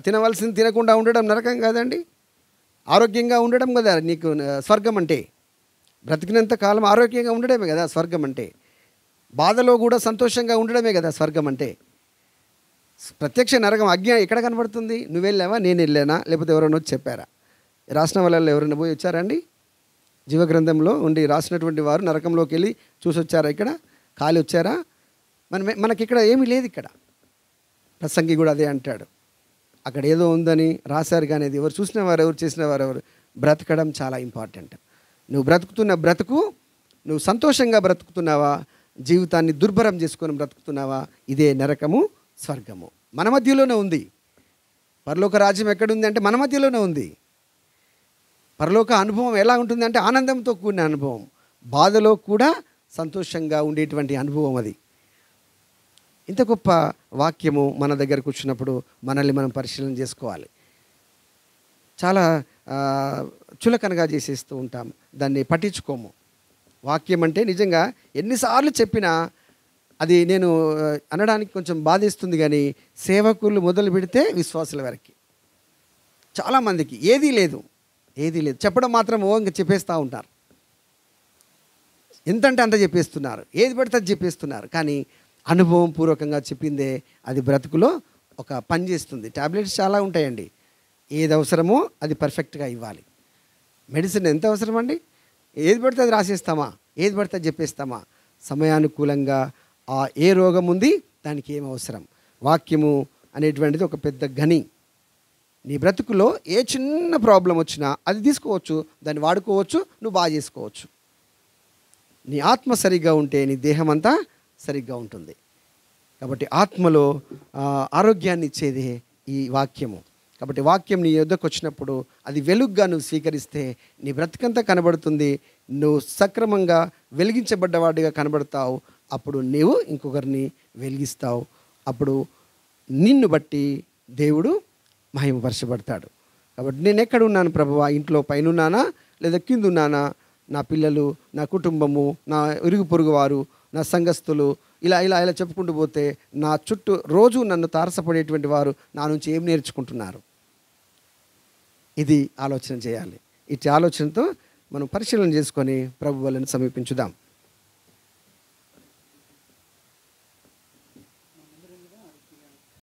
S2: తినవలసింది తినకుండా ఉండడం నరకం కాదండి. ఆరోగ్యంగా ఉండడం కదా నీకు స్వర్గం అంటే. బ్రతికినంత కాలం ఆరోగ్యంగా ఉండడమే కదా స్వర్గం అంటే. బాధలో కూడా సంతోషంగా ఉండడమే కదా స్వర్గం అంటే. ప్రత్యక్ష నరకం అజ్ఞ ఎక్కడ కనబడుతుంది? నువ్వు వెళ్ళావా, నేను వెళ్ళానా, లేకపోతే ఎవరైనా వచ్చి చెప్పారా? రాసిన వాళ్ళల్లో ఎవరైనా పోయి వచ్చారండి? జీవగ్రంథంలో ఉండి రాసినటువంటి వారు నరకంలోకి వెళ్ళి చూసి వచ్చారా? ఇక్కడ ఖాళీ వచ్చారా? మనకిక్కడ ఏమీ లేదు. ఇక్కడ ప్రసంగి కూడా అదే అంటాడు. అక్కడ ఏదో ఉందని రాశారు, కానీ అది ఎవరు చూసిన వారు, ఎవరు చేసిన వారు ఎవరు. బ్రతకడం చాలా ఇంపార్టెంట్. నువ్వు బ్రతుకుతున్న బ్రతుకు, నువ్వు సంతోషంగా బ్రతుకుతున్నావా, జీవితాన్ని దుర్భరం చేసుకొని బ్రతుకుతున్నావా? ఇదే నరకము, స్వర్గము మన మధ్యలోనే ఉంది. పరలోక రాజ్యం ఎక్కడుంది అంటే మన మధ్యలోనే ఉంది. పరలోక అనుభవం ఎలా ఉంటుంది అంటే ఆనందంతో కూడిన అనుభవం, బాధలో కూడా సంతోషంగా ఉండేటువంటి అనుభవం. అది ఇంత గొప్ప వాక్యము మన దగ్గరకు వచ్చినప్పుడు మనల్ని మనం పరిశీలన చేసుకోవాలి. చాలా చులకనగా చేసేస్తూ ఉంటాం, దాన్ని పట్టించుకోము. వాక్యం అంటే నిజంగా ఎన్నిసార్లు చెప్పినా అది నేను అనడానికి కొంచెం బాధేస్తుంది. కానీ సేవకులు మొదలు పెడితే విశ్వాసుల వరకు చాలామందికి ఏదీ లేదు చెప్పడం మాత్రం ఇంకా చెప్పేస్తూ ఉంటారు. ఎంతంటే అంత చెప్పేస్తున్నారు, ఏది పడితే అది చెప్పేస్తున్నారు. కానీ అనుభవం పూర్వకంగా చెప్పిందే అది బ్రతుకులో ఒక పని చేస్తుంది. టాబ్లెట్స్ చాలా ఉంటాయండి, ఏది అవసరమో అది పర్ఫెక్ట్గా ఇవ్వాలి. మెడిసిన్ ఎంత అవసరం అండి? ఏది పడితే అది రాసేస్తామా, ఏది పడితే అది చెప్పేస్తామా? సమయానుకూలంగా ఏ రోగం ఉంది, దానికి ఏం అవసరం. వాక్యము అనేటువంటిది ఒక పెద్ద గని. నీ బ్రతుకులో ఏ చిన్న ప్రాబ్లం వచ్చినా అది తీసుకోవచ్చు, దాన్ని వాడుకోవచ్చు, నువ్వు బాగా చేసుకోవచ్చు. నీ ఆత్మ సరిగ్గా ఉంటే నీ దేహం అంతా సరిగ్గా ఉంటుంది. కాబట్టి ఆత్మలో ఆరోగ్యాన్ని ఇచ్చేదే ఈ వాక్యము. కాబట్టి వాక్యం నీ యొద్దకు వచ్చినప్పుడు అది వెలుగుగా నువ్వు స్వీకరిస్తే నీ బ్రతుకంతా కనబడుతుంది. నువ్వు సక్రమంగా వెలిగించబడ్డవాడిగా కనబడతావు. అప్పుడు నీవు ఇంకొకరిని వెలిగిస్తావు. అప్పుడు నిన్ను బట్టి దేవుడు మహిమపరచబడతాడు. కాబట్టి నేను ఎక్కడ ఉన్నాను ప్రభువా? ఇంట్లో పైన ఉన్నానా లేదా కింద ఉన్నానా? నా పిల్లలు, నా కుటుంబము, నా ఇరుగు పొరుగు వారు, నా సంఘస్థులు, ఇలా ఇలా ఇలా చెప్పుకుంటూ పోతే నా చుట్టూ రోజు నన్ను తారసపడేటువంటి వారు నా నుంచి ఏం నేర్చుకుంటున్నారు? ఇది ఆలోచన చేయాలి. ఇటు ఆలోచనతో మనం పరిశీలన చేసుకొని ప్రభు వలన సమీపించుదాం.